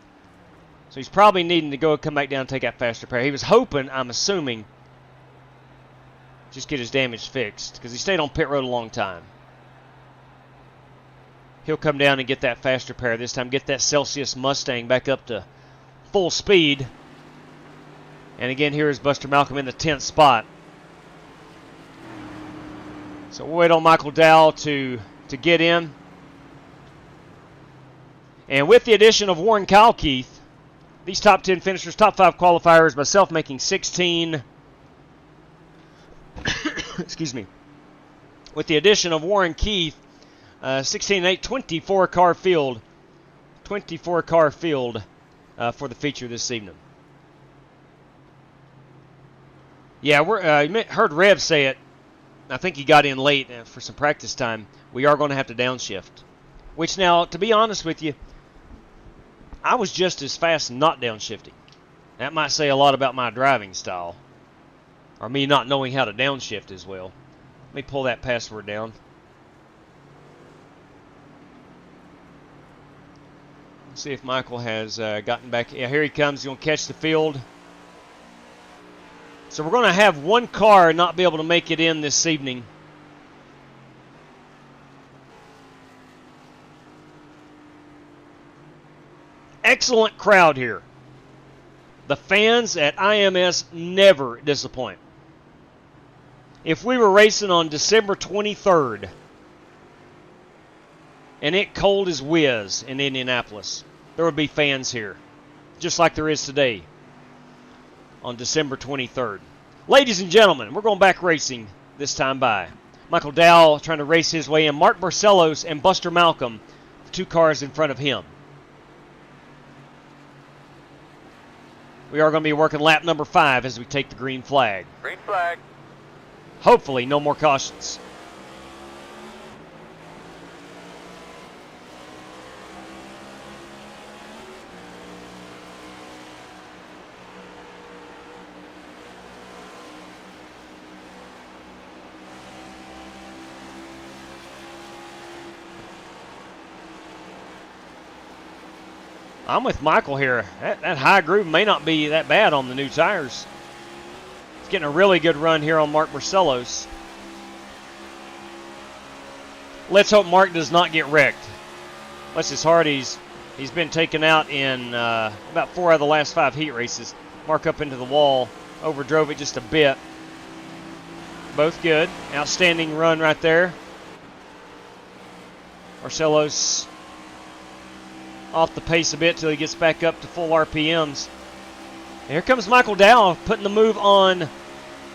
So he's probably needing to come back down and take that faster repair. He was hoping, I'm assuming, just get his damage fixed because he stayed on pit road a long time. He'll come down and get that fast repair this time, get that Celsius Mustang back up to full speed. And again, here is Buster Malcolm in the 10th spot. So we'll wait on Michael Dow to get in. And with the addition of Warren Kyle Keith, these top 10 finishers, top 5 qualifiers, myself making 16. Excuse me. With the addition of Warren Keith, 16 and 8, 24 car field. 24 car field for the feature this evening. Yeah, you heard Rev say it. I think he got in late for some practice time. We are going to have to downshift. Which now, to be honest with you, I was just as fast not downshifting. That might say a lot about my driving style. Or me not knowing how to downshift as well. Let me pull that password down. Let's see if Michael has gotten back. Yeah, here he comes. He's going to catch the field. So we're going to have one car not be able to make it in this evening. excellent crowd here. The fans at IMS never disappoint. If we were racing on December 23rd and it cold as whiz in Indianapolis, there would be fans here, just like there is today on December 23rd. Ladies and gentlemen, we're going back racing this time by. Michael Dow trying to race his way in. Mark Barcelos and Buster Malcolm, the 2 cars in front of him. We are going to be working lap number 5 as we take the green flag. Green flag. Hopefully, no more cautions. I'm with Michael here. That high groove may not be that bad on the new tires. He's getting a really good run here on Mark Barcelos. Let's hope Mark does not get wrecked. Bless his heart, he's been taken out in about 4 out of the last 5 heat races. Mark up into the wall, overdrove it just a bit. Both good. Outstanding run right there. Barcelos off the pace a bit till he gets back up to full RPMs. And here comes Michael Dow putting the move on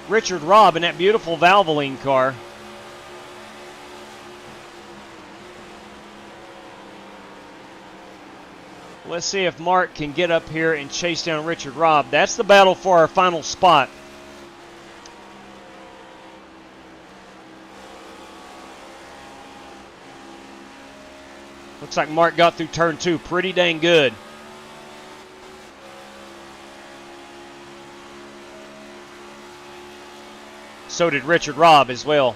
Richard Robb in that beautiful Valvoline car. Let's see if Mark can get up here and chase down Richard Robb. That's the battle for our final spot. Looks like Mark got through turn 2 pretty dang good. So did Richard Robb as well.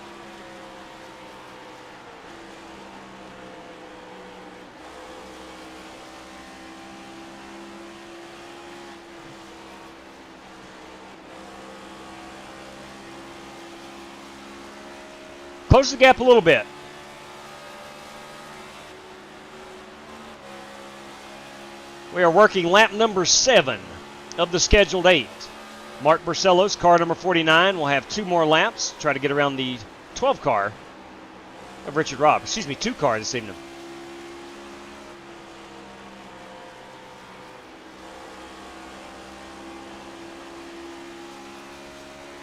Close the gap a little bit. We are working lap number 7 of the scheduled 8. Mark Barcelos, car number 49, will have 2 more laps. Try to get around the 12 car of Richard Robb. Excuse me, 2 car this evening.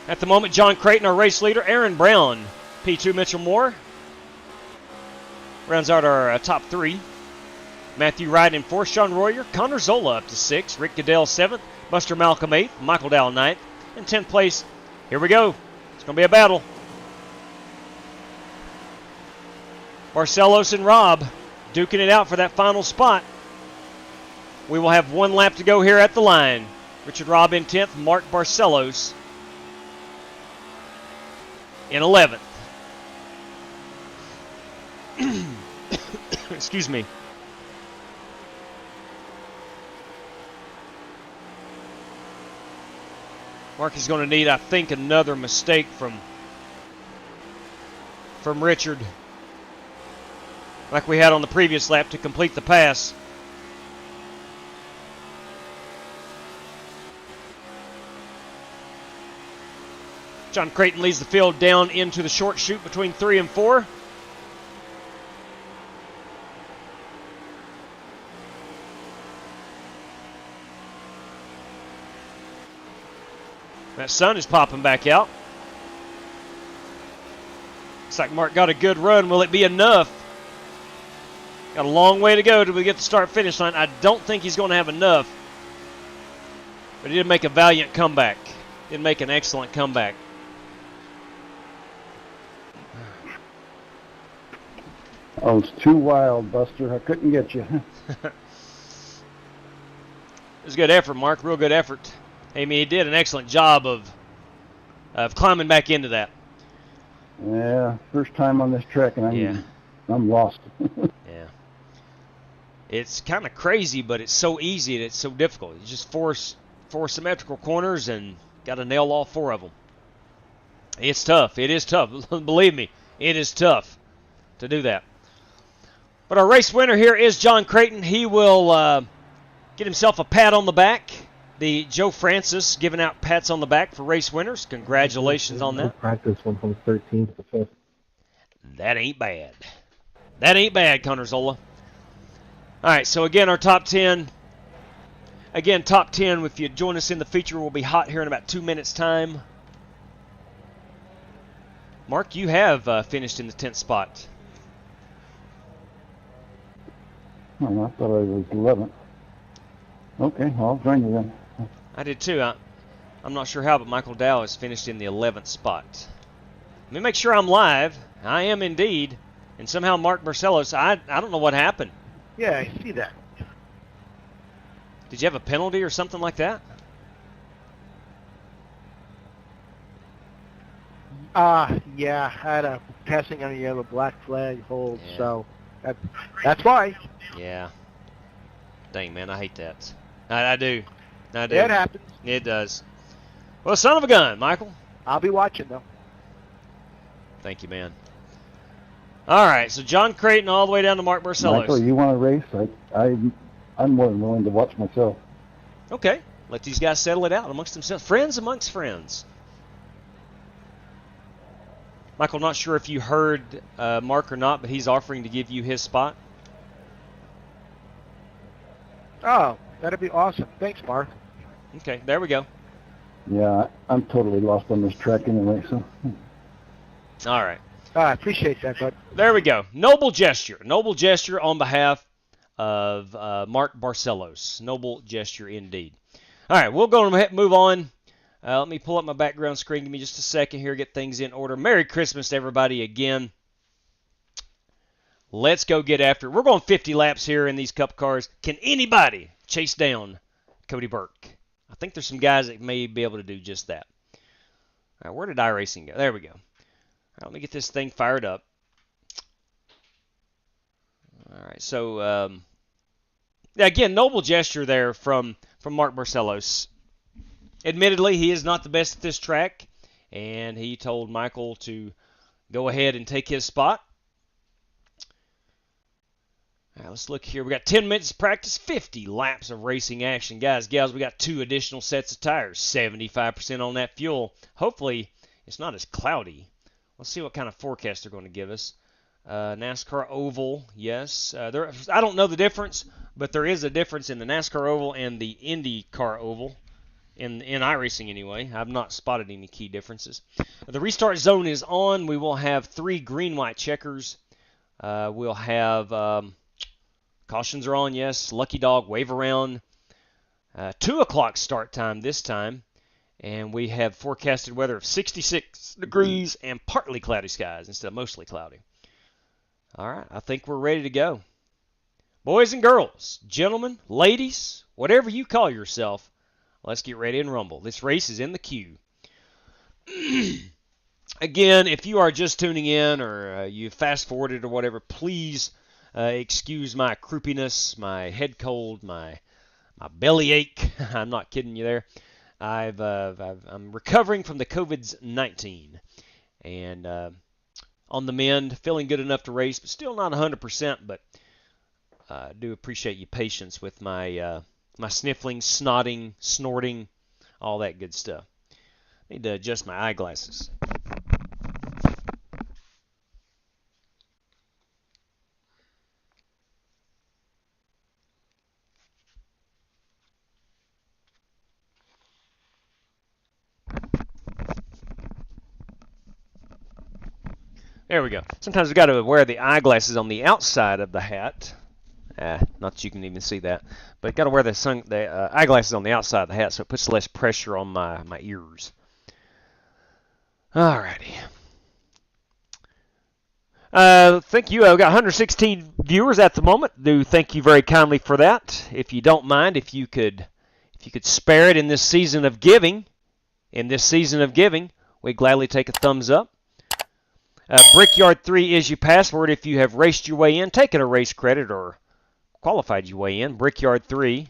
At the moment, John Creighton, our race leader. Aaron Brown, P2 Mitchell Moore, rounds out our top 3. Matthew Wright in 4th, Sean Royer, Connor Zola up to 6th, Rick Goodell 7th, Buster Malcolm 8th, Michael Dow 9th, and 10th place. Here we go. It's going to be a battle. Barcelos and Robb duking it out for that final spot. We will have 1 lap to go here at the line. Richard Robb in 10th, Mark Barcelos in 11th. Excuse me. Mark is going to need, I think, another mistake from Richard, like we had on the previous lap, to complete the pass. John Creighton leads the field down into the short chute between 3 and 4. That sun is popping back out. Looks like Mark got a good run. Will it be enough? Got a long way to go till we get the start-finish line. I don't think he's going to have enough. But he did make a valiant comeback. Did make an excellent comeback. Oh, it's too wild, Buster. I couldn't get you. It was a good effort, Mark. Real good effort. I mean, he did an excellent job of climbing back into that. Yeah, first time on this track, and I'm lost. Yeah. It's kind of crazy, but it's so easy and it's so difficult. You just force 4 symmetrical corners and got to nail all 4 of them. It's tough. It is tough. Believe me, it is tough to do that. But our race winner here is John Creighton. He will get himself a pat on the back. The Joe Francis giving out pats on the back for race winners. Congratulations on that. Practice went from 13th to 5th. That ain't bad. That ain't bad, Connor Zola. All right, so again, our top 10. Again, top 10, if you join us in the feature, will be hot here in about 2 minutes' time. Mark, you have finished in the 10th spot. Oh, I thought I was 11th. Okay, I'll join you then. I did too. I'm not sure how, but Michael Dow has finished in the 11th spot. Let me make sure I'm live. I am indeed. And somehow Mark Barcelos, I don't know what happened. Yeah, I see that. Did you have a penalty or something like that? Yeah, I had a passing on the yellow black flag hold, so that's why. Yeah. Dang, man, I hate that. I do. I do. It happens. It does. Well, son of a gun, Michael. I'll be watching, though. Thank you, man. All right, so John Creighton all the way down to Mark Barcelos. Michael, you want to race? I'm more than willing to watch myself. Okay, let these guys settle it out amongst themselves. Friends amongst friends. Michael, not sure if you heard Mark or not, but he's offering to give you his spot. Oh, that'd be awesome. Thanks, Mark. Okay, there we go. Yeah, I'm totally lost on this track anyway, so. All right. I appreciate that, bud. There we go. Noble gesture. Noble gesture on behalf of Mark Barcelos. Noble gesture indeed. All right, we'll go and move on. Let me pull up my background screen. Give me just a second here, get things in order. Merry Christmas to everybody again. Let's go get after it. We're going 50 laps here in these Cup cars. Can anybody chase down Cody Burke? I think there's some guys that may be able to do just that. All right, where did iRacing go? There we go. All right, let me get this thing fired up. All right, so again, noble gesture there from Mark Barcelos. Admittedly, he is not the best at this track, and he told Michael to go ahead and take his spot. All right, let's look here. We got 10 minutes of practice, 50 laps of racing action. Guys, gals, we got 2 additional sets of tires, 75% on that fuel. Hopefully, it's not as cloudy. Let's see what kind of forecast they're going to give us. NASCAR Oval, yes. I don't know the difference, but there is a difference in the NASCAR Oval and the IndyCar Oval. In iRacing anyway. I've not spotted any key differences. The restart zone is on. We will have 3 green-white checkers. We'll have cautions are on, yes. Lucky dog, wave around. 2 o'clock start time this time. And we have forecasted weather of 66 degrees and partly cloudy skies instead of mostly cloudy. All right, I think we're ready to go. Boys and girls, gentlemen, ladies, whatever you call yourself, let's get ready and rumble. This race is in the queue. Again, if you are just tuning in or you fast-forwarded or whatever, please excuse my croupiness, my head cold, my bellyache. I'm not kidding you there. I'm recovering from the COVID-19 and on the mend, feeling good enough to race, but still not 100%. But I do appreciate your patience with my my sniffling, snotting, snorting, all that good stuff. Need to adjust my eyeglasses. There we go. Sometimes we've got to wear the eyeglasses on the outside of the hat. Not that you can even see that. But got to wear the eyeglasses on the outside of the hat so it puts less pressure on my ears. Alrighty. Thank you. I've got 116 viewers at the moment. Do thank you very kindly for that. If you don't mind, if you could spare it in this season of giving, we'd gladly take a thumbs up. Brickyard 3 is your password if you have raced your way in, taken a race credit, or qualified your way in. Brickyard 3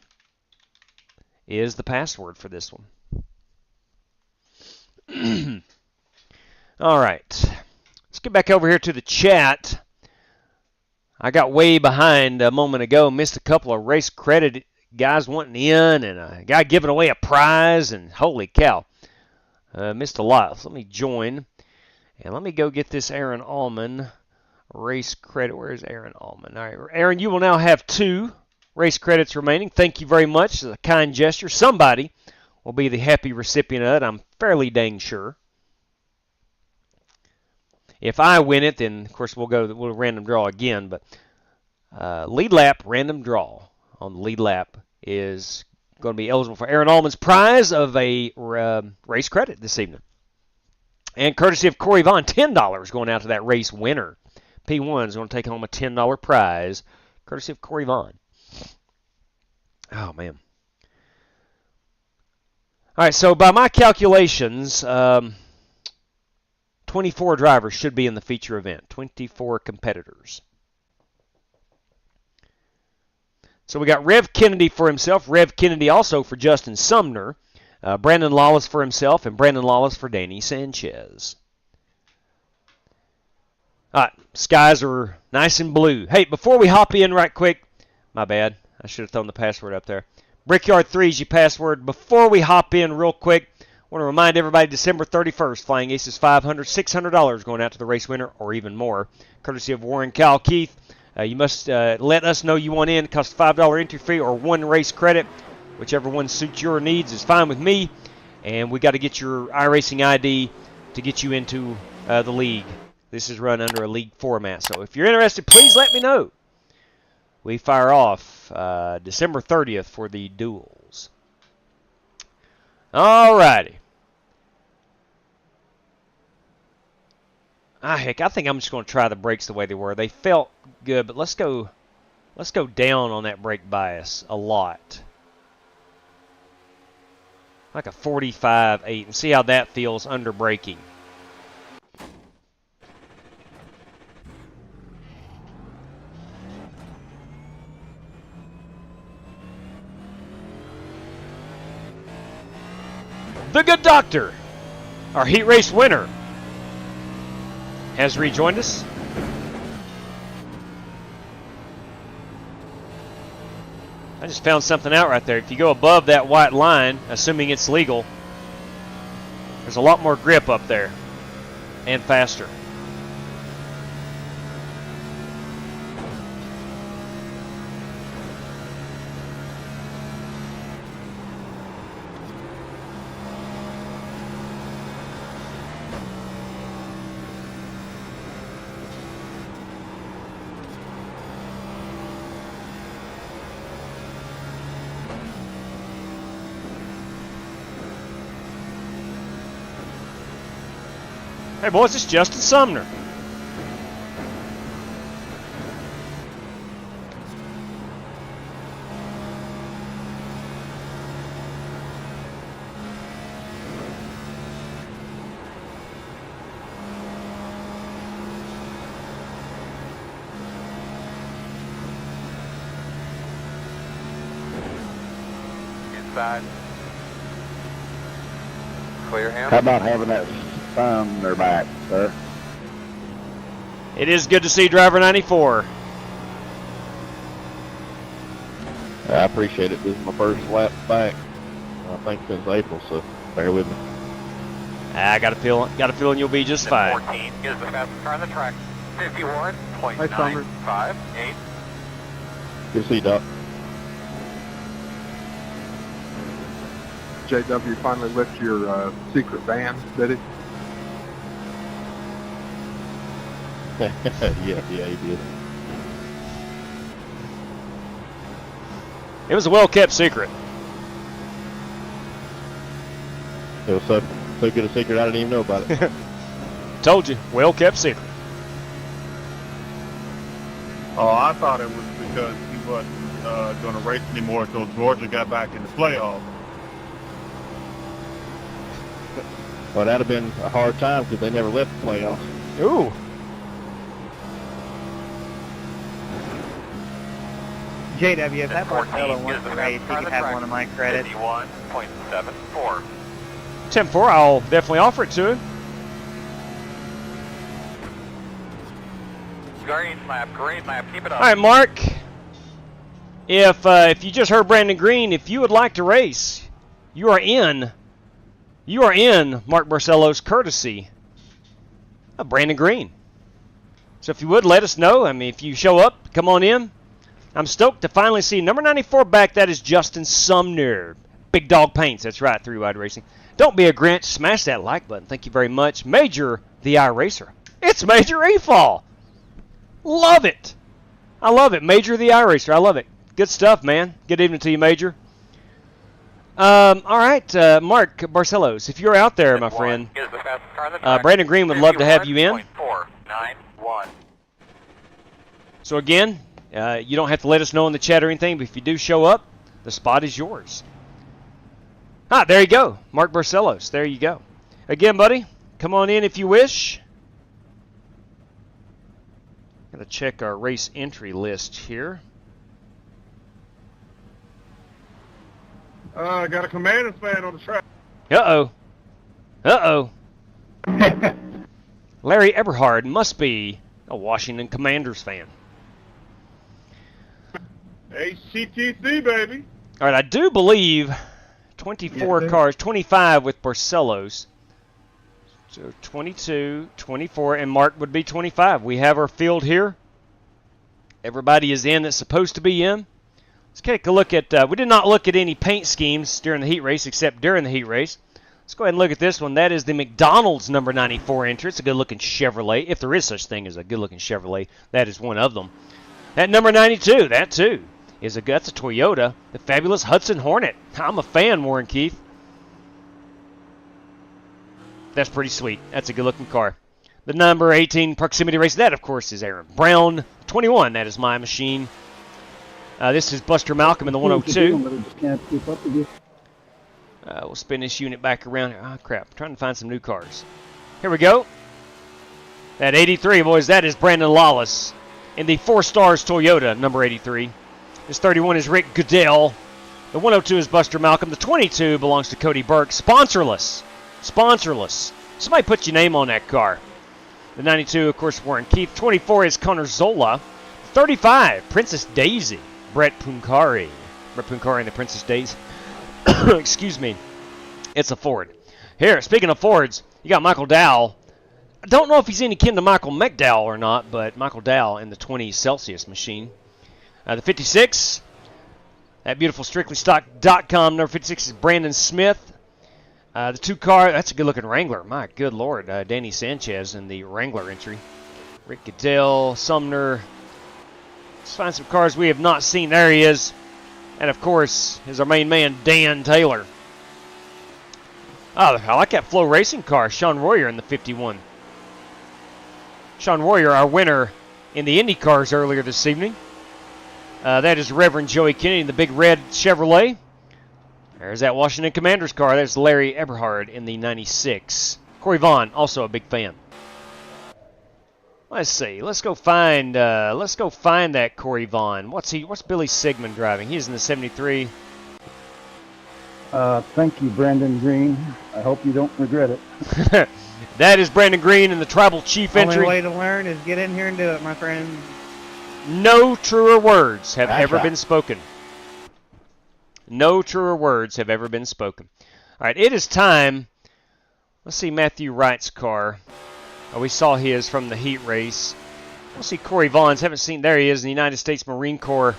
is the password for this one. All right. Let's get back over here to the chat. I got way behind a moment ago, missed a couple of race credit guys wanting in and a guy giving away a prize, and holy cow, missed a lot. So let me join, and let me go get this Aaron Allman race credit. Where is Aaron Allman? All right, Aaron, you will now have 2 race credits remaining. Thank you very much. It's a kind gesture. Somebody will be the happy recipient of it, I'm fairly dang sure. If I win it, then of course we'll random draw again. But lead lap random draw on the lead lap is going to be eligible for Aaron Allman's prize of a race credit this evening. And courtesy of Corey Vaughn, $10 going out to that race winner. P1 is going to take home a $10 prize, courtesy of Corey Vaughn. Oh, man. All right, so by my calculations, 24 drivers should be in the feature event, 24 competitors. So we got Rev Kennedy for himself, Rev Kennedy also for Justin Sumner, Brandon Lawless for himself, and Brandon Lawless for Danny Sanchez. All right, skies are nice and blue. Hey, before we hop in right quick, my bad, I should have thrown the password up there. Brickyard 3 is your password. Before we hop in real quick, I want to remind everybody, December 31st, Flying Aces $500, $600 going out to the race winner, or even more, courtesy of Warren Kyle Keith. You must let us know you want in. It costs a $5 entry fee or 1 race credit. Whichever one suits your needs is fine with me. And we got to get your iRacing ID to get you into the league. This is run under a league format. So if you're interested, please let me know. We fire off December 30th for the duels. Alrighty. Heck, I think I'm just going to try the brakes the way they were. They felt good, but let's go down on that brake bias a lot. Like a 45-8, and see how that feels under braking. The Good Doctor, our heat race winner, has rejoined us. I just found something out right there. If you go above that white line, assuming it's legal, there's a lot more grip up there and faster. Hey boys, it's Justin Sumner. Inside. Clear him. How about having that thumb in their back, sir? It is good to see driver 94. I appreciate it. This is my first lap back, I think, since April, so bear with me. I got a feeling you'll be just fine. 14 is the fastest car on the track. 51.958. Good to see you, Doc. JW finally left your secret van, did he? yeah, he did. It was a well-kept secret. It was so good a secret I didn't even know about it. Told you, well-kept secret. Oh, I thought it was because he wasn't going to race anymore until Georgia got back in the playoffs. Well, that'd have been a hard time because they never left the playoffs. Ooh. JW, if that Barcelo wants to race, he could have one of my credits. 51.74. 10-4, I'll definitely offer it to him. Green lap, keep it up. All right, Mark. If you just heard Brandon Green, if you would like to race, you are in Mark Barcelo's courtesy of Brandon Green. So if you would, let us know. I mean, if you show up, come on in. I'm stoked to finally see number 94 back. That is Justin Sumner. Big Dog Paints. That's right, Three Wide Racing. Don't be a Grinch. Smash that like button. Thank you very much. Major, the iRacer. It's Major E-Fall. Love it. I love it. Major, the iRacer. I love it. Good stuff, man. Good evening to you, Major. All right, Mark Barcelos, if you're out there, my friend, Brandon Green would love to have you in. So again, you don't have to let us know in the chat or anything, but if you do show up, the spot is yours. Ah, there you go, Mark Barcelos. There you go. Again, buddy, come on in if you wish. Gotta check our race entry list here. I got a Commanders fan on the track. Uh-oh. Uh-oh. Larry Eberhard must be a Washington Commanders fan. HCTC, baby. All right, I do believe 24 cars, 25 with Barcelos. So 22, 24, and Mark would be 25. We have our field here. Everybody is in that's supposed to be in. Let's take a look at, we did not look at any paint schemes during the heat race except during the heat race. Let's go ahead and look at this one. That is the McDonald's number 94 entry. It's a good-looking Chevrolet. If there is such thing as a good-looking Chevrolet, that is one of them. That number 92, that too, that's a Toyota, the fabulous Hudson Hornet. I'm a fan, Warren Keith. That's pretty sweet. That's a good-looking car. The number 18 proximity race, that, of course, is Aaron Brown. 21, that is my machine. This is Buster Malcolm in the 102. We'll spin this unit back around here. Oh, crap. I'm trying to find some new cars. Here we go. That 83, boys, that is Brandon Lawless in the 4 Stars Toyota, number 83. This 31 is Rick Goodell. The 102 is Buster Malcolm. The 22 belongs to Cody Burke. Sponsorless. Sponsorless. Somebody put your name on that car. The 92, of course, Warren Keith. 24 is Connor Zola. 35, Princess Daisy. Brett Punkari. Brett Punkari and the Princess Daisy. Excuse me. It's a Ford. Here, speaking of Fords, you got Michael Dowell. I don't know if he's any kin to Michael McDowell or not, but Michael Dowell in the 20 Celsius machine. The 56, that beautiful StrictlyStock.com number 56 is Brandon Smith. The 2 car, that's a good-looking Wrangler. My good Lord, Danny Sanchez in the Wrangler entry. Rick Goodell, Sumner. Let's find some cars we have not seen. There he is. And, of course, is our main man, Dan Taylor. Oh, I like that Flow Racing car. Sean Royer in the 51. Sean Royer, our winner in the IndyCars earlier this evening. That is Reverend Joey Kennedy in the big red Chevrolet. There's that Washington Commanders car. There's Larry Eberhard in the 96. Corey Vaughn, also a big fan. Let's see. Let's go find that Corey Vaughn. What's Billy Sigmund driving? He's in the 73. Thank you, Brandon Green. I hope you don't regret it. That is Brandon Green in the Tribal Chief entry. Only way to learn is get in here and do it, my friend. No truer words have ever been spoken. No truer words have ever been spoken. All right, it is time. Let's see Matthew Wright's car. Oh, we saw his from the heat race. We'll see Corey Vaughn's. Haven't seen. There he is in the United States Marine Corps.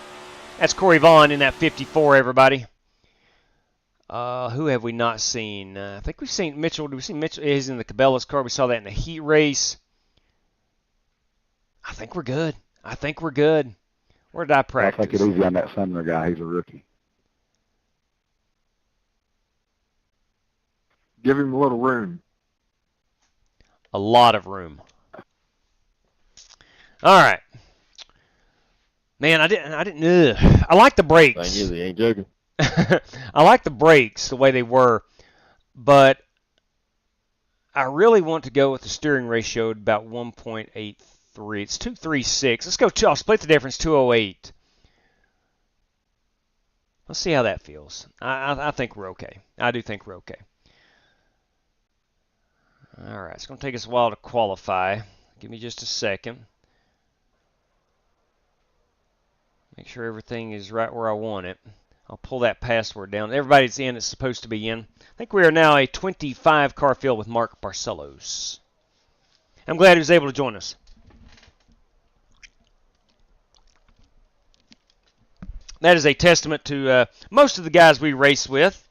That's Corey Vaughn in that 54, everybody. Who have we not seen? I think we've seen Mitchell. Did we see Mitchell? He's in the Cabela's car. We saw that in the heat race. I think we're good. I think we're good. Where did I practice? I think it easy on that Sumner guy. He's a rookie. Give him a little room. A lot of room. All right. Man, I didn't. I like the brakes. Thing is, he ain't joking. I like the brakes the way they were, but I really want to go with the steering ratio at about 1.83. It's 236. Let's go. I'll split the difference. 208. Let's see how that feels. I think we're okay. I do think we're okay. All right. It's going to take us a while to qualify. Give me just a second. Make Make sure everything is right where I want it. I'll pull that password down. Everybody's in. It's supposed to be in. I think we are now a 25 car field with Mark Barcelos. I'm glad he was able to join us. That is a testament to most of the guys we race with.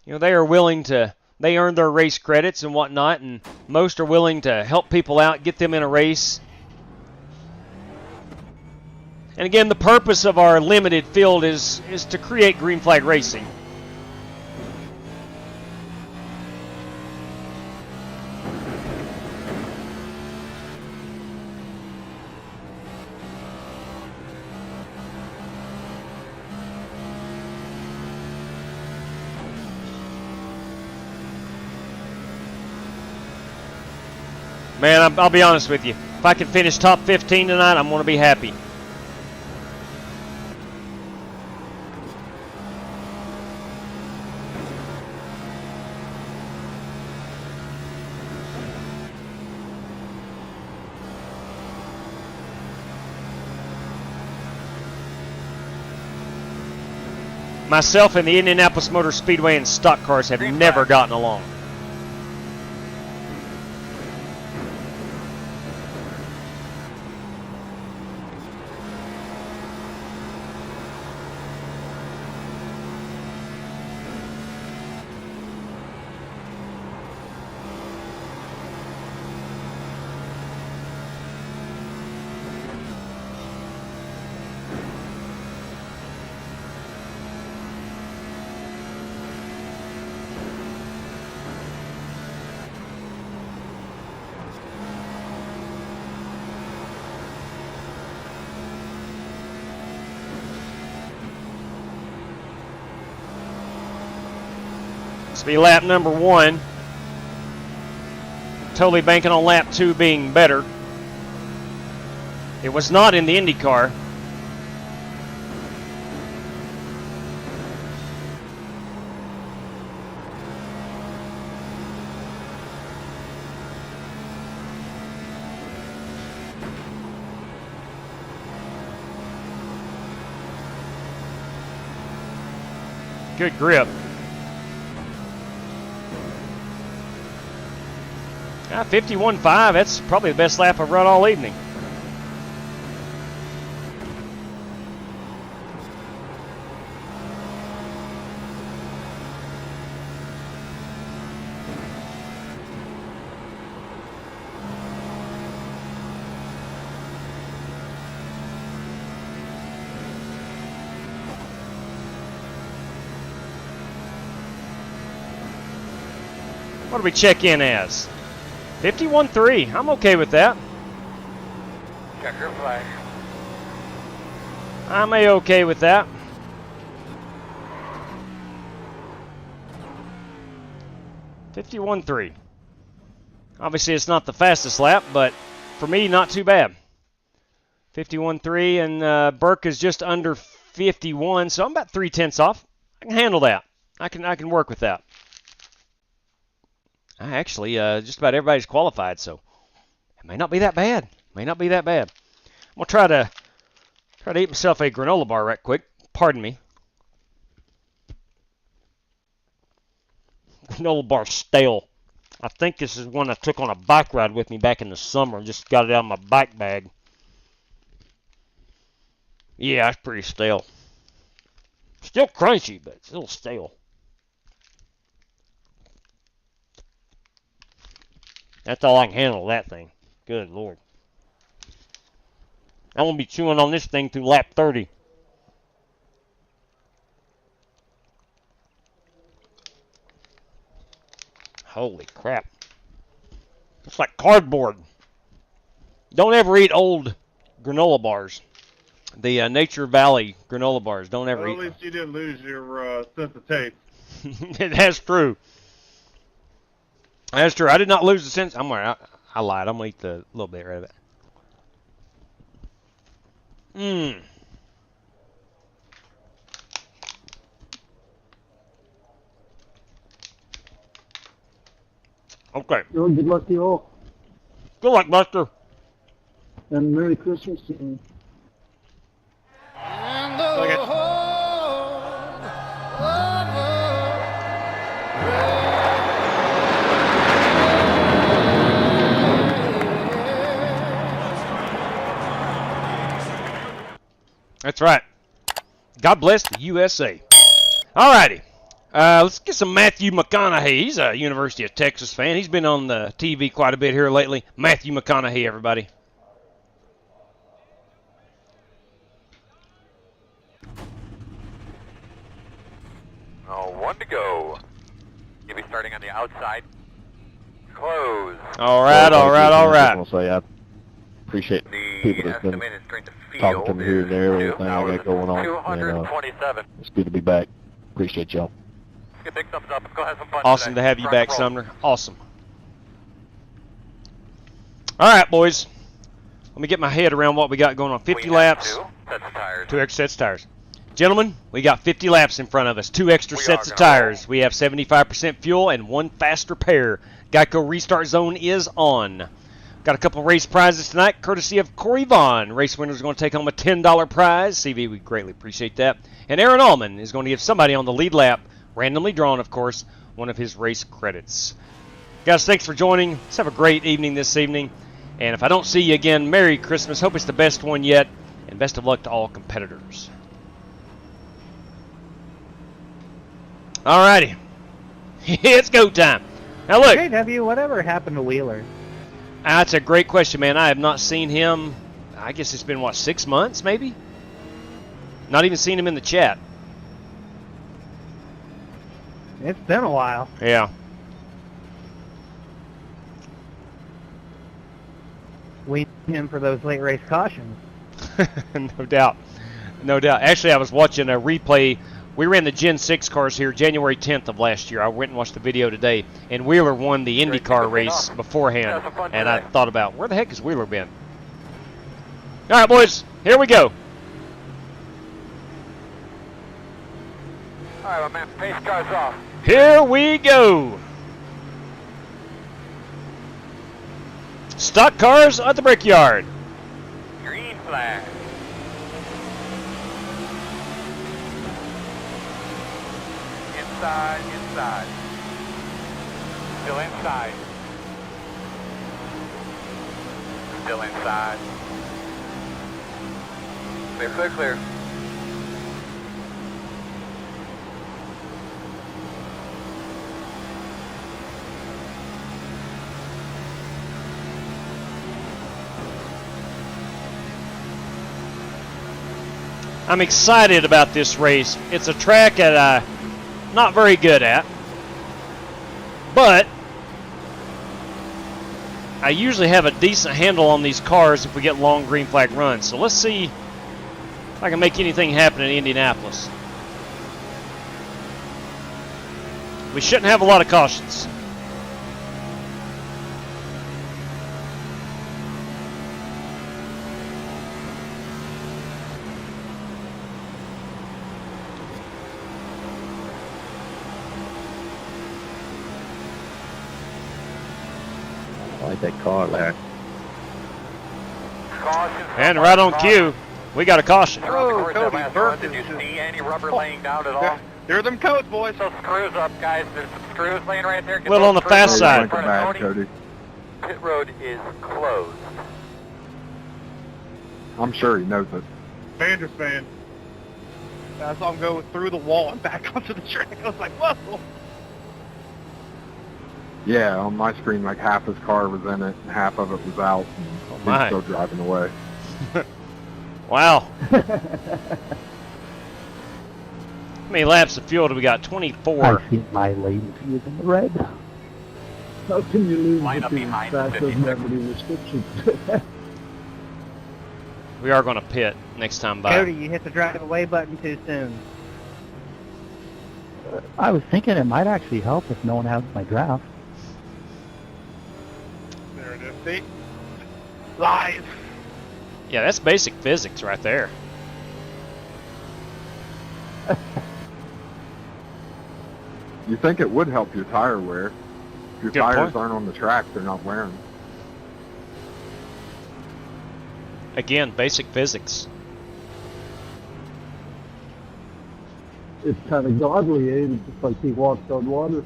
You know, they are willing to, they earn their race credits and whatnot, and most are willing to help people out, get them in a race. And again, the purpose of our limited field is to create green flag racing. Man, I'll be honest with you. If I can finish top 15 tonight, I'm going to be happy. Myself and the Indianapolis Motor Speedway and stock cars have never gotten along. This will be lap number 1. Totally banking on lap 2 being better. It was not in the IndyCar. Good grip. 51.5, that's probably the best lap I've run all evening. What do we check in as? 51.3. I'm okay with that. Check your flag. I'm okay with that. $51.3. Obviously, it's not the fastest lap, but for me, not too bad. 51.3, and Burke is just under 51, so I'm about 3/10 off. I can handle that. I can work with that. Actually, just about everybody's qualified, so it may not be that bad. May not be that bad. I'm gonna try to eat myself a granola bar right quick. Pardon me. Granola bar stale. I think this is one I took on a bike ride with me back in the summer and just got it out of my bike bag. Yeah, it's pretty stale. Still crunchy, but it's a little stale. That's all I can handle, that thing. Good Lord. I'm going to be chewing on this thing through lap 30. Holy crap. It's like cardboard. Don't ever eat old granola bars. The Nature Valley granola bars. Don't ever eat them. At least you didn't lose your sense of taste. That's true. That's true. I did not lose the sense. I lied. I'm going to eat the little bit right of it. Okay. Well, good luck to you all. Good luck, Buster. And Merry Christmas. And That's right. God bless the USA. All righty. Let's get some Matthew McConaughey. He's a University of Texas fan. He's been on the TV quite a bit here lately. Matthew McConaughey, everybody. Oh, 1 to go. You'll be starting on the outside. Close. All right. I want to say I appreciate people that's been talking to me here and there, everything I got going on. 227. It's good to be back. Appreciate y'all. Get big thumbs up. Let's go have some fun Awesome today. to have you Rock back, and roll. Sumner. Awesome. All right, boys. Let me get my head around what we got going on. 50 laps. 2 extra sets of tires. Gentlemen, we got 50 laps in front of us. 2 extra sets of tires. We have 75% fuel and 1 faster pair. Geico Restart Zone is on. Got a couple race prizes tonight, courtesy of Corey Vaughn. Race winner is going to take home a $10 prize. CV, we greatly appreciate that. And Aaron Allman is going to give somebody on the lead lap, randomly drawn, of course, one of his race credits. Guys, thanks for joining. Let's have a great evening this evening. And if I don't see you again, Merry Christmas. Hope it's the best one yet. And best of luck to all competitors. All righty. It's go time. Now look. Hey, W, whatever happened to Wheeler? That's a great question, man. I have not seen him. I guess it's been, what, 6 months maybe? Not even seen him in the chat. It's been a while. Yeah. We need him for those late race cautions. No doubt. No doubt. Actually, I was watching a replay. We ran the Gen 6 cars here January 10th of last year. I went and watched the video today, and Wheeler won the IndyCar race beforehand, and I thought about, where the heck has Wheeler been? All right, boys, here we go. All right, my man, pace cars off. Here we go. Stock cars at the brickyard. Green flag. Inside. Still inside. Still inside. Clear. I'm excited about this race. It's a track that I'm not very good at, but I usually have a decent handle on these cars if we get long green flag runs. So let's see if I can make anything happen in Indianapolis. We shouldn't have a lot of cautions. I like that car, Larry. And right on cue, we got a caution. Oh, Cody, did you see any rubber laying down at all? There are them codes, boys. So screws up, guys. There's some screws laying right there. Get Little on the those fast screws side. in front of Cody. Pit road is closed. I'm sure he knows it. Sanders fan. I saw him go through the wall and back onto the track. I was like, whoa. Yeah, on my screen, like half his car was in it and half of it was out. And my. he's still driving away. Wow. How many laps of fuel do we got? 24. I think my lady is in the red. How can you lose Line with up the behind track the doesn't 50 have any restrictions? We are going to pit next time by. Cody, you hit the drive away button too soon. I was thinking it might actually help if no one has my draft. There it is. See? Live. Yeah, that's basic physics right there. You think it would help your tire wear. If your Good tires point. aren't on the track, they're not wearing. Again, basic physics. It's kind of godly, eh? It's just like he walks on water.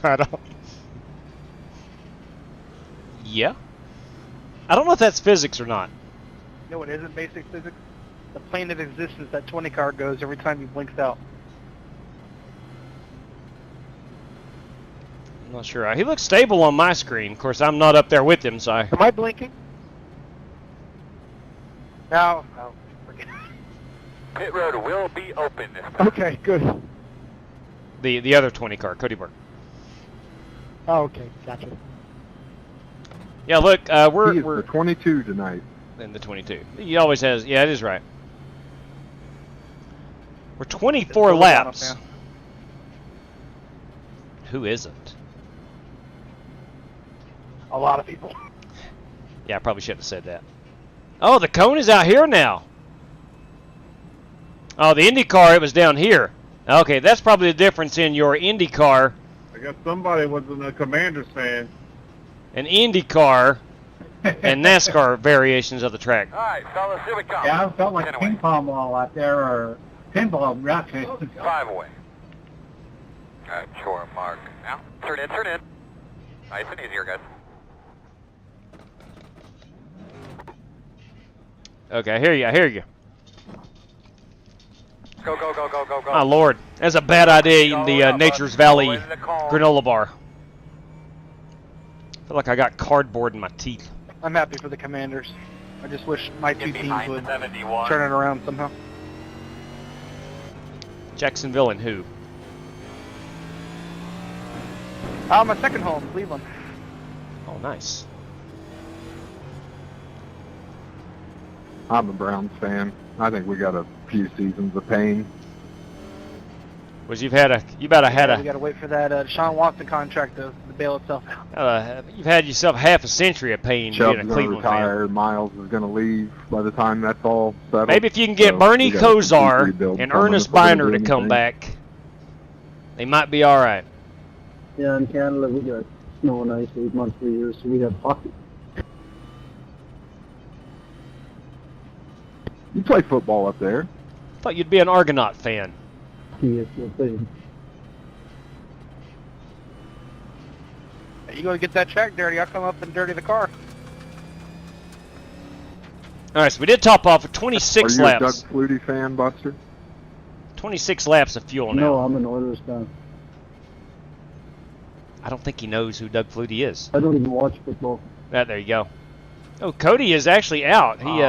Right on. Yeah. I don't know if that's physics or not. No, it isn't basic physics. the plane of existence that 20 car goes every time he blinks out. I'm not sure. He looks stable on my screen. Of course, I'm not up there with him, so I... Am I blinking? No. No. Forget it. Pit road will be open this time. Okay, good. The other 20 car, Cody Burke. Oh, okay, gotcha. Yeah, look, we're the 22 tonight. In the 22. He always has. Yeah, it is right. We're 24 laps. Who isn't? A lot of people. Yeah, I probably shouldn't have said that. Oh, the cone is out here now. Oh, the IndyCar, it was down here. Okay, that's probably the difference in your IndyCar. I guess somebody wasn't a Commanders fan. An IndyCar and NASCAR variations of the track. All right, fellas, here we come. Yeah, I felt like a ping pong ball out there, or pinball, rock. 5 away. All right, shore mark. Now, turn in. Nice and easy here, guys. Okay, I hear you. Go. My lord, that's a bad idea eating the Nature's Valley granola bar. I feel like I got cardboard in my teeth. I'm happy for the Commanders. I just wish my two teams behind would 71. turn it around somehow. Jacksonville and who? My second home, Cleveland. Oh, nice. I'm a Browns fan. I think we got a few seasons of pain. Was you've about had We got to wait for that Sean Watson contract to bail itself out. you've had yourself half a century of pain Chubb's being a going to Cleveland retire. fan. Miles is going to leave by the time that's all settled. Maybe if you can get So Bernie we got a complete Kosar rebuild and coming Ernest if we're gonna Biner do to come anything. back, they might be all right. Yeah, in Canada we got snow and ice 8 months a year, so we have hockey. You play football up there. Thought you'd be an Argonaut fan. Yes, yes, they- You go to get that track dirty, I'll come up and dirty the car. All right, so we did top off with 26 Are you a Doug laps. Flutie fan, Buster? 26 laps of fuel now. No, I'm an Oilers fan. I don't think he knows who Doug Flutie is. I don't even watch football. There you go. Oh, Cody is actually out. He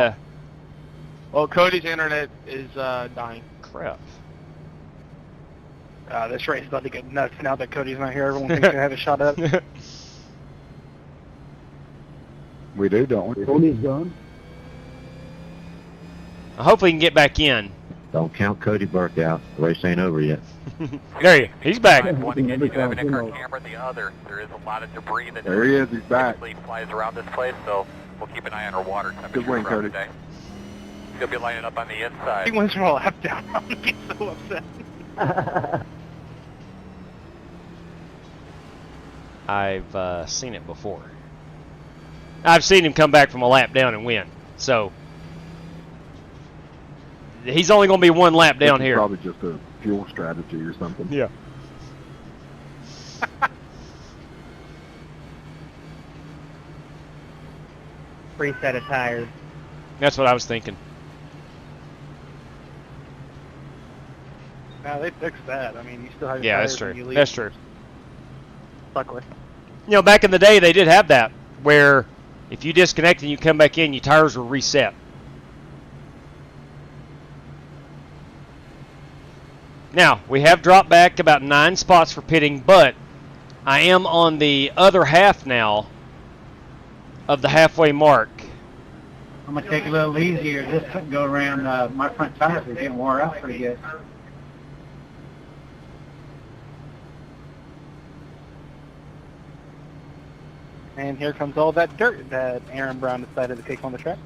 Well, Cody's internet is dying. crap. This race is about to get nuts now that Cody's not here. Everyone thinks they have a shot at it. We do, don't we? Cody's gone. I hope we can get back in. Don't count Cody Burke out. The race ain't over yet. He's back. One again, you do have an in-car camera. The other, there is a lot of debris that There he is. He's back. typically flies around this place, so we'll keep an eye on our water temperature Good win, throughout Cody. the day. He'll be lining up on the inside. He wins from a lap down. I'm getting so upset. I've seen it before. I've seen him come back from a lap down and win. So he's only going to be one lap down This is here. Probably just a fuel strategy or something. Yeah. Free set of tires. That's what I was thinking. Now they fixed that. I mean, you still have your Yeah, tires that's when you true. leave. That's true. Luckily. You know, back in the day, they did have that, where if you disconnect and you come back in, your tires were reset. Now, we have dropped back about 9 spots for pitting, but I am on the other half now of the halfway mark. I'm going to take a little easier. This couldn't go around. My front tires are getting wore out pretty good. And here comes all that dirt that Aaron Brown decided to take on the track.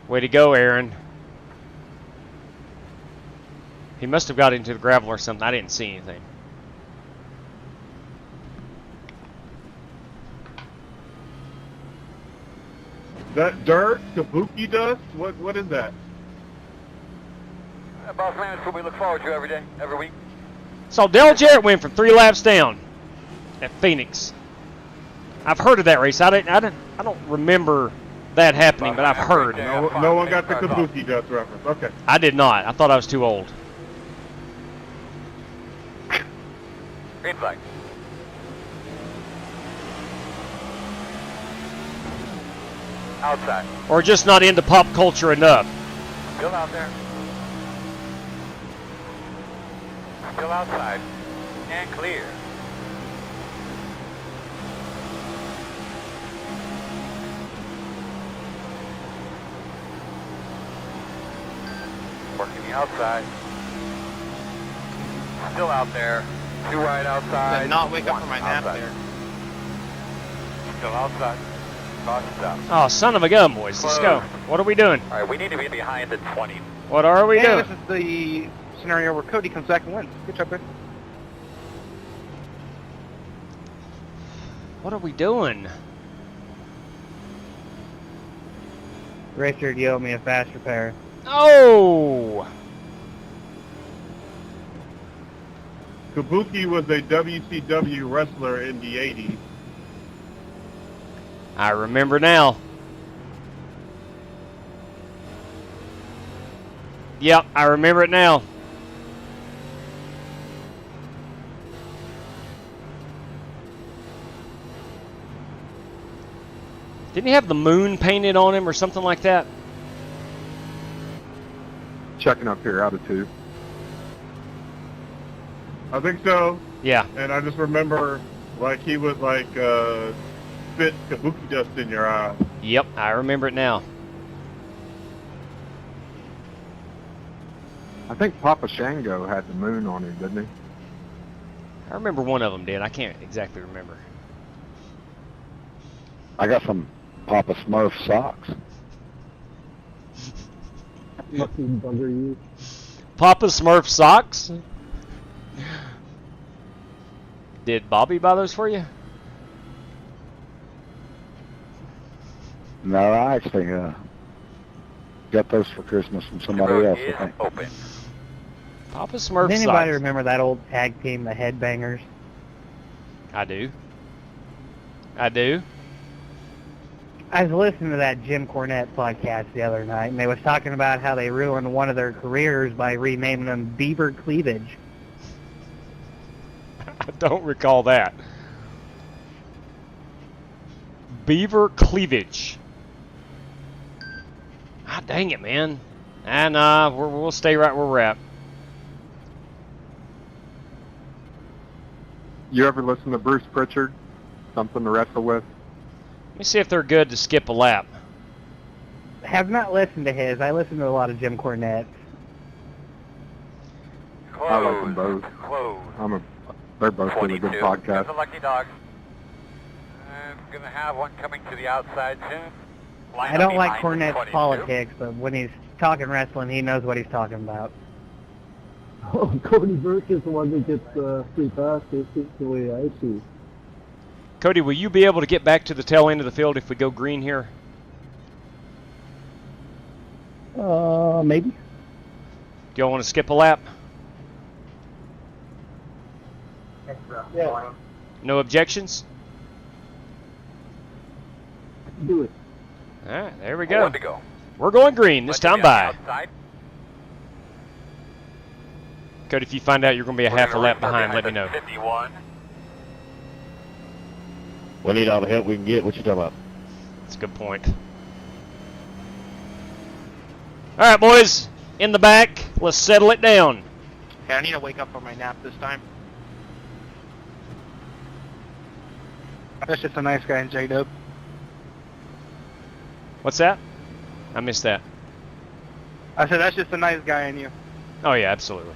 Way to go, Aaron. He must have got into the gravel or something. I didn't see anything. That dirt, kabuki dust? What is that? Boss man, it's what we look forward to every day, every week. Saw Dale Jarrett win from 3 laps down at Phoenix. I've heard of that race. I don't remember that happening, but I've heard. No one got the Kabuki Dust reference. Okay. I did not. I thought I was too old. Green flag. Outside. Or just not into pop culture enough. Still out there. Still outside. And clear. Working the outside. Still out there. 2 right outside. Did not wake up 1 from my nap outside. there. Still outside. Caution stop. Oh, son of a gun, boys. Let's go. What are we doing? All right, we need to be behind the 20. What are we doing? This is the scenario where Cody comes back and wins. Good job, Cody. What are we doing? Richard, you owe me a fast repair. Oh! Kabuki was a WCW wrestler in the 80s. I remember now. Yep, I remember it now. Didn't he have the moon painted on him or something like that? Checking up here, out of 2. I think so. Yeah. And I just remember, like, he would, like, spit Kabuki Dust in your eye. Yep, I remember it now. I think Papa Shango had the moon on him, didn't he? I remember one of them did. I can't exactly remember. I got some Papa Smurf socks. Lucky bugger you. Papa Smurf socks? Did Bobby buy those for you? No, I actually got those for Christmas from somebody else, I think. Open. Papa Smurf Does anybody socks. remember that old tag team, the Headbangers? I do. I do. I was listening to that Jim Cornette podcast the other night, and they was talking about how they ruined one of their careers by renaming them Beaver Cleavage. I don't recall that. Beaver Cleavage. Ah, dang it, man. Nah, we'll stay right where we're at. You ever listen to Bruce Pritchard? Something to wrestle with? Let me see if they're good to skip a lap. Have not listened to his. I listen to a lot of Jim Cornette. I like them both. Close. They're both really good 22. podcasts. There's a lucky dog. I'm going to have one coming to the outside soon. Line I up don't like behind the Cornette's 22. politics, but when he's talking wrestling, he knows what he's talking about. Oh, Cody Burke is the one that gets free passes. That's the way I see. Cody, will you be able to get back to the tail end of the field if we go green here? Maybe. Do y'all want to skip a lap? Yeah. No objections? Do it. All right, there we go. One to go. We're going green this time by. Outside. Cody, if you find out you're going to be a half a lap behind, let me know. 51. We need all the help we can get. What you talking about? That's a good point. All right, boys, in the back, let's settle it down. Okay, I need to wake up from my nap this time. That's just a nice guy in J-Dub. What's that? I missed that. I said that's just a nice guy in you. Oh, yeah, absolutely.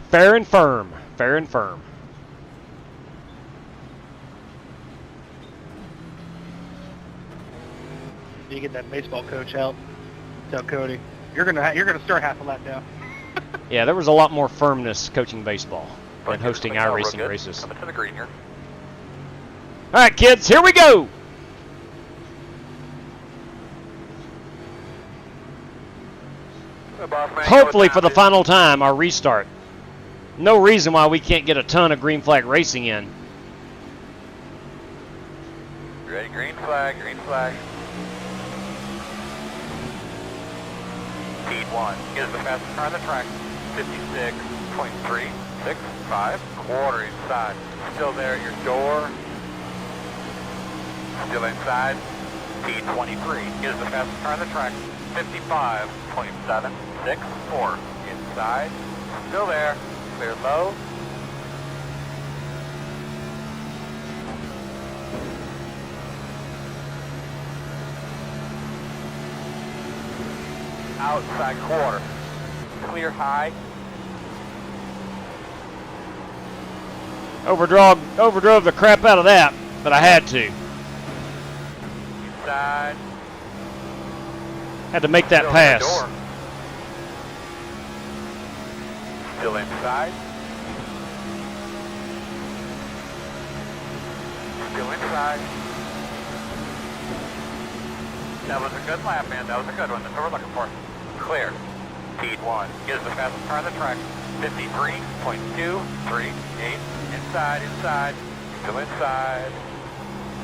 Fair and firm. Fair and firm. You get that baseball coach out. Tell Cody, you're gonna start half a lap down. Yeah, there was a lot more firmness coaching baseball than hosting Coming out real iRacing good. races. Coming to the green here. All right, kids, here we go. Hopefully for the final time, our restart. No reason why we can't get a ton of green flag racing in. Ready, green flag, green flag. Speed 1 is the fastest car on the track. 56.365, quarter inside. Still there at your door. Still inside. Speed 23 is the fastest car on the track. 55.764, inside. Still there. Clear low. Outside quarter. Clear high. Overdrove the crap out of that, but I had to. Inside. Had to make that Still pass. door. Still inside. Still inside. That was a good lap, man. That was a good one. That's what we're looking for. Clear. Speed 1 is the fastest car on the track. 53.238. Inside, inside. Still inside.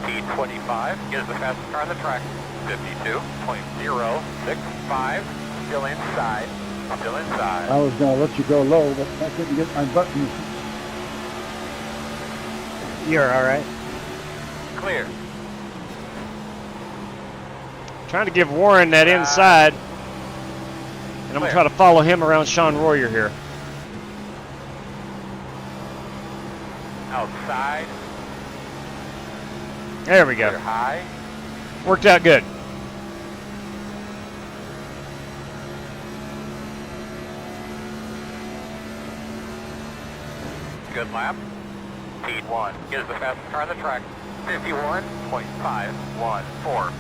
Speed 25 is the fastest car on the track. 52.065. Still inside. Still inside. I was going to let you go low, but I couldn't get my buttons. You're all right. Clear. Trying to give Warren that inside. And I'm going to try to follow him around Sean Royer here. Outside. There we go. Clear high. Worked out good. Good lap. Speed 1 is the fastest car on the track. 51.514.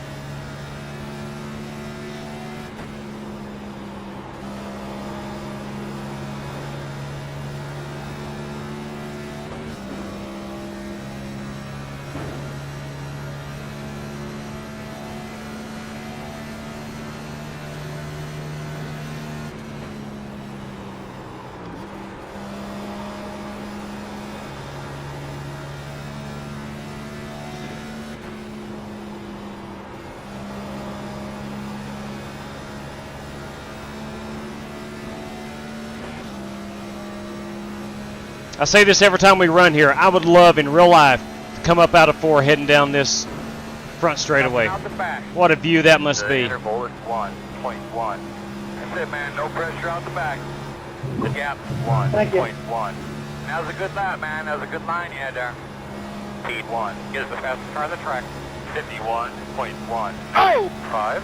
I say this every time we run here. I would love in real life to come up out of 4 heading down this front straightaway. What a view that must be. The interval is 1.1. That's it, man. No pressure out the back. The gap 1.1. That was a good lap, man. That was a good line you had there. Speed 1 is the fastest car on the track. 51.1. Oh! 5.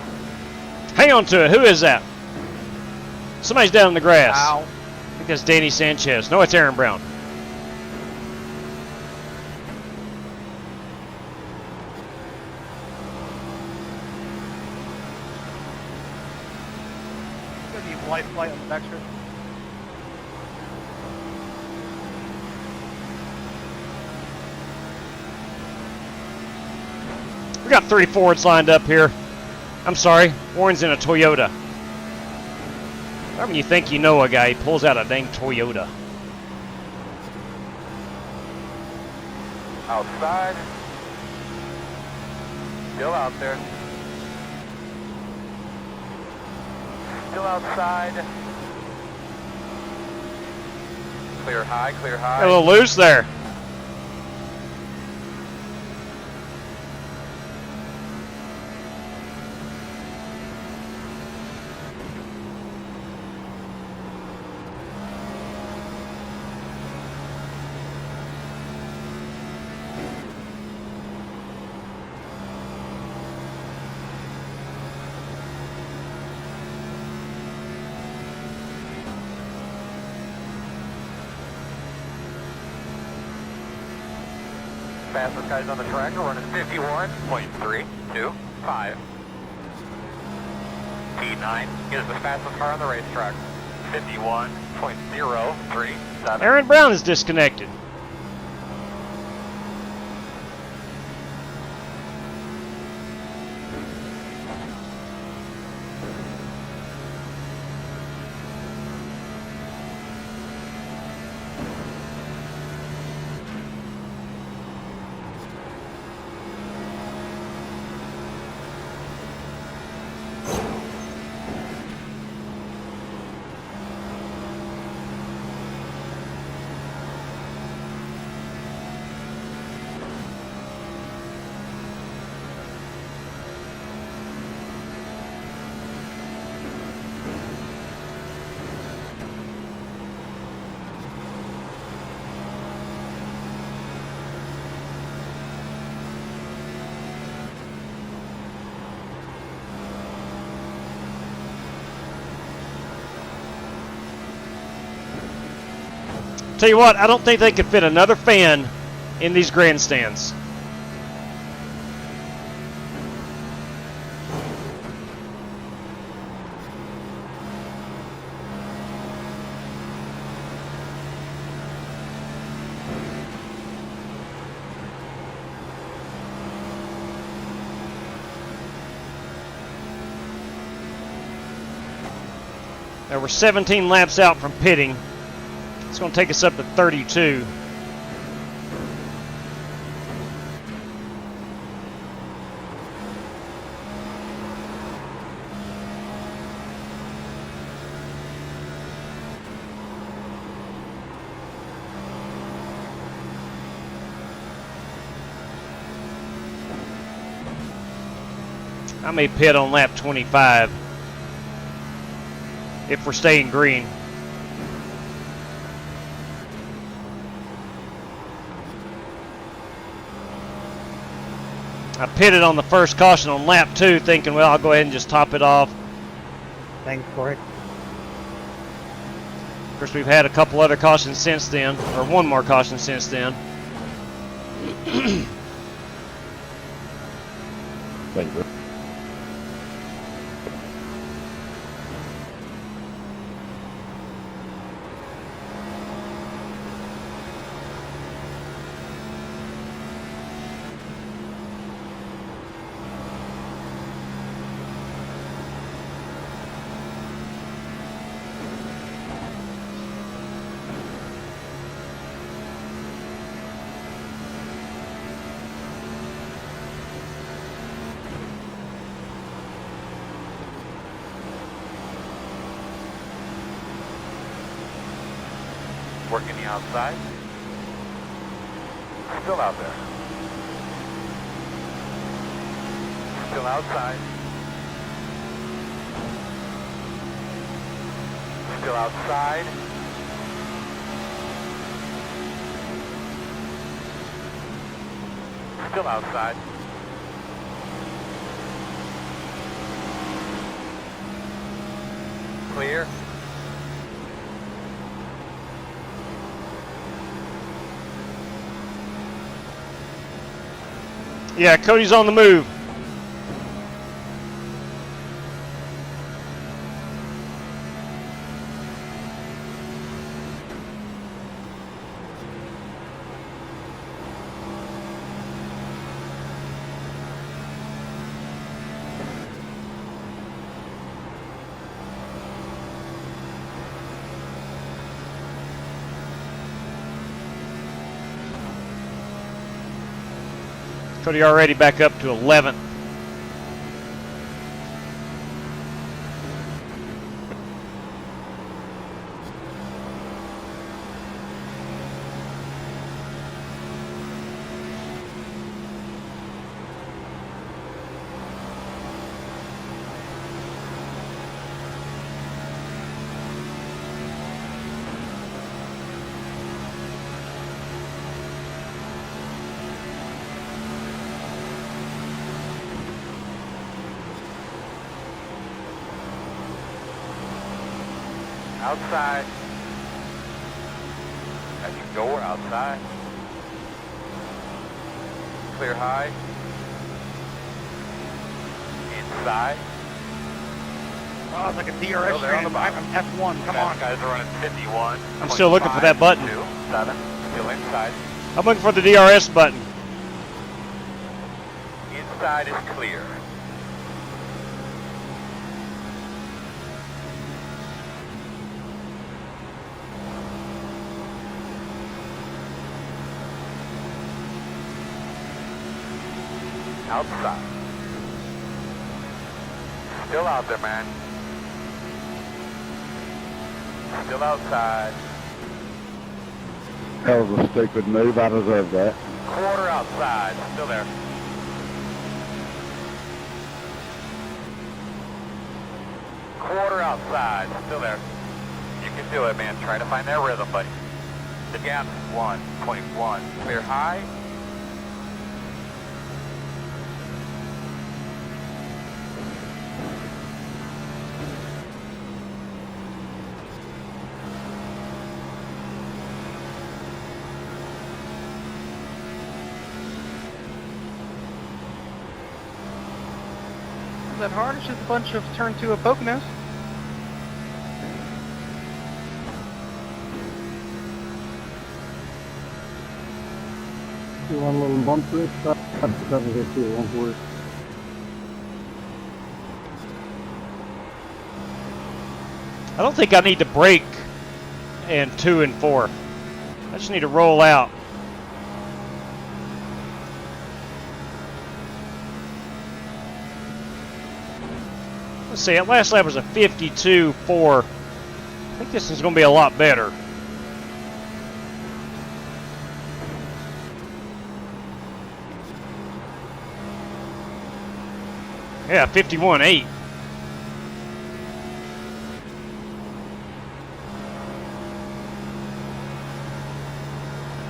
Hang on to it. Who is that? Somebody's down in the grass. Ow. I think that's Danny Sanchez. No, it's Aaron Brown. Light flight on the back strip. We got 3 Fords lined up here. I'm sorry, Warren's in a Toyota. When you think you know a guy, he pulls out a dang Toyota. Outside. Still out there. Still outside. Clear high, clear high. A little loose there. Fastest guys on the track are running 51.325. P9 is the fastest car on the racetrack. 51.037. Aaron Brown is disconnected. Tell you what, I don't think they could fit another fan in these grandstands. Now we're 17 laps out from pitting. It's going to take us up to 32. I may pit on lap 25 if we're staying green. I pitted on the first caution on lap 2 thinking, well, I'll go ahead and just top it off. Thanks, Corey. Of course, we've had a couple other cautions since then, or one more caution since then. Thank you. Working the outside. Still out there. Still outside. Still outside. Still outside. Clear. Yeah, Cody's on the move. Cody already back up to 11th. Outside. As you go, we're outside. Clear high. Inside. Oh, it's like a DRS train. I'm F1. Come on. Guys are running 51. I'm still looking for that button. 2, 7. Still inside. I'm looking for the DRS button. Inside is clear. Outside. Still out there, man. Still outside. That was a stupid move. I deserve that. Quarter outside. Still there. Quarter outside. Still there. You can do it, man. Try to find that rhythm, buddy. The gap 1.1. Clear high. that hard. It's just a bunch of turn 2 of Poconos. You want a little bump to it? That doesn't get you, it won't work. I don't think I need to brake in 2 and 4. I just need to roll out. Let's see, that last lap was a 52.4. I think this is going to be a lot better. Yeah, 51.8.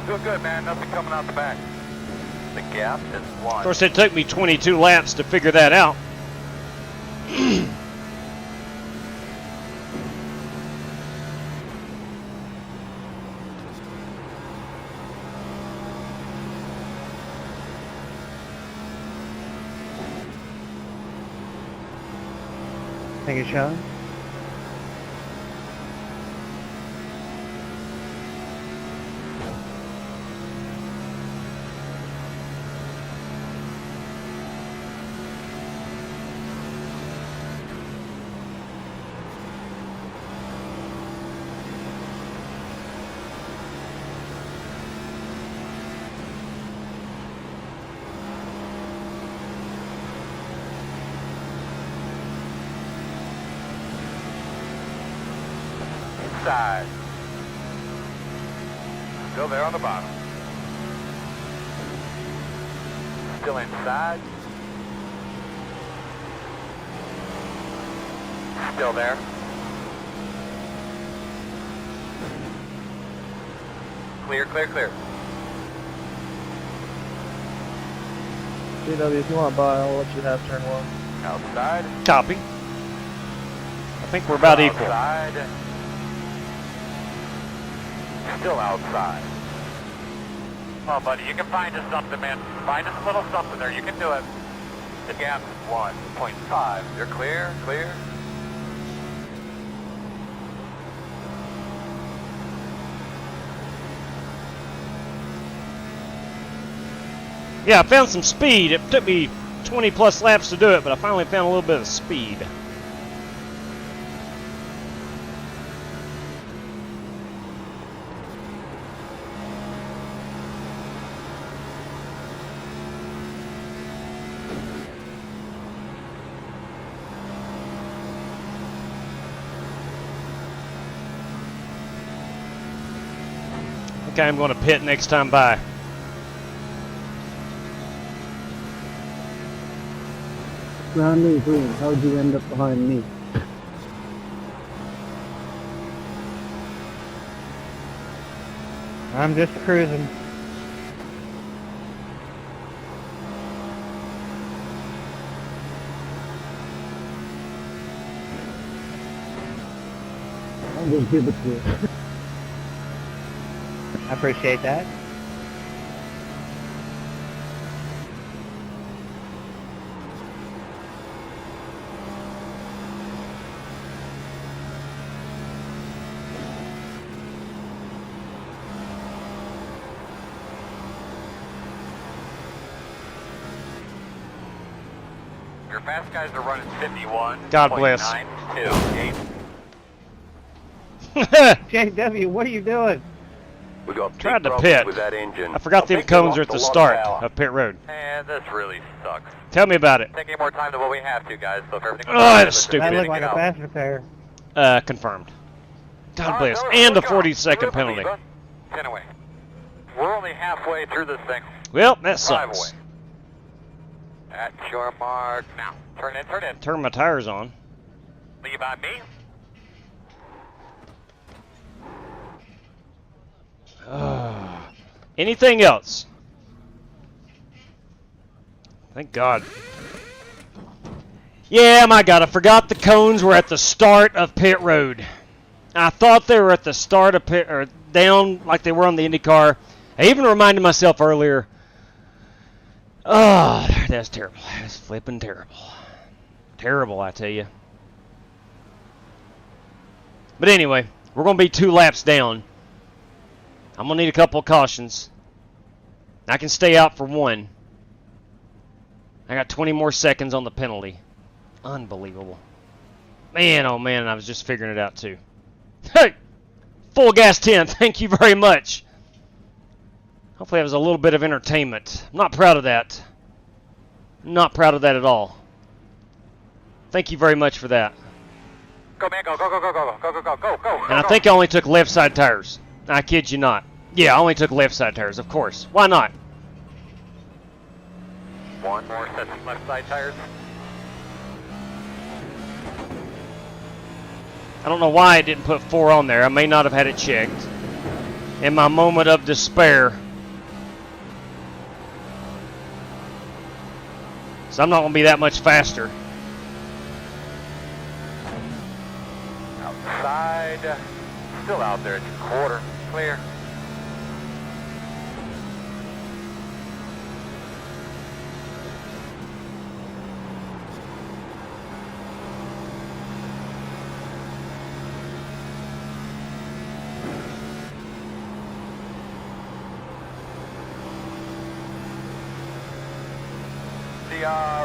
Doing good, man. Nothing coming out the back. The gap is 1. Of course, it took me 22 laps to figure that out. Take a shot. Inside. Still there on the bottom. Still inside. Still there. Clear, clear, clear. CW, if you want to buy, I'll let you have turn 1. Outside. Copy. I think we're about equal. Outside. Still outside. Come on, buddy. You can find us something, man. Find us a little something there. You can do it. The gap is 1.5. You're clear, clear. Yeah, I found some speed. It took me 20 plus laps to do it, but I finally found a little bit of speed. Okay, I'm going to pit next time by. Brandon Green, how'd you end up behind me? I'm just cruising. I'll just give it to you. I appreciate that. Your fast guys are running 51. God bless. 928. JW, what are you doing? We got Tried to big pit. problems with that engine. I forgot the think cones they are at the lost a lot start power. of pit road. Man, this really sucks. Tell me about it. Taking more time than what we have to, guys. So if everything Oh, that's stupid. That looked like a fast repair. Confirmed. God bless. And a 40-second penalty. Anyway, we're only halfway through this thing. Well, that 5 sucks. away. At your mark. Now, turn in, turn in. Turn my tires on. Leave on me. Anything else? Thank God. Yeah, my God, I forgot the cones were at the start of pit road. I thought they were at the start of pit, or down like they were on the IndyCar. I even reminded myself earlier. Oh, that's terrible. That's flipping terrible. Terrible, I tell you. But anyway, we're going to be 2 laps down. I'm going to need a couple of cautions. I can stay out for 1. I got 20 more seconds on the penalty. Unbelievable. Man, oh man, I was just figuring it out too. Hey! Full gas 10, thank you very much. Hopefully that was a little bit of entertainment. I'm not proud of that. Not proud of that at all. Thank you very much for that. Go, man, go, go, go, go, go, go, go, go, go, go. And I think I only took left side tires. I kid you not. Yeah, I only took left side tires, of course. Why not? 1 more set of left side tires. I don't know why I didn't put 4 on there. I may not have had it checked. In my moment of despair. So I'm not going to be that much faster. Outside. Still out there at your quarter. Clear.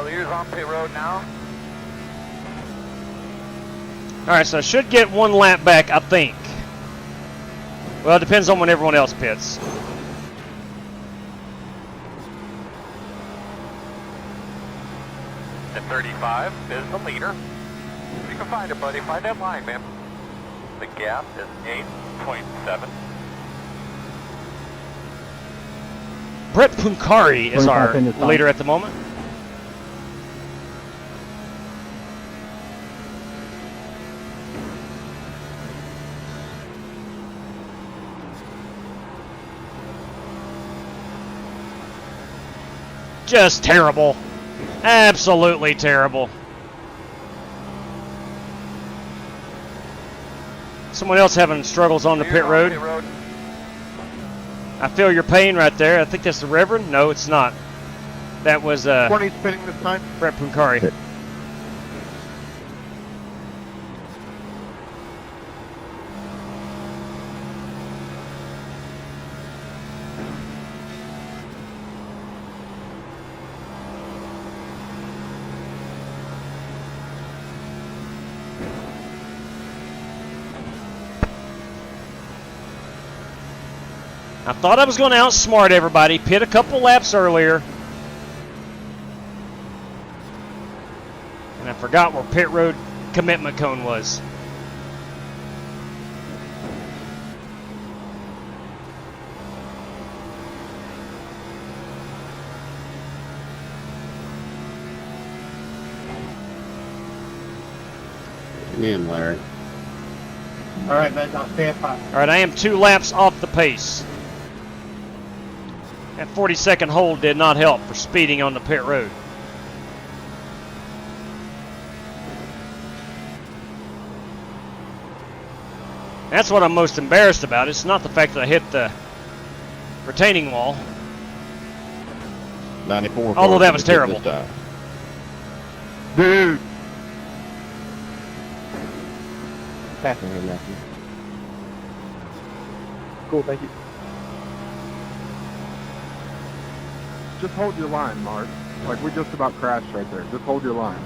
Leaders on pit road now. Alright, so I should get 1 lap back, I think. Well, it depends on when everyone else pits. At 35 is the leader. You can find it, buddy. Find that line, man. The gap is 8.7. Brett Punkari is our leader at the moment. Just terrible. Absolutely terrible. Someone else having struggles on the pit road. I feel your pain right there. I think that's the Reverend. No, it's not. That was 20 spinning this time. Brett Punkari. I thought I was going to outsmart everybody, pit a couple laps earlier. And I forgot where pit road commitment cone was. In, Larry. All right, guys, I'll stay at 5. All right, I am 2 laps off the pace. That 40-second hold did not help for speeding on the pit road. That's what I'm most embarrassed about. It's not the fact that I hit the retaining wall. 94. Although that was terrible. Dude. Passing him, Matthew. Cool, thank you. Just hold your line, Mark. Like, we just about crashed right there. Just hold your line.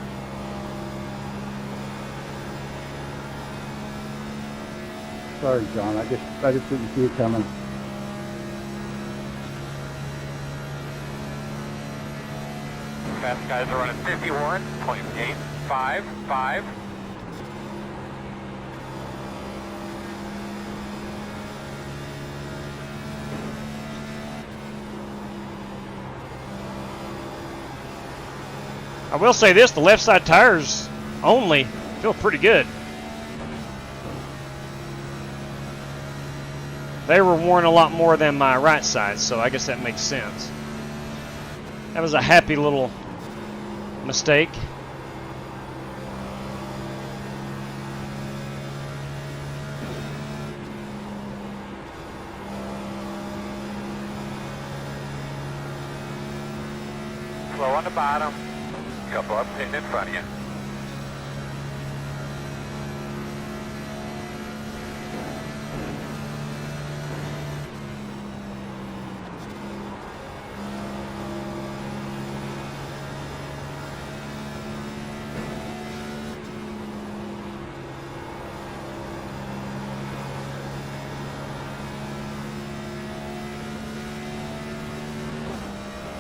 Sorry, John. I just didn't see it coming. Fast guys are running 51.855. I will say this, the left side tires only feel pretty good. They were worn a lot more than my right side, so I guess that makes sense. That was a happy little mistake. Slow on the bottom. Couple up hitting in front of you.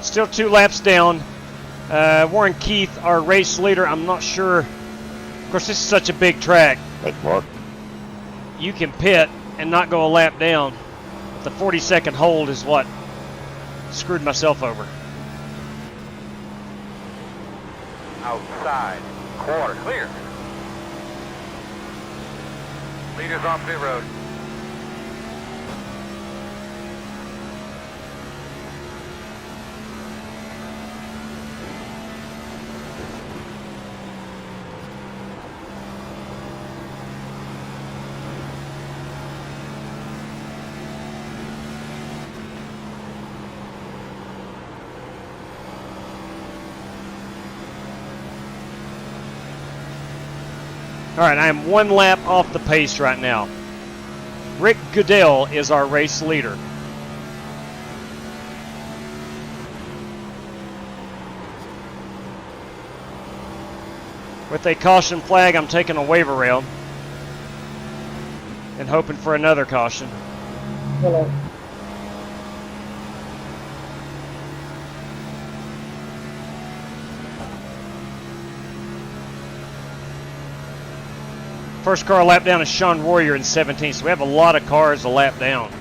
Still 2 laps down. Warren Keith, our race leader, I'm not sure. Of course, this is such a big track. Thanks, Mark. You can pit and not go a lap down. But the 40-second hold is what screwed myself over. Outside. Quarter clear. Leaders on pit road. All right, I am 1 lap off the pace right now. Rick Goodell is our race leader. With a caution flag, I'm taking a wave around and hoping for another caution. Hello. First car a lap down is Sean Warrior in 17, so we have a lot of cars a lap down.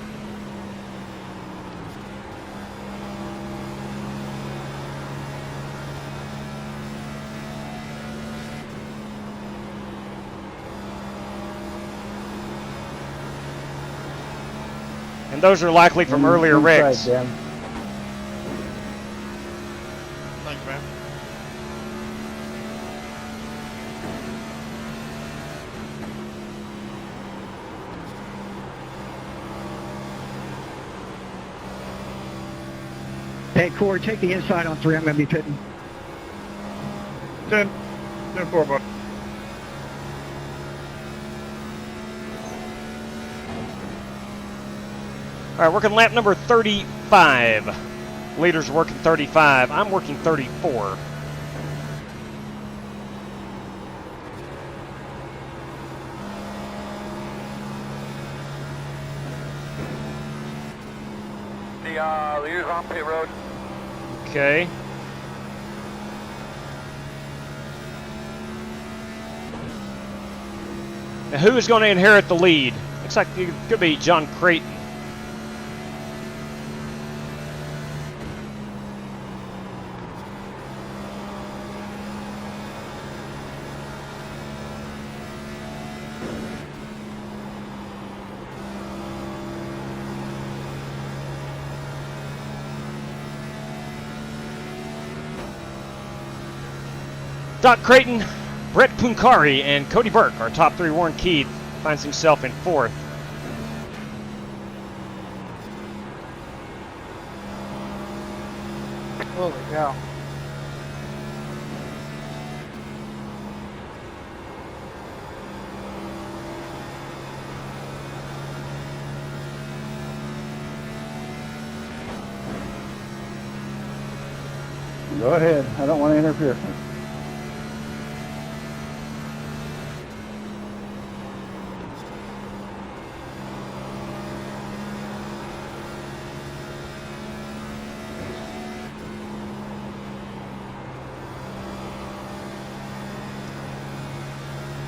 And those are likely from earlier wrecks. Thanks, man. Hey, Corey, take the inside on 3. I'm going to be pitting. 10. 10-4, bud. All right, working lap number 35. Leader's working 35. I'm working 34. The leaders on pit road. Okay. Now, who is going to inherit the lead? Looks like it could be John Creighton. Doc Creighton, Brett Punkari, and Cody Burke, our top 3. Warren Keith finds himself in 4th. Holy cow. Go ahead. I don't want to interfere.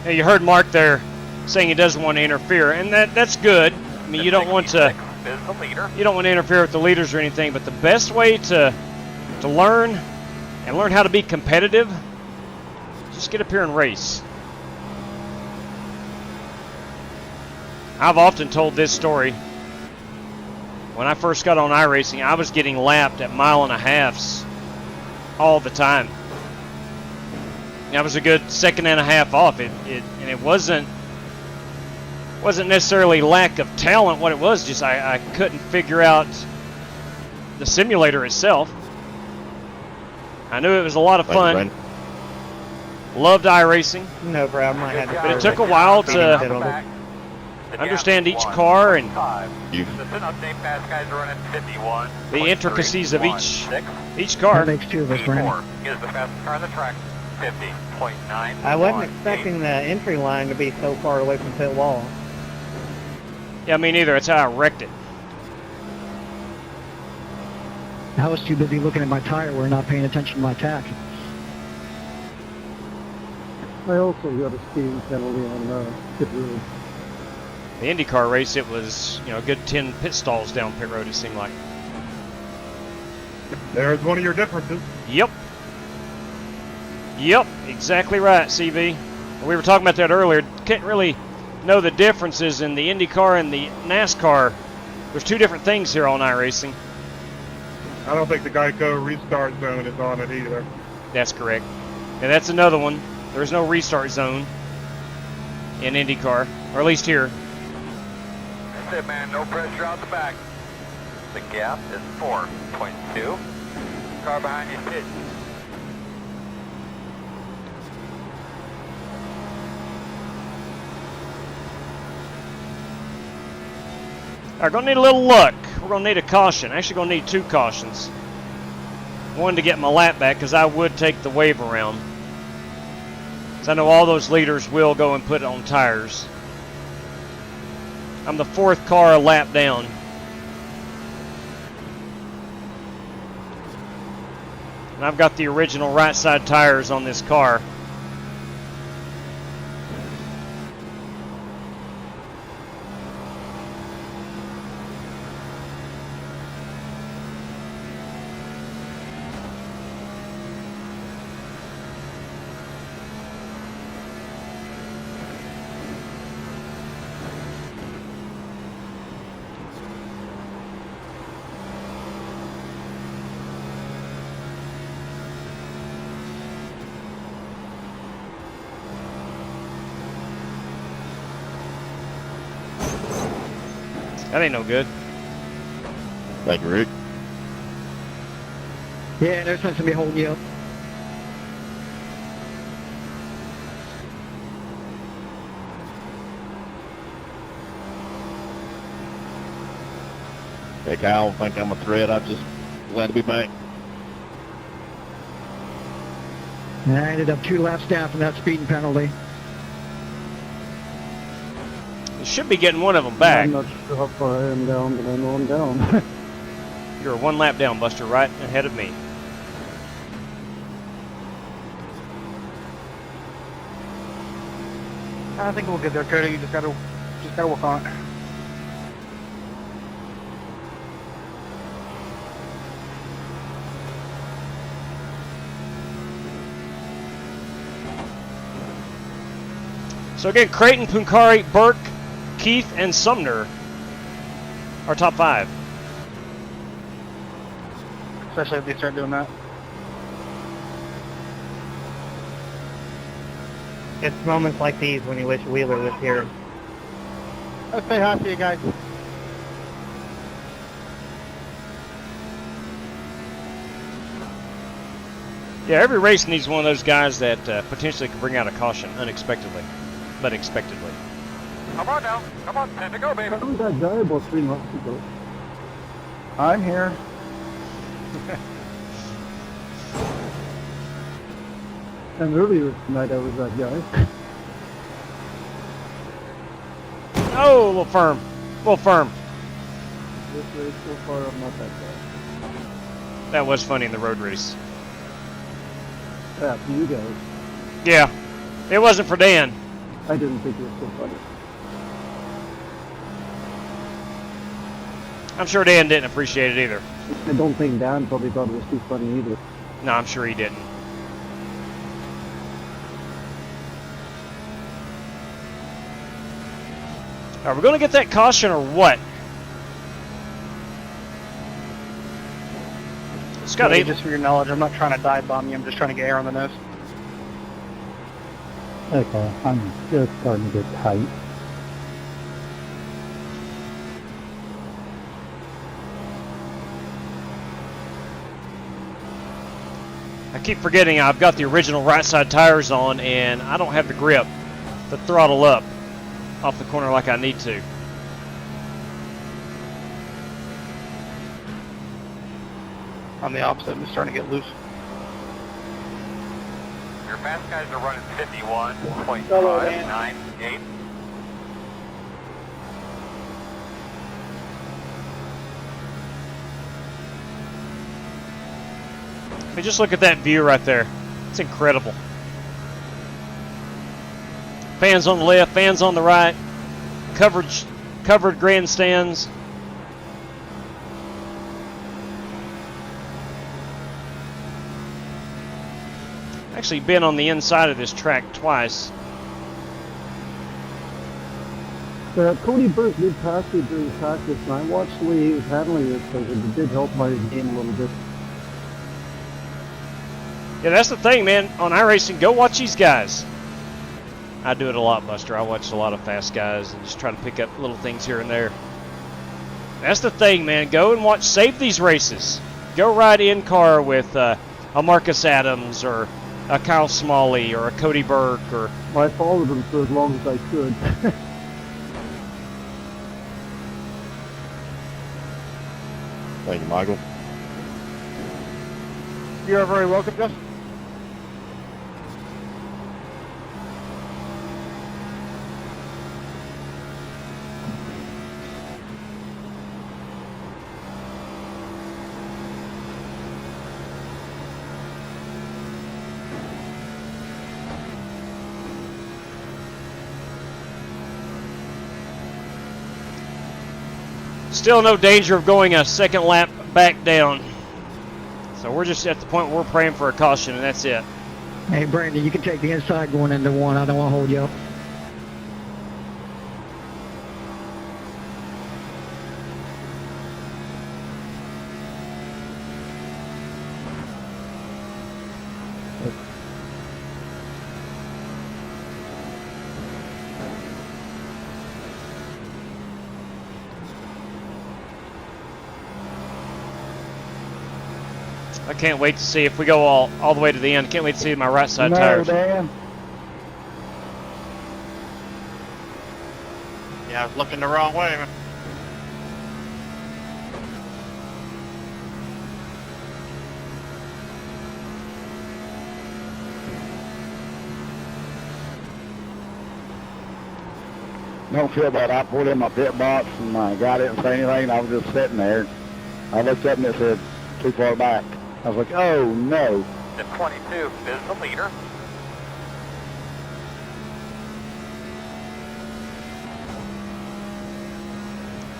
Now, you heard Mark there saying he doesn't want to interfere, and that's good. I mean, you don't want to interfere with the leaders or anything, but the best way to learn and learn how to be competitive, just get up here and race. I've often told this story. When I first got on iRacing, I was getting lapped at 1.5 miles all the time. That was a good 1.5 seconds off. It wasn't necessarily lack of talent. What it was, just I couldn't figure out the simulator itself. I knew it was a lot of fun. Loved iRacing. No problem. I had to. But it took a while to understand each car and the intricacies of each car. That makes 2 of us, Brandon. Is the fastest car on the track. 50.9. I wasn't expecting the entry line to be so far away from pit wall. Yeah, me neither. That's how I wrecked it. I was too busy looking at my tire wear, not paying attention to my tack. I also got a speeding penalty on pit road. The IndyCar race, it was, a good 10 pit stalls down pit road, it seemed like. There's one of your differences. Yep. Yep, exactly right, CV. We were talking about that earlier. Can't really know the differences in the IndyCar and the NASCAR. There's two different things here on iRacing. I don't think the Geico restart zone is on it either. That's correct. And that's another one. There's no restart zone in IndyCar, or at least here. That's it, man. No pressure out the back. The gap is 4.2. Car behind you pit. Alright, gonna need a little luck. We're gonna need a caution. Actually gonna need 2 cautions. One to get my lap back, because I would take the wave around. Because I know all those leaders will go and put it on tires. I'm the 4th car a lap down. And I've got the original right side tires on this car. That ain't no good. Thank you, Rick. Yeah, no sense in me holding you up. Hey, Kyle, I don't think I'm a threat. I'm just glad to be back. And I ended up 2 laps down from that speeding penalty. You should be getting one of them back. I'm not sure how far I am down, but I know I'm down. You're 1 lap down, Buster, right ahead of me. I think we'll get there, Cody. You just gotta work on it. So again, Creighton, Punkari, Burke, Keith, and Sumner are top 5. Especially if they start doing that. It's moments like these when you wish Wheeler was here. Let's say hi to you guys. Yeah, every race needs one of those guys that potentially can bring out a caution unexpectedly, but expectedly. Come on now. Come on. Time to go, baby. Where was that guy about 3 months ago? I'm here. And earlier tonight I was that guy. Oh, a little firm. A little firm. This race so far I'm not that guy. That was funny in the road race. Yeah, for you guys. Yeah. It wasn't for Dan. I didn't think it was so funny. I'm sure Dan didn't appreciate it either. I don't think Dan probably thought it was too funny either. No, I'm sure he didn't. Are we going to get that caution or what? Scott, Cody, just for your knowledge, I'm not trying to dive bomb you. I'm just trying to get air on the nose. Okay, I'm just starting to get tight. I keep forgetting I've got the original right side tires on and I don't have the grip to throttle up off the corner like I need to. I'm the opposite. I'm just starting to get loose. Your fast guys are running 51.598. Hey, just look at that view right there. It's incredible. Fans on the left, fans on the right. Covered grandstands. Actually been on the inside of this track twice. Cody Burke did pass me during practice, and I watched the way he was handling it, so it did help my game a little bit. Yeah, that's the thing, man. On iRacing, go watch these guys. I do it a lot, Buster. I watch a lot of fast guys and just try to pick up little things here and there. That's the thing, man. Go and watch. Save these races. Go ride in car with a Marcus Adams or a Kyle Smalley or a Cody Burke or. I followed him for as long as I could. Thank you, Michael. You're very welcome, Justin. Still no danger of going a second lap back down. So we're just at the point where we're praying for a caution, and that's it. Hey, Brandon, you can take the inside going into one. I don't want to hold you up. I can't wait to see if we go all the way to the end. Can't wait to see my right side tires. Dan. Yeah, I was looking the wrong way, man. Don't feel bad. I pulled in my pit box and my guy didn't say anything. I was just sitting there. I looked up and it said, too far back. I was like, oh no. The 22 is the leader.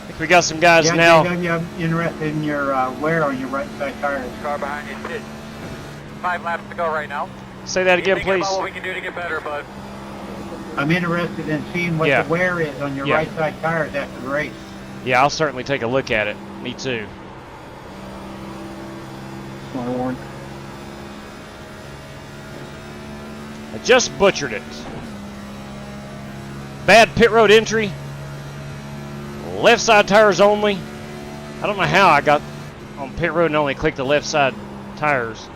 I think we got some guys now. I'm interested in your wear on your right side tires. Car behind you, sit. 5 laps to go right now. Say that again, Thinking please. about what we can do to get better, bud. I'm interested in seeing what the wear is on your right side tires after the race. Yeah, I'll certainly take a look at it. Me too. My warn. I just butchered it. Bad pit road entry. Left side tires only. I don't know how I got on pit road and only clicked the left side tires.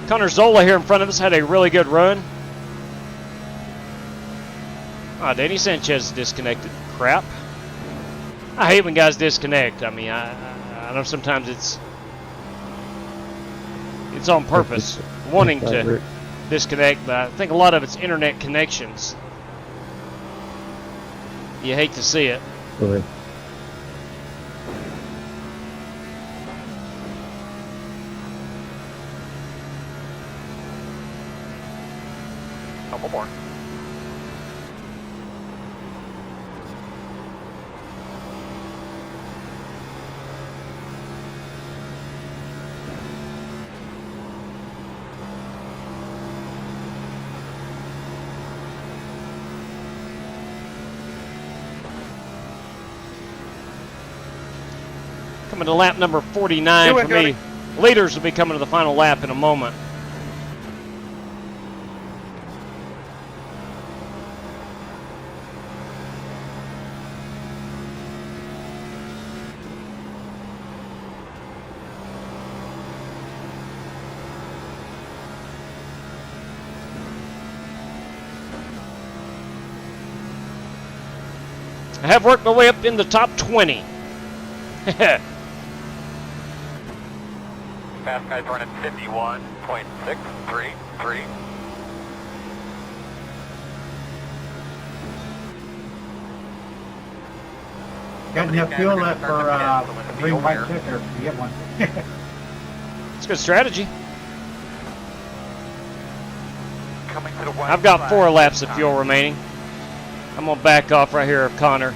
Connor Zola here in front of us had a really good run. Danny Sanchez disconnected. Crap. I hate when guys disconnect. I mean, I know sometimes it's on purpose, wanting to disconnect, but I think a lot of it's internet connections. You hate to see it. Go ahead. Couple more. Coming to lap number 49 for me. Leaders will be coming to the final lap in a moment. I have worked my way up in the top 20. Fast guy's running 51.5. 1.633. Got enough fuel left for a green white ticker. You get one. It's good strategy. Coming to the white I've got flag. 4 laps of fuel remaining. I'm going to back off right here of Connor.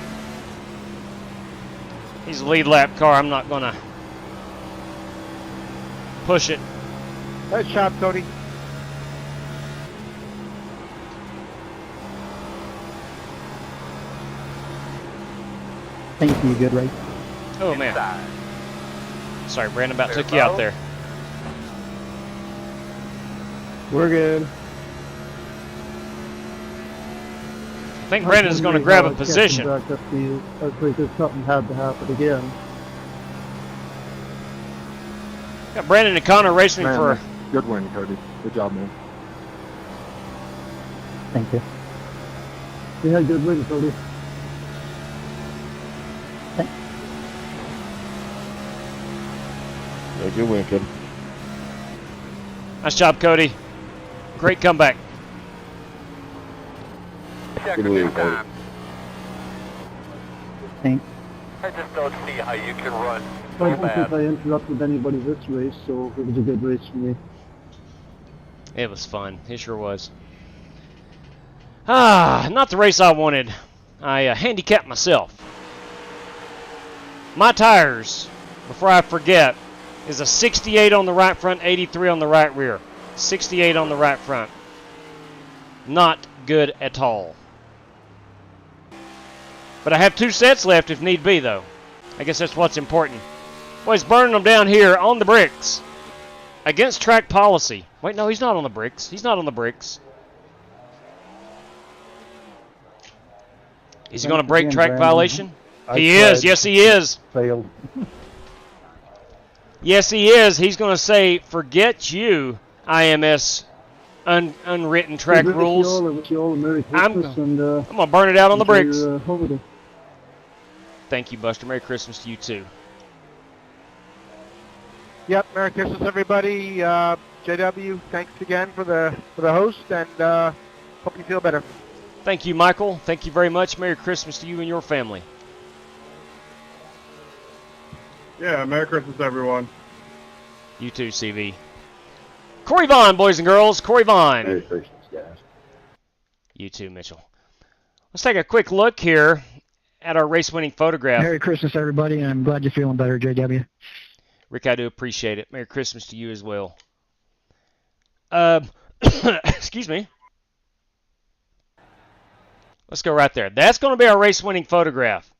He's a lead lap car. I'm not going to push it. Nice job, Cody. Thank you, good race. Oh, man. Sorry, Brandon, about took you out there. We're good. I think Brandon's going to grab a position. Back up to you. I think if something had to happen again. Got Brandon and Connor racing Man, for... good win, Cody. Good job, man. Thank you. Yeah, good win, Cody. Yeah, good win, Cody. Nice job, Cody. Great comeback. Good win, Cody. Thanks. I just don't see how you can run I so don't think bad. I interrupted anybody this race, so it was a good race for me. It was fun. It sure was. Not the race I wanted. I handicapped myself. My tires, before I forget, is a 68 on the right front, 83 on the right rear. 68 on the right front. Not good at all. But I have 2 sets left if need be, though. I guess that's what's important. Boy, he's burning them down here on the bricks. Against track policy. Wait, no, he's not on the bricks. He's not on the bricks. Is he going to break track violation? He is. Yes, he is. Failed. Yes, he is. He's going to say, forget you, IMS unwritten track rules. I'm going to burn it out on the bricks. Thank you, Buster. Merry Christmas to you, too. Yep, Merry Christmas, everybody. JW, thanks again for the host, and hope you feel better. Thank you, Michael. Thank you very much. Merry Christmas to you and your family. Yeah, Merry Christmas, everyone. You too, CV. Corey Vaughn, boys and girls. Corey Vaughn. Merry Christmas, guys. You too, Mitchell. Let's take a quick look here at our race-winning photograph. Merry Christmas, everybody, and I'm glad you're feeling better, JW. Rick, I do appreciate it. Merry Christmas to you as well. Excuse me. Let's go right there. That's going to be our race-winning photograph.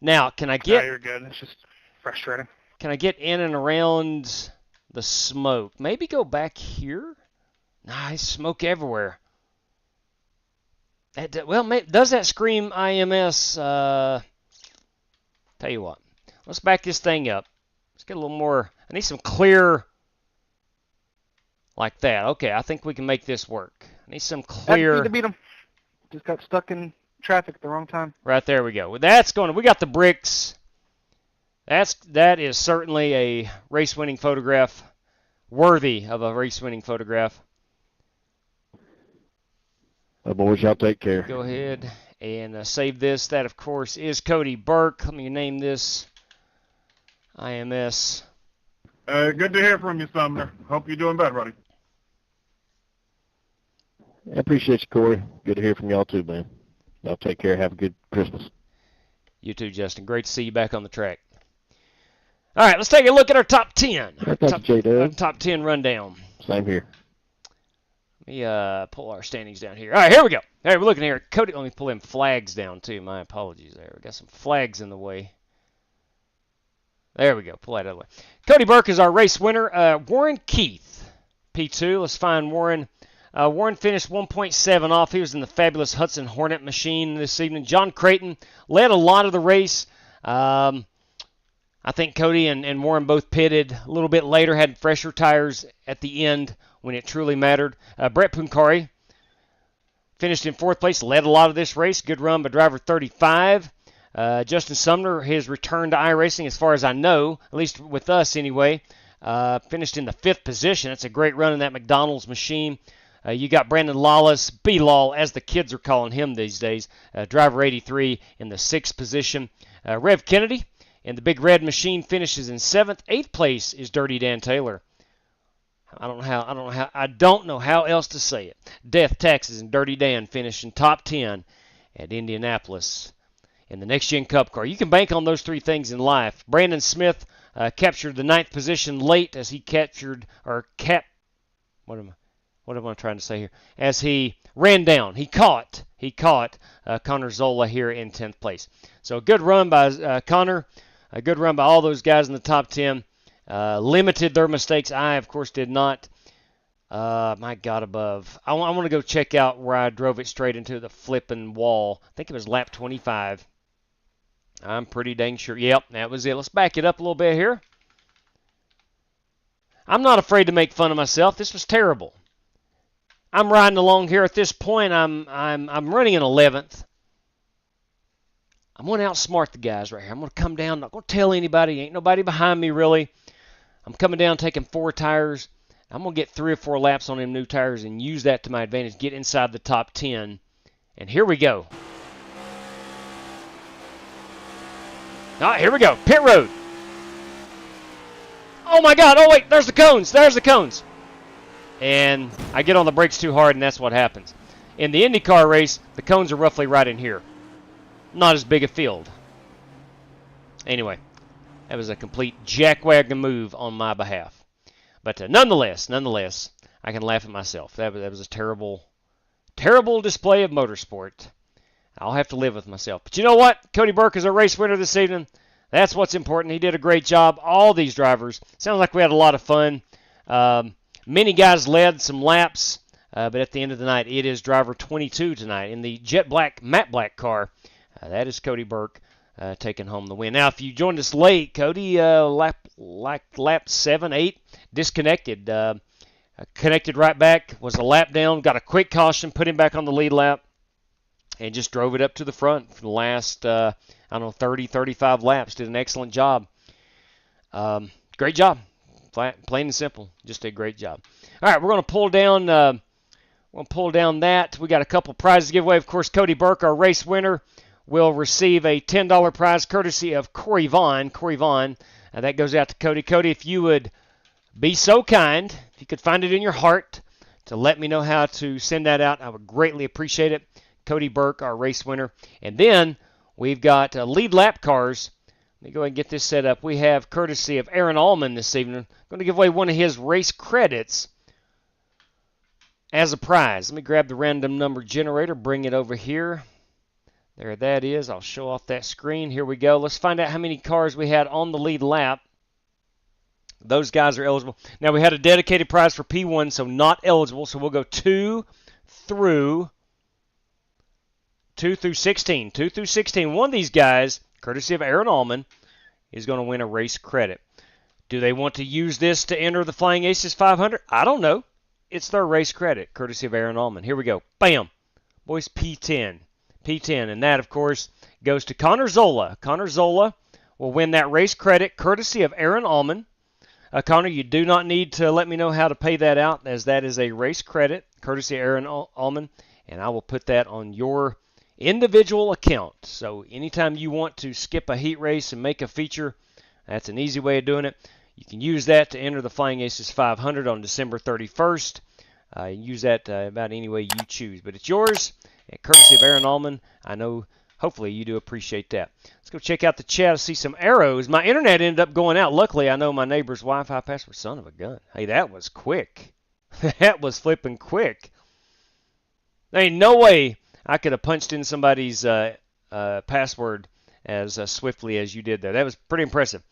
Now, can I get... No, you're good. It's just frustrating. Can I get in and around the smoke? Maybe go back here? Nice smoke everywhere. Does that scream IMS? Tell you what. Let's back this thing up. Let's get a little more. I need some clear like that. Okay, I think we can make this work. I need some clear. To beat him. Just got stuck in traffic at the wrong time. Right there we go. Well, that's going to. We got the bricks. That is certainly a race-winning photograph, worthy of a race-winning photograph. Boys, y'all take care. Go ahead and save this. That, of course, is Cody Burke. Let me name this IMS. Good to hear from you, Sumner. Hope you're doing better, buddy. I appreciate you, Corey. Good to hear from y'all, too, man. Y'all take care. Have a good Christmas. You too, Justin. Great to see you back on the track. All right, let's take a look at our top 10. Top 10 rundown. Same here. Let me pull our standings down here. All right, here we go. All right, we're looking here. Cody, let me pull them flags down, too. My apologies there. We got some flags in the way. There we go. Pull that out of the way. Cody Burke is our race winner. Warren Keith, P2. Let's find Warren. Warren finished 1.7 off. He was in the fabulous Hudson Hornet machine this evening. John Creighton led a lot of the race. I think Cody and Warren both pitted a little bit later, had fresher tires at the end when it truly mattered. Brett Puncari finished in 4th place, led a lot of this race. Good run by driver 35. Justin Sumner, his return to iRacing, as far as I know, at least with us anyway. finished in the 5th position. That's a great run in that McDonald's machine. You got Brandon Lawless, B-Law, as the kids are calling him these days, driver 83 in the 6th position. Rev Kennedy in the big red machine finishes in 7th. 8th place is Dirty Dan Taylor. I don't know how else to say it. Death Texas and Dirty Dan finished in top 10 at Indianapolis in the Next Gen Cup car. You can bank on those 3 things in life. Brandon Smith captured the 9th position late as he what am I trying to say here? As he ran down, he caught Connor Zola here in 10th place. So a good run by Connor, a good run by all those guys in the top 10. Limited their mistakes. I, of course, did not. My God above. I want to go check out where I drove it straight into the flipping wall. I think it was lap 25. I'm pretty dang sure. Yep, that was it. Let's back it up a little bit here. I'm not afraid to make fun of myself. This was terrible. I'm riding along here at this point. I'm running in 11th. I'm going to outsmart the guys right here. I'm going to come down. Not going to tell anybody. Ain't nobody behind me really. I'm coming down, taking 4 tires. I'm going to get 3 or 4 laps on them new tires and use that to my advantage. Get inside the top 10. And here we go. All right, here we go. Pit road. Oh my God. Oh wait, there's the cones. There's the cones. And I get on the brakes too hard, and that's what happens. In the IndyCar race, the cones are roughly right in here. Not as big a field. Anyway, that was a complete jackwagon move on my behalf. But nonetheless, I can laugh at myself. That was a terrible display of motorsport. I'll have to live with myself. But you know what? Cody Burke is a race winner this evening. That's what's important. He did a great job. All these drivers. Sounds like we had a lot of fun. Many guys led some laps, but at the end of the night, it is driver 22 tonight in the jet black, matte black car. That is Cody Burke taking home the win. Now, if you joined us late, Cody, lap 7, 8, disconnected. Connected right back, was a lap down, got a quick caution, put him back on the lead lap, and just drove it up to the front for the last, 30, 35 laps. Did an excellent job. Great job. Plain and simple, just a great job. All right, we're going to pull down. That. We got a couple prizes to give away. Of course, Cody Burke, our race winner, will receive a $10 prize courtesy of Corey Vaughn. That goes out to Cody. Cody, if you would be so kind, if you could find it in your heart to let me know how to send that out, I would greatly appreciate it. Cody Burke, our race winner, and then we've got lead lap cars. Let me go ahead and get this set up. We have courtesy of Aaron Allman this evening. I'm going to give away one of his race credits as a prize. Let me grab the random number generator, bring it over here. There that is. I'll show off that screen. Here we go. Let's find out how many cars we had on the lead lap. Those guys are eligible. Now, we had a dedicated prize for P1, so not eligible. So we'll go 2 through 16. 2 through 16. One of these guys, courtesy of Aaron Allman, is going to win a race credit. Do they want to use this to enter the Flying Aces 500? I don't know. It's their race credit, courtesy of Aaron Allman. Here we go. Bam. Boys, P10. P10. And that, of course, goes to Connor Zola. Connor Zola will win that race credit, courtesy of Aaron Allman. Connor, you do not need to let me know how to pay that out, as that is a race credit, courtesy of Aaron Allman, and I will put that on your individual account. So anytime you want to skip a heat race and make a feature, that's an easy way of doing it. You can use that to enter the Flying Aces 500 on December 31st. Use that about any way you choose. But it's yours, and courtesy of Aaron Allman. I know, hopefully, you do appreciate that. Let's go check out the chat to see some arrows. My internet ended up going out. Luckily, I know my neighbor's Wi-Fi password. Son of a gun. Hey, that was quick. That was flipping quick. There ain't no way I could have punched in somebody's password as swiftly as you did there. That was pretty impressive.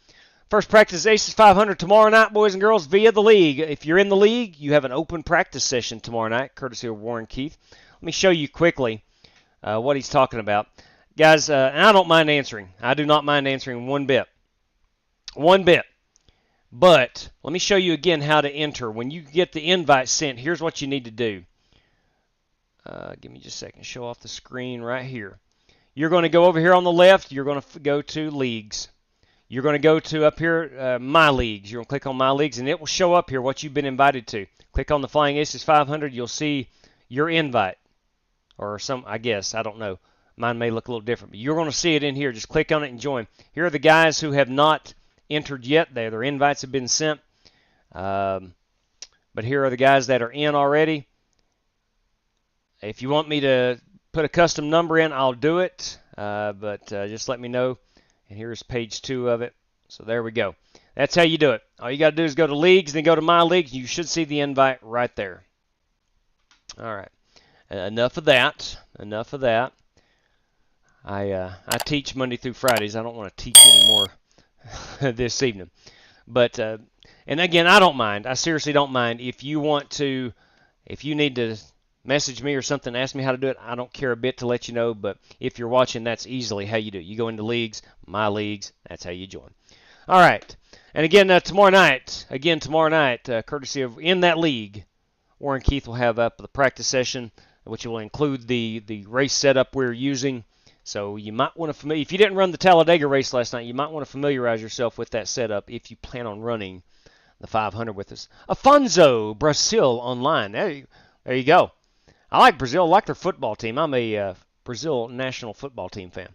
First practice Aces 500 tomorrow night, boys and girls, via the league. If you're in the league, you have an open practice session tomorrow night, courtesy of Warren Keith. Let me show you quickly what he's talking about. Guys, and I don't mind answering. I do not mind answering one bit. One bit. But let me show you again how to enter. When you get the invite sent, here's what you need to do. Give me just a second. Show off the screen right here. You're going to go over here on the left. You're going to go to Leagues. you're going to go to up here, My Leagues. You're going to click on My Leagues, and it will show up here what you've been invited to. Click on the Flying Aces 500. You'll see your invite, or some, I guess, I don't know. Mine may look a little different, but you're going to see it in here. Just click on it and join. Here are the guys who have not entered yet. Their invites have been sent. But here are the guys that are in already. If you want me to put a custom number in, I'll do it. But just let me know. And here's page 2 of it. So there we go. That's how you do it. All you got to do is go to Leagues, then go to My Leagues. You should see the invite right there. All right. Enough of that. Enough of that. I teach Monday through Fridays. I don't want to teach anymore this evening. But, and again, I don't mind. I seriously don't mind. If you need to message me or something, ask me how to do it, I don't care a bit to let you know. But if you're watching, that's easily how you do it. You go into Leagues, My Leagues, that's how you join. All right. And again, tomorrow night, courtesy of In That League, Warren Keith will have up the practice session, which will include the race setup we're using. So you might want to if you didn't run the Talladega race last night, you might want to familiarize yourself with that setup if you plan on running the 500 with us. Afonso, Brazil online. There you go. I like Brazil. I like their football team. I'm a Brazil national football team fan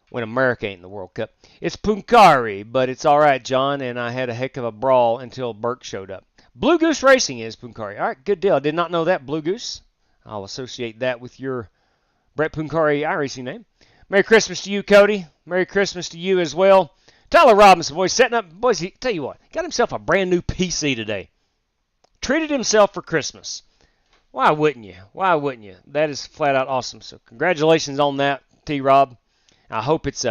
when America ain't in the World Cup. It's Punkari, but it's all right, John, and I had a heck of a brawl until Burke showed up. Blue Goose Racing is Punkari. All right, good deal. I did not know that, Blue Goose. I'll associate that with your Brett Punkari iRacing name. Merry Christmas to you, Cody. Merry Christmas to you as well. Tyler Robinson, boys, setting up. Boys, he, tell you what, got himself a brand new PC today. Treated himself for Christmas. Why wouldn't you? Why wouldn't you? That is flat out awesome. So congratulations on that, T-Rob. I hope it's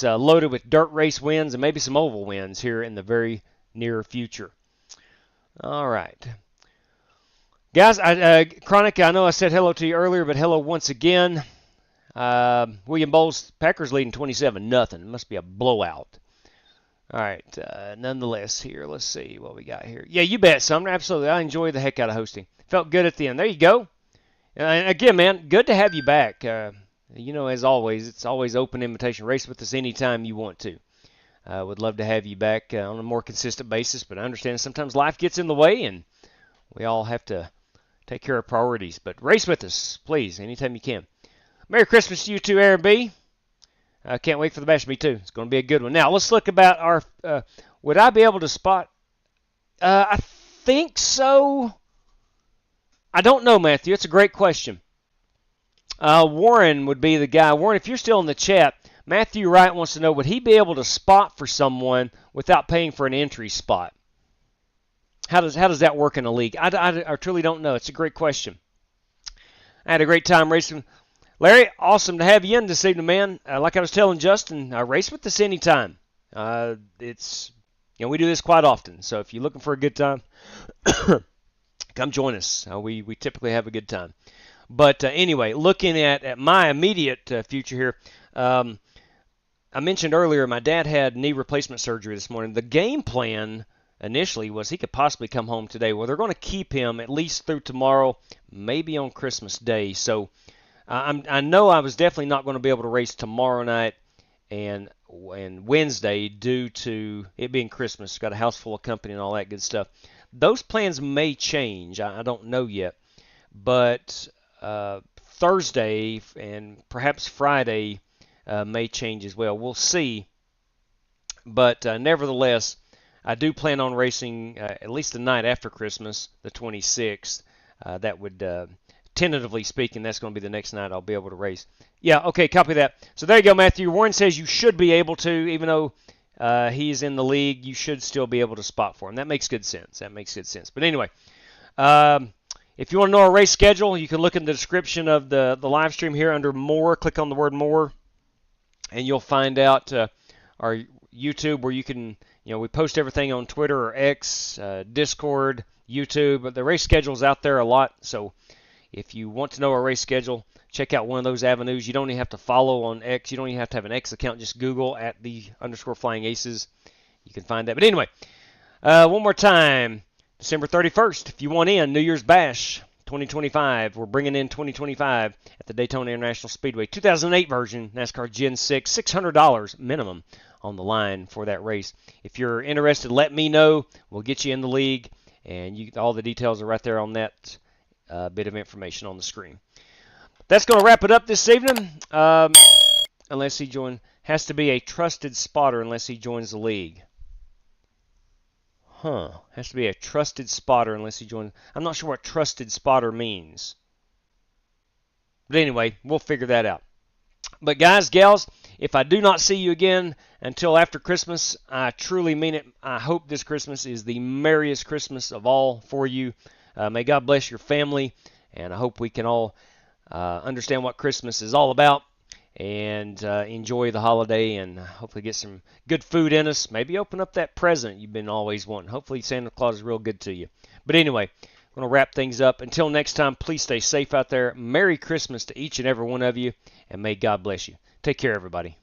loaded with dirt race wins and maybe some oval wins here in the very near future. All right. Guys, Chronic, I know I said hello to you earlier, but hello once again. William Bowles, Packers leading 27-0. It must be a blowout. All right. Nonetheless, here, let's see what we got here. Yeah, you bet, Sumner. Absolutely. I enjoy the heck out of hosting. Felt good at the end. There you go. And again, man, good to have you back. As always, it's always open invitation. Race with us anytime you want to. Would love to have you back on a more consistent basis, but I understand sometimes life gets in the way, and we all have to take care of priorities. But race with us, please, anytime you can. Merry Christmas to you too, Aaron B. I can't wait for the bash. Me too. It's going to be a good one. Now, let's look about our... would I be able to spot... I think so. I don't know, Matthew. It's a great question. Warren would be the guy. Warren, if you're still in the chat, Matthew Wright wants to know, would he be able to spot for someone without paying for an entry spot? How does that work in a league? I truly don't know. It's a great question. I had a great time racing. Larry, awesome to have you in this evening, man. Like I was telling Justin, race with us anytime. It's we do this quite often. So if you're looking for a good time, come join us. We typically have a good time. But anyway, looking at my immediate future here, I mentioned earlier my dad had knee replacement surgery this morning. The game plan initially was he could possibly come home today. Well, they're going to keep him at least through tomorrow, maybe on Christmas Day. So I know I was definitely not going to be able to race tomorrow night and Wednesday due to it being Christmas. Got a house full of company and all that good stuff. Those plans may change. I don't know yet. But Thursday and perhaps Friday may change as well. We'll see. But nevertheless, I do plan on racing at least the night after Christmas, the 26th. That would... Tentatively speaking, that's going to be the next night I'll be able to race. Yeah, okay, copy that. So there you go, Matthew. Warren says you should be able to, even though he's in the league, you should still be able to spot for him. That makes good sense. But anyway, if you want to know our race schedule, you can look in the description of the live stream here under More. Click on the word More, and you'll find out our YouTube where you can, we post everything on Twitter or X, Discord, YouTube. But the race schedule's out there a lot, so if you want to know our race schedule, check out one of those avenues. You don't even have to follow on X. You don't even have to have an X account. Just Google at _FlyingAces. You can find that. But anyway, one more time. December 31st, if you want in, New Year's Bash 2025. We're bringing in 2025 at the Daytona International Speedway. 2008 version, NASCAR Gen 6, $600 minimum on the line for that race. If you're interested, let me know. We'll get you in the league, and all the details are right there on that bit of information on the screen. That's going to wrap it up this evening. Unless he has to be a trusted spotter unless he joins the league. Has to be a trusted spotter unless he joins. I'm not sure what trusted spotter means. But anyway, we'll figure that out. But guys, gals, if I do not see you again until after Christmas, I truly mean it. I hope this Christmas is the merriest Christmas of all for you. May God bless your family, and I hope we can all understand what Christmas is all about and enjoy the holiday and hopefully get some good food in us. Maybe open up that present you've been always wanting. Hopefully Santa Claus is real good to you. But anyway, I'm going to wrap things up. Until next time, please stay safe out there. Merry Christmas to each and every one of you, and may God bless you. Take care, everybody.